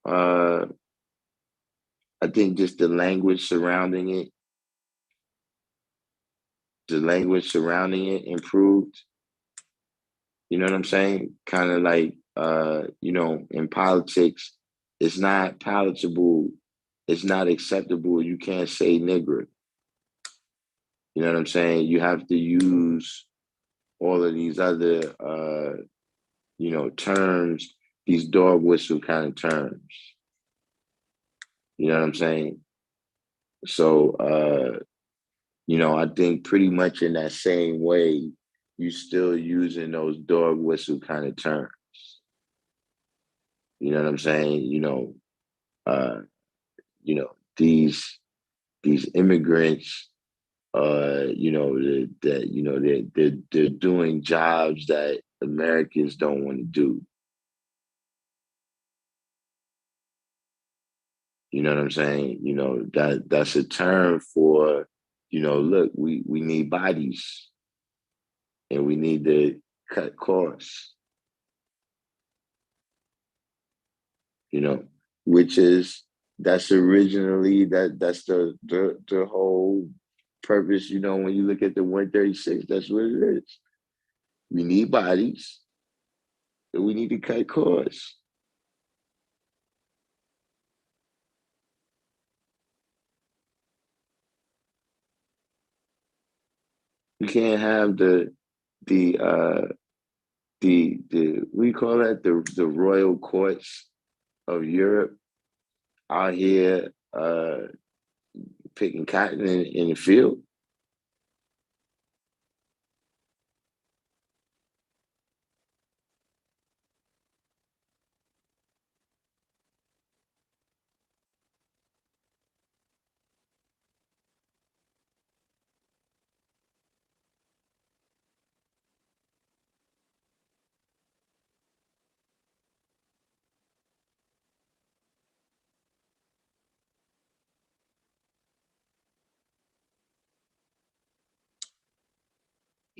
Uh, I think just the language surrounding it improved. You know what I'm saying? Kind of like, you know, in politics, it's not palatable, it's not acceptable. You can't say nigger. You know what I'm saying? You have to use all of these other, you know, terms, these dog whistle kind of terms. You know what I'm saying? So, you know, I think pretty much in that same way, you still using those dog whistle kind of terms. You know what I'm saying? You know, You know, these immigrants, you know, that you know they're doing jobs that Americans don't want to do. You know what I'm saying? You know, that's a term for, you know, look, we need bodies and we need to cut costs, you know, which is that's originally that's the whole purpose, you know, when you look at the 136, that's what it is. We need bodies and we need to cut costs. You can't have the we call that the royal courts of Europe out here picking cotton in the field.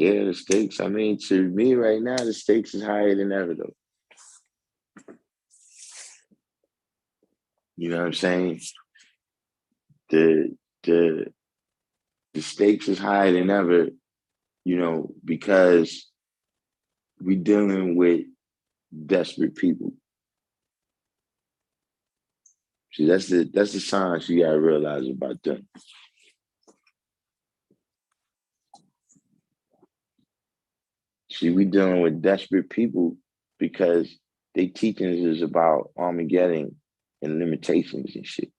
Yeah, the stakes. I mean, to me right now, the stakes is higher than ever though. You know what I'm saying? The the the stakes is higher than ever, you know, because we dealing with desperate people. See, that's the science you gotta realize about them. See, we dealing with desperate people because they teachings is about Armageddon and limitations and shit.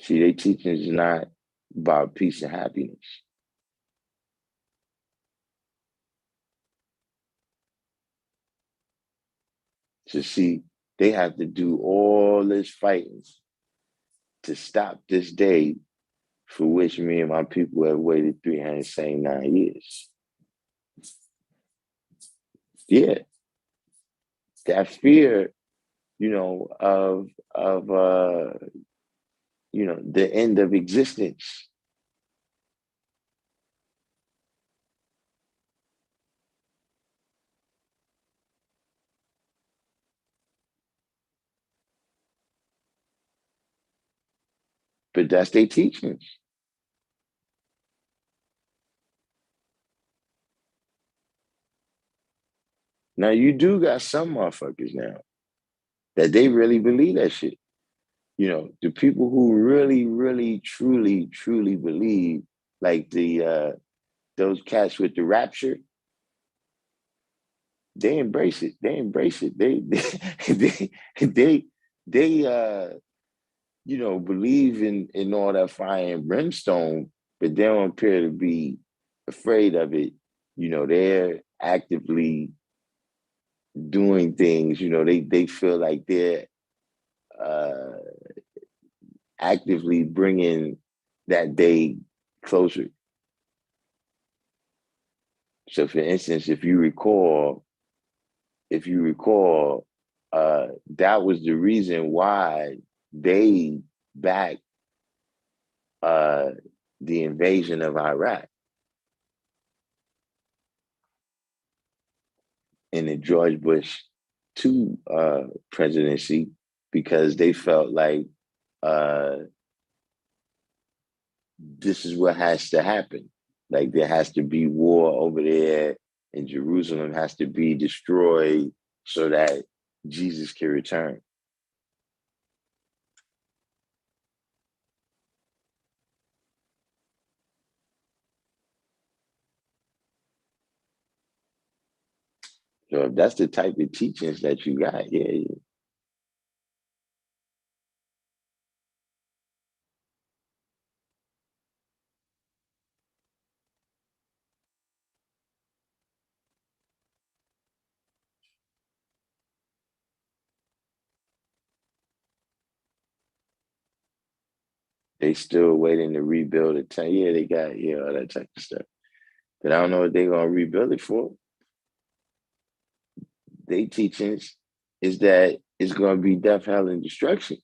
See, they teachings is not about peace and happiness. So see, they have to do all this fighting to stop this day for which me and my people have waited 379 years. Yeah, that fear, you know, of you know, the end of existence. But that's their teachings. Now you do got some motherfuckers now that they really believe that shit. You know, the people who really, really, truly, truly believe, like the those cats with the rapture, they embrace it. They embrace it. They they you know, believe in all that fire and brimstone, but they don't appear to be afraid of it. You know, they're actively doing things. You know, they feel like they're uh, actively bringing that day closer. So, for instance, if you recall, that was the reason why they backed uh, the invasion of Iraq in the George Bush II presidency, because they felt like uh, this is what has to happen. Like there has to be war over there, and Jerusalem has to be destroyed so that Jesus can return. So if that's the type of teachings that you got, yeah, yeah. They still waiting to rebuild it. Yeah, they got all that type of stuff. But I don't know what they're gonna rebuild it for. They teachings is that it's gonna be death, hell, and destruction.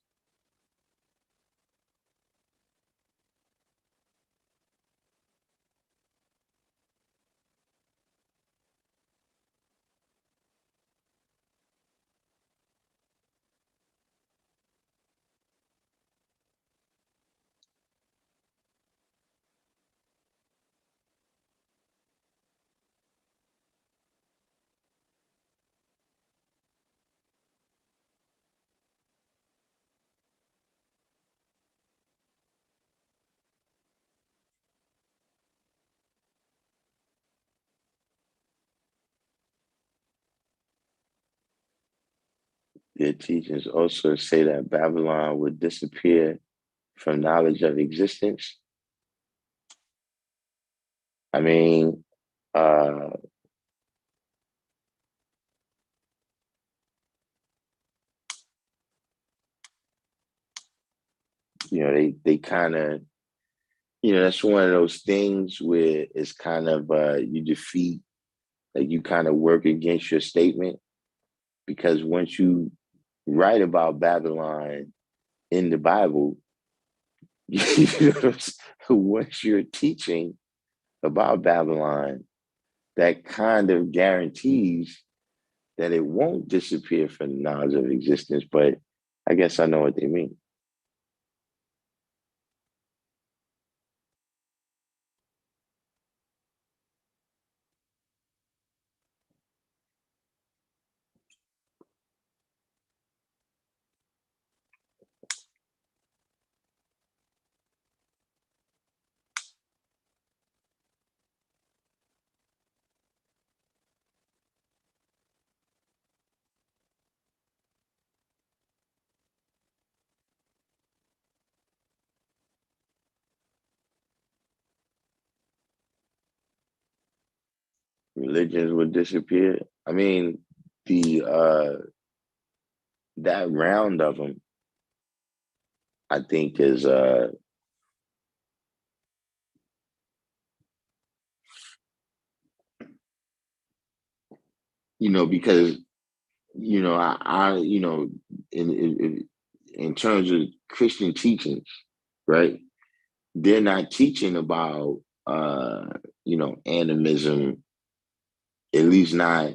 Their teachings also say that Babylon would disappear from knowledge of existence. I mean, they kind of, that's one of those things where it's kind of you defeat, like you kind of work against your statement, because once you write about Babylon in the Bible, once you're teaching about Babylon, that kind of guarantees that it won't disappear from the knowledge of existence. But I guess I know what they mean. Religions would disappear. I mean, the that round of them, I think, is because I in terms of Christian teachings, right? They're not teaching about animism, at least not,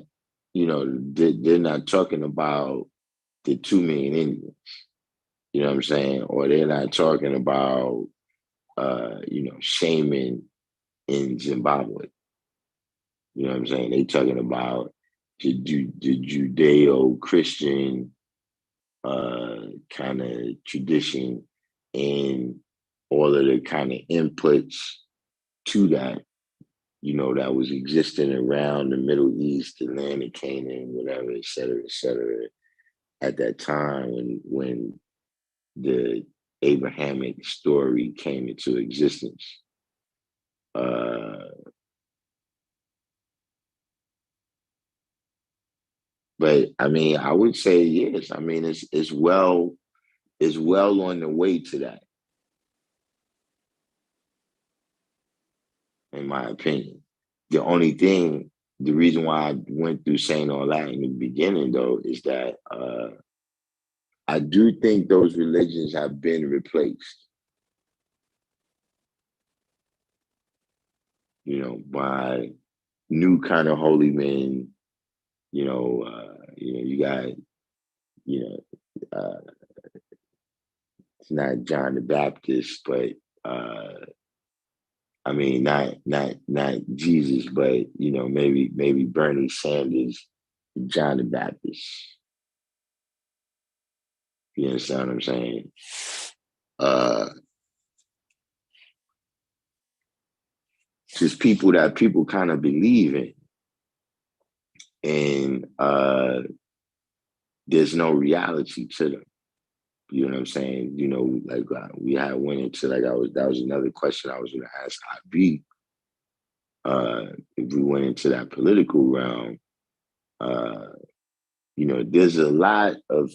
they're not talking about the 2 million Indians, you know what I'm saying? Or they're not talking about shaman in Zimbabwe. You know what I'm saying? They talking about the Judeo-Christian kind of tradition and all of the kind of inputs to that, that was existing around the Middle East, the land of Canaan, whatever, et cetera, at that time when the Abrahamic story came into existence. But I mean, I would say yes. I mean, it's well on the way to that, in my opinion. The reason why I went through saying all that in the beginning, though, is that I do think those religions have been replaced, by new kind of holy men. You got, it's not John the Baptist, but I mean, not Jesus, but maybe Bernie Sanders, John the Baptist. You understand what I'm saying? Just people that people kind of believe in, and there's no reality to them. You know what I'm saying? Like we had went into that was another question I was going to ask IB. If we went into that political realm, there's a lot of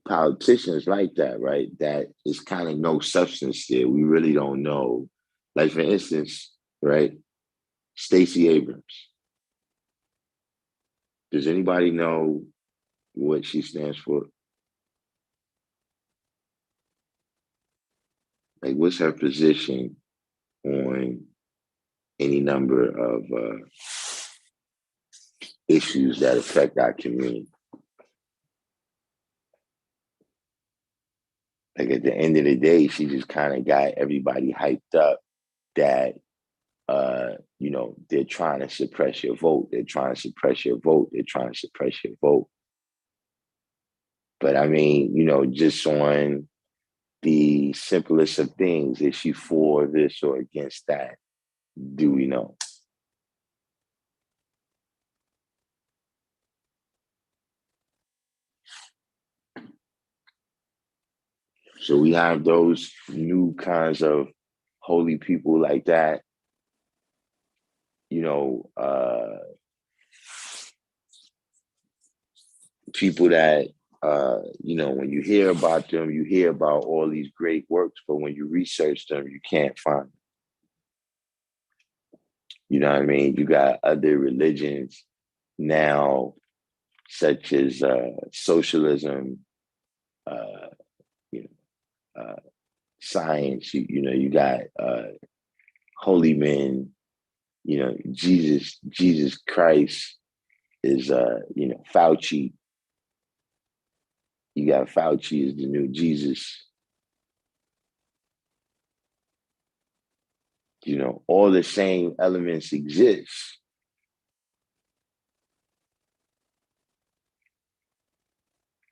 politicians like that, right? That is kind of no substance there. We really don't know. Like for instance, right? Stacey Abrams. Does anybody know what she stands for? Like, what's her position on any number of issues that affect our community? Like at the end of the day, she just kind of got everybody hyped up that they're trying to suppress your vote. They're trying to suppress your vote. They're trying to suppress your vote. But I mean, just on the simplest of things, is she for this or against that? Do we know? So we have those new kinds of holy people like that, people that, when you hear about them, you hear about all these great works, but when you research them, you can't find them. You know what I mean? You got other religions now, such as socialism, uh, you know, science. You got holy men. Jesus Christ is, Fauci. You got Fauci is the new Jesus. All the same elements exist.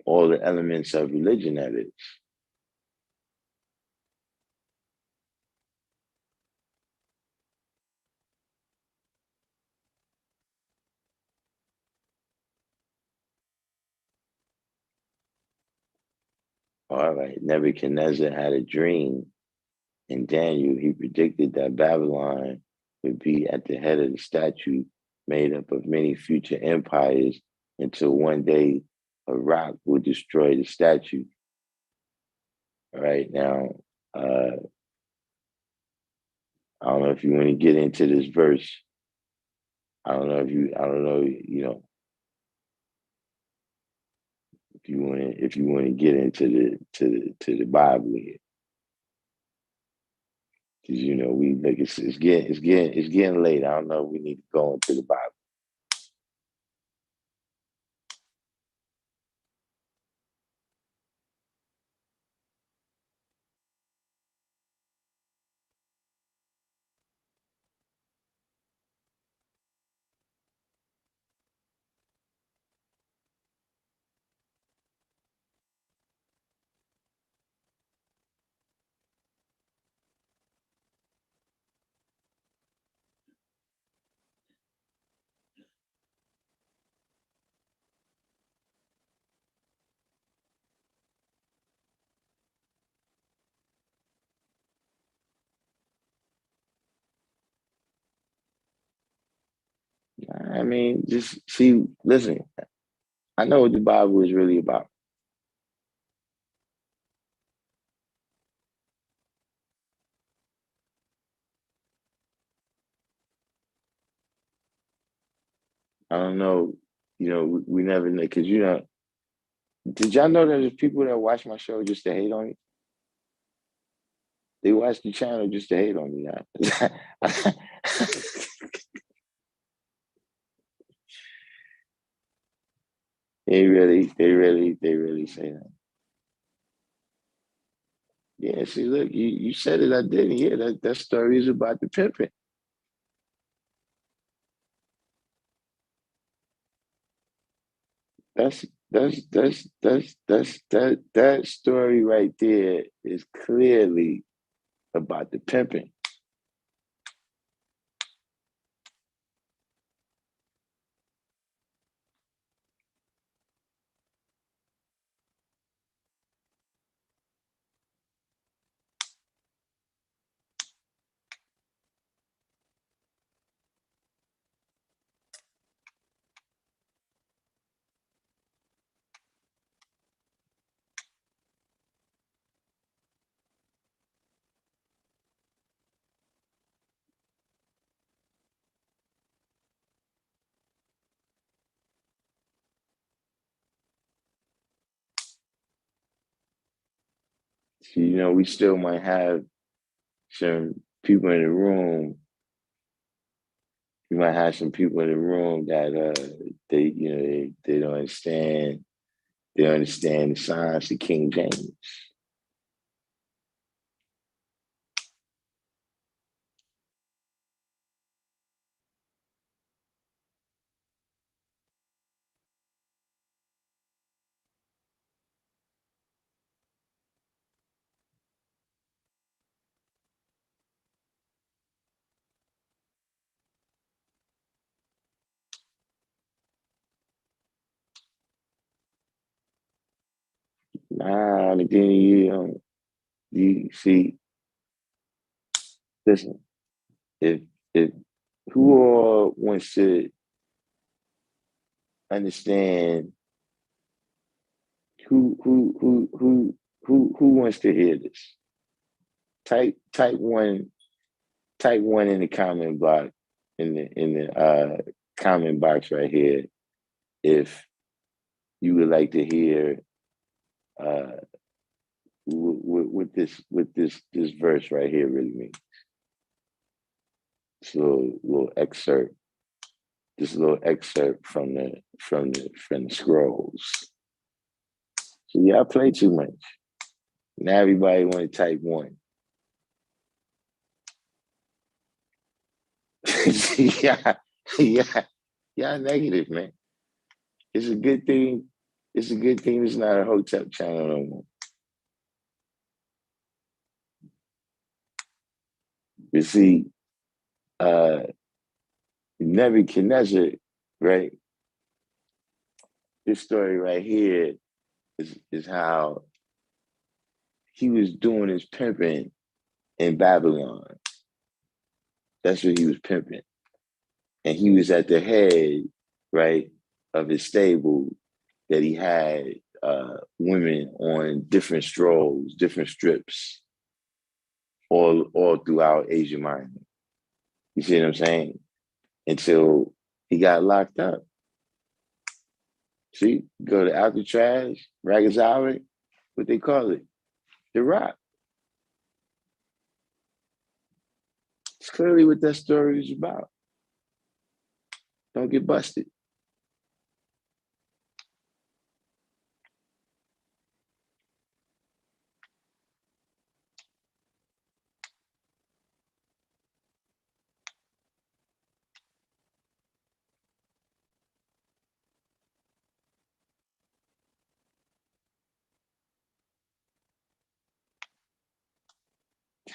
All the elements of religion, that is. All right. Nebuchadnezzar had a dream. In Daniel, he predicted that Babylon would be at the head of the statue made up of many future empires until one day a rock will destroy the statue. All right. Now, I don't know if you want to get into this verse. I don't know, if you want to get into the Bible here. Because we like it's getting late. I don't know if we need to go into the Bible. I mean, just see, listen, I know what the Bible is really about. I don't know, we never know, because, did y'all know that there's people that watch my show just to hate on me? They watch the channel just to hate on me now. They really say that. Yeah, see, look, you said it, I didn't. Yeah, that story is about the pimping. That story right there is clearly about the pimping. So, we still might have some people in the room. You might have some people in the room that they don't understand. They understand the signs of King James. Nah, and then you see, listen, if who all wants to understand who wants to hear this? Type one in the comment box in the comment box right here if you would like to hear uh what this verse right here really means. This little excerpt from the scrolls. So yeah, I play too much. Now everybody want to type one. yeah, yeah, y'all negative, man. It's a good thing. It's a good thing it's not a hotel channel no more. You see, Nebuchadnezzar, right? This story right here is how he was doing his pimping in Babylon. That's what he was pimping. And he was at the head, right, of his stable that he had women on different strolls, different strips, all throughout Asia Minor. You see what I'm saying? Until he got locked up. See, go to Alcatraz, Rikers Island, what they call it, the Rock. It's clearly what that story is about. Don't get busted.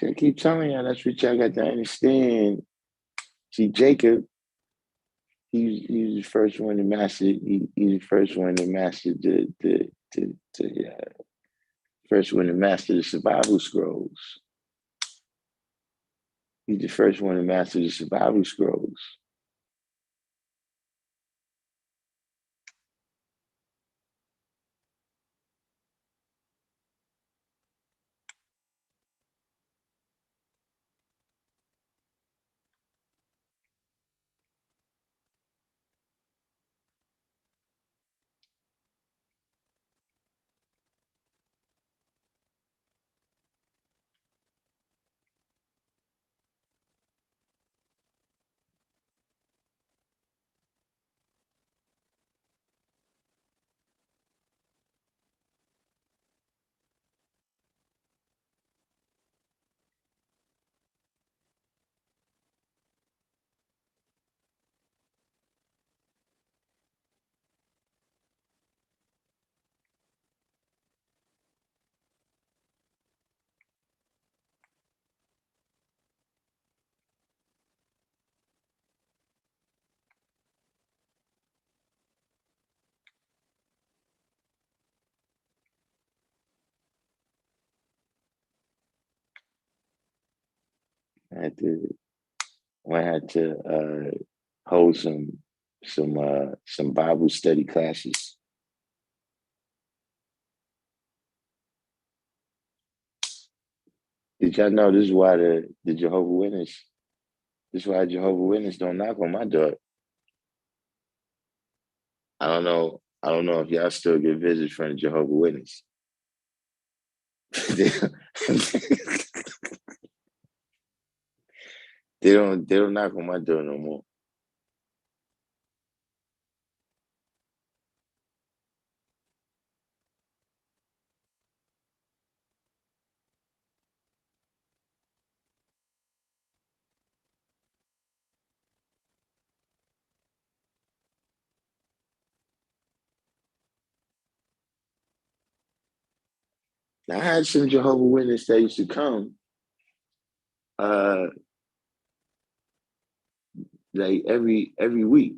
I keep telling y'all, that's what y'all got to understand. See, Jacob, he's the first one to master. He's the first one to master first one to master the survival scrolls. He's the first one to master the survival scrolls. I had to hold some Bible study classes. Did y'all know this is why the Jehovah Witness? This is why Jehovah Witness don't knock on my door. I don't know. I don't know if y'all still get visits from the Jehovah Witness. they don't knock on my door no more. Now, I had some Jehovah Witness that used to come, like every week.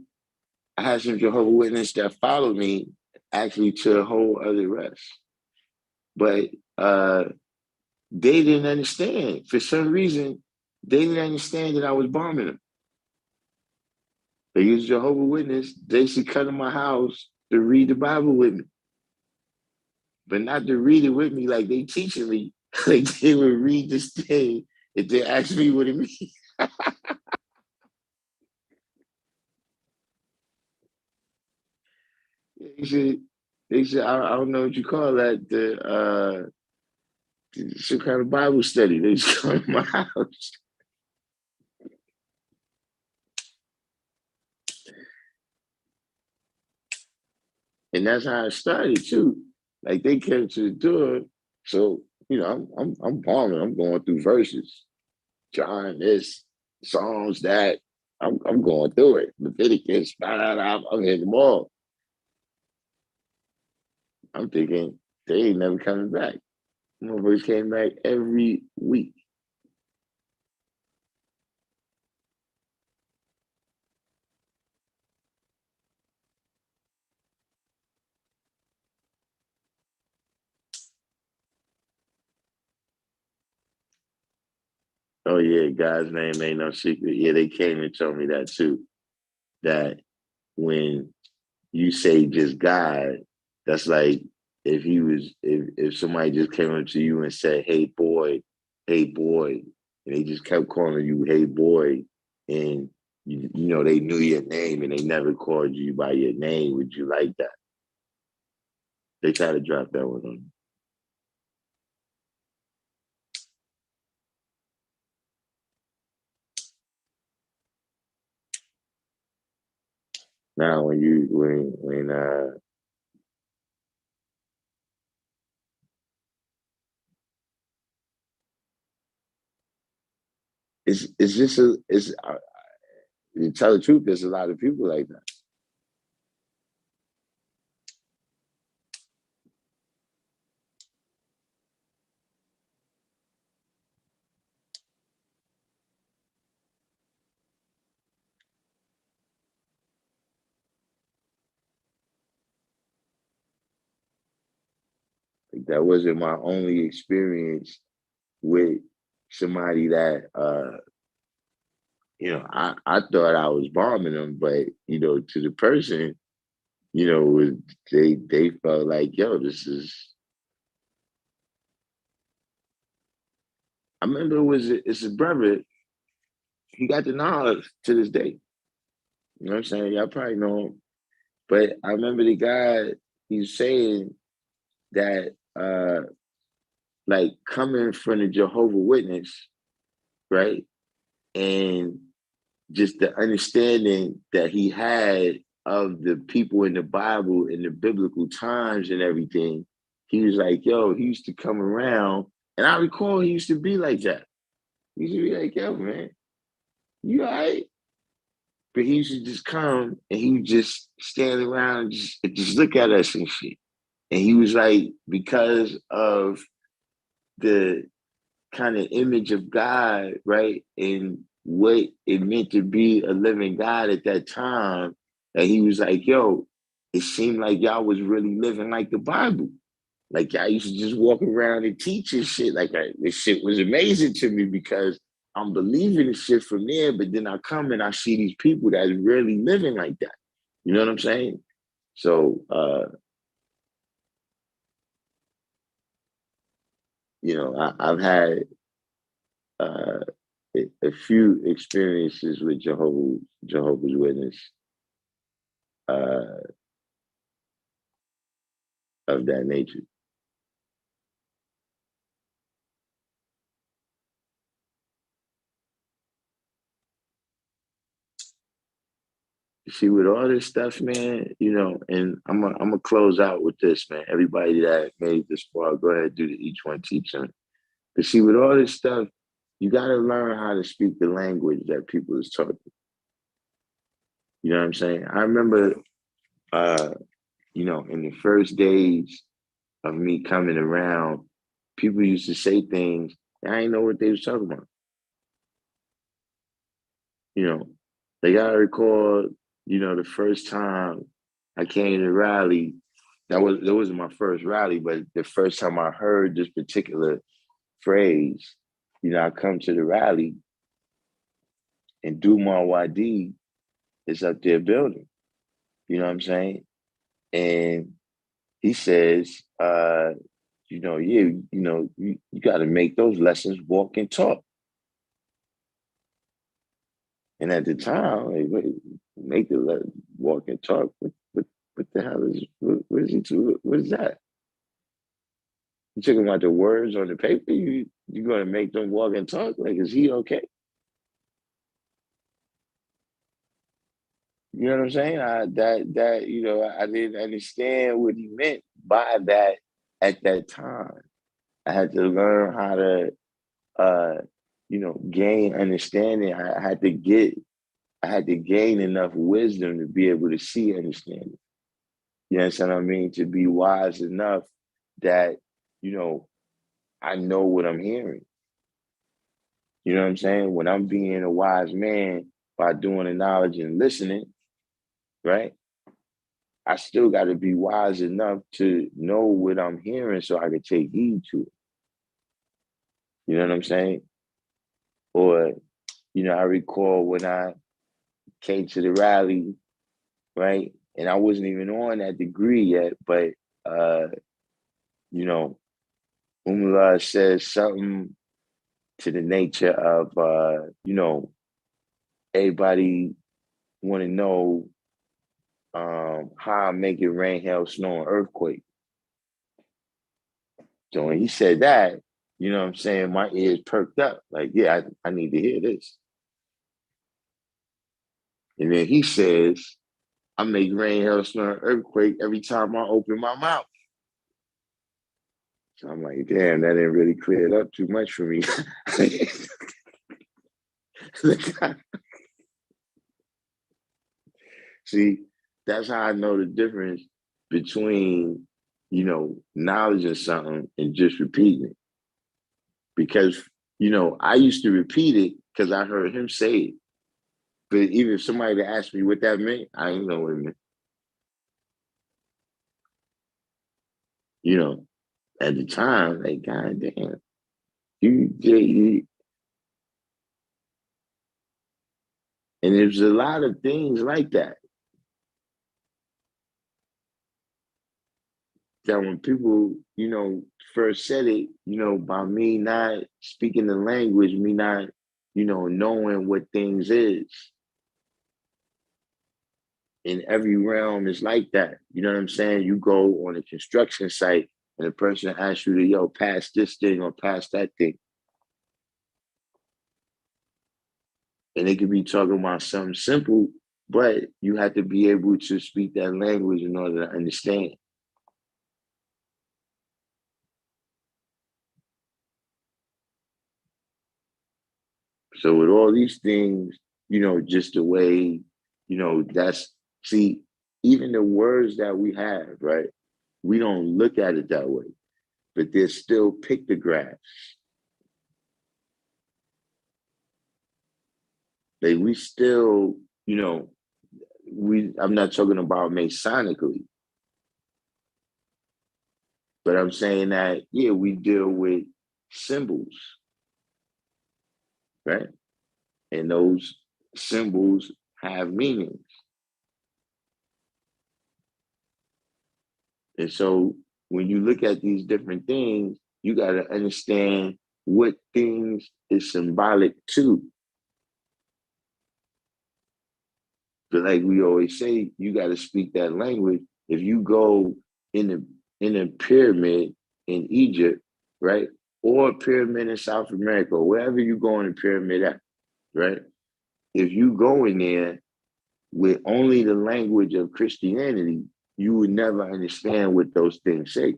I had some Jehovah Witness that followed me actually to a whole other rest. But they didn't understand. For some reason, they didn't understand that I was bombing them. They used Jehovah Witness. They used to come to my house to read the Bible with me. But not to read it with me like they teaching me. Like they would read this thing if they ask me what it means. They said, I don't know what you call that, some kind of Bible study. They just come to my house. And that's how it started too. Like they came to the door. So, I'm bombing. I'm going through verses. John, this, Psalms, that. I'm going through it. Leviticus, I'm hitting them all. I'm thinking they ain't never coming back. Motherfuckers came back every week. Oh yeah, God's name ain't no secret. Yeah, they came and told me that too. That when you say just God, that's like if somebody just came up to you and said, hey boy, and they just kept calling you hey boy, and they knew your name and they never called you by your name, would you like that? They try to drop that one on you. Now when it's just to tell the truth, there's a lot of people like that. Like, that wasn't my only experience with somebody that I thought I was bombing them, but to the person, they felt like, yo, this is. I remember it's a brother. He got the knowledge to this day. You know what I'm saying? Y'all probably know him, but I remember the guy. He's saying that like coming from the Jehovah Witness, right, and just the understanding that he had of the people in the Bible in the biblical times and everything, he was like, yo, he used to come around. And I recall he used to be like that. He used to be like, yo, man, you all right? But he used to just come and he would just stand around and just look at us and shit. And he was like, because of the kind of image of God, right? And what it meant to be a living God at that time, that he was like, yo, it seemed like y'all was really living like the Bible. Like y'all used to just walk around and teach and shit. Like this shit was amazing to me because I'm believing the shit from there, but then I come and I see these people that's really living like that. You know what I'm saying? So I've had uh, a few experiences with Jehovah's Witness uh, of that nature. see, with all this stuff, man, and I'm gonna close out with this, man. Everybody that made this far, go ahead, do the each one teaching. But see, with all this stuff, you got to learn how to speak the language that people is talking. You know what I'm saying? I remember, in the first days of me coming around, people used to say things, and I didn't know what they was talking about. Like I recall, the first time I came to the rally, that wasn't my first rally, but the first time I heard this particular phrase, I come to the rally and Dumar Wadi is up there building. You know what I'm saying? And he says, you got to make those lessons walk and talk. And at the time, make the walk and talk. What the hell is? What is he doing? What is that? You talking about the words on the paper? You going to make them walk and talk? Like, is he okay? You know what I'm saying? I didn't understand what he meant by that at that time. I had to learn how to, gain understanding. I had to gain enough wisdom to be able to see understanding. You understand what I mean? To be wise enough that, I know what I'm hearing. You know what I'm saying? When I'm being a wise man by doing the knowledge and listening, right? I still got to be wise enough to know what I'm hearing so I can take heed to it. You know what I'm saying? Or, I recall when I came to the rally, right? And I wasn't even on that degree yet, but, Umullah says something to the nature of, everybody want to know how I make it rain, hail, snow, and earthquake. So when he said that, you know what I'm saying, my ears perked up. Like, yeah, I need to hear this. And then he says, I make rain, hail, snow, and earthquake every time I open my mouth. So I'm like, damn, that didn't really clear it up too much for me. See, that's how I know the difference between, knowledge of something and just repeating it. Because, I used to repeat it because I heard him say it. But even if somebody asked me what that meant, I didn't know what it meant. At the time, like, God damn, you and there's a lot of things like that. That when people, first said it, by me not speaking the language, me not, knowing what things is. In every realm is like that. You know what I'm saying? You go on a construction site and the person asks you to, pass this thing or pass that thing. And they could be talking about something simple, but you have to be able to speak that language in order to understand. So with all these things, just the way, even the words that we have, right? We don't look at it that way, but they're still pictographs. Like we still, I'm not talking about Masonically, but I'm saying that, yeah, we deal with symbols, right? And those symbols have meanings. And so when you look at these different things, you got to understand what things is symbolic to. But like we always say, you got to speak that language. If you go in a pyramid in Egypt, right, or a pyramid in South America, or wherever you go in a pyramid at, right, if you go in there with only the language of Christianity, you would never understand what those things say.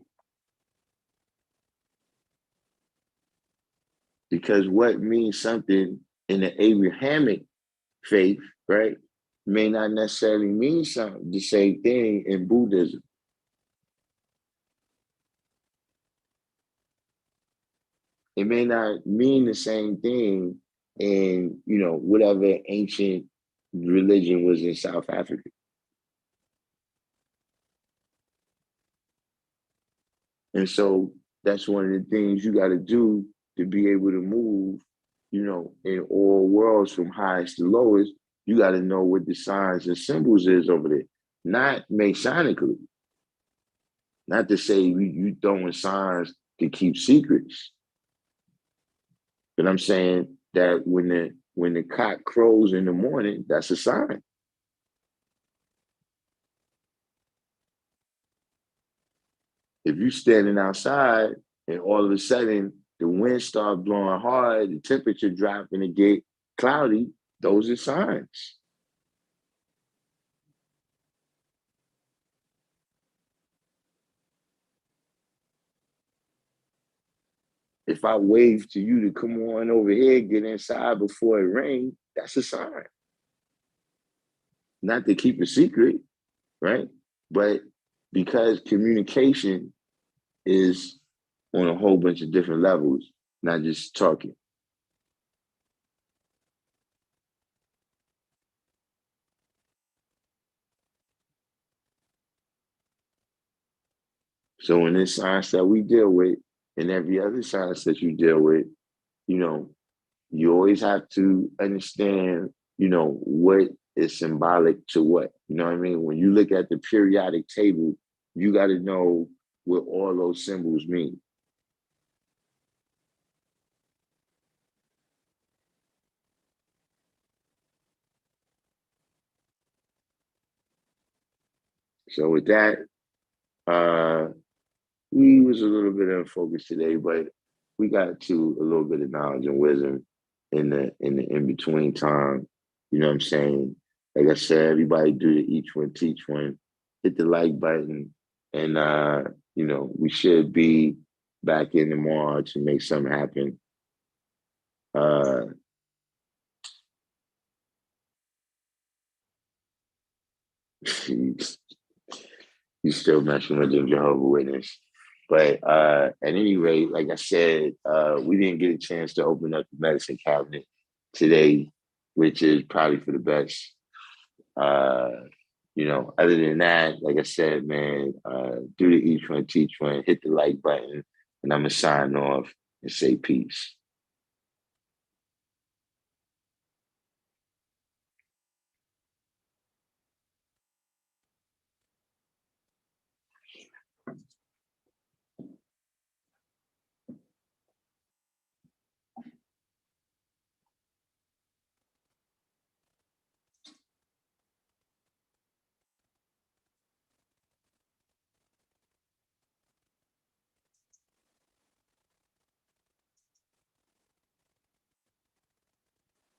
Because what means something in the Abrahamic faith, right, may not necessarily mean something the same thing in Buddhism. It may not mean the same thing in, whatever ancient religion was in South Africa. And so that's one of the things you got to do to be able to move, in all worlds from highest to lowest. You got to know what the signs and symbols is over there, not Masonically. Not to say you throwing signs to keep secrets. But I'm saying that when the cock crows in the morning, that's a sign. If you're standing outside and all of a sudden the wind starts blowing hard, the temperature drop and it get cloudy, those are signs. If I wave to you to come on over here, get inside before it rains, that's a sign. Not to keep a secret, right? But because communication is on a whole bunch of different levels, not just talking. So in this science that we deal with, and every other science that you deal with, you always have to understand, what is symbolic to what. You know what I mean? When you look at the periodic table, you got to know what all those symbols mean. So with that, we was a little bit unfocused today, but we got to a little bit of knowledge and wisdom in the in between time. You know what I'm saying? Like I said, everybody do the each one teach one. Hit the like button, and we should be back in tomorrow to make something happen. You still messing with the Jehovah's Witness. But at any rate, like I said, we didn't get a chance to open up the medicine cabinet today, which is probably for the best. Other than that, like I said, man, do the each one, teach one, hit the like button, and I'm going to sign off and say peace.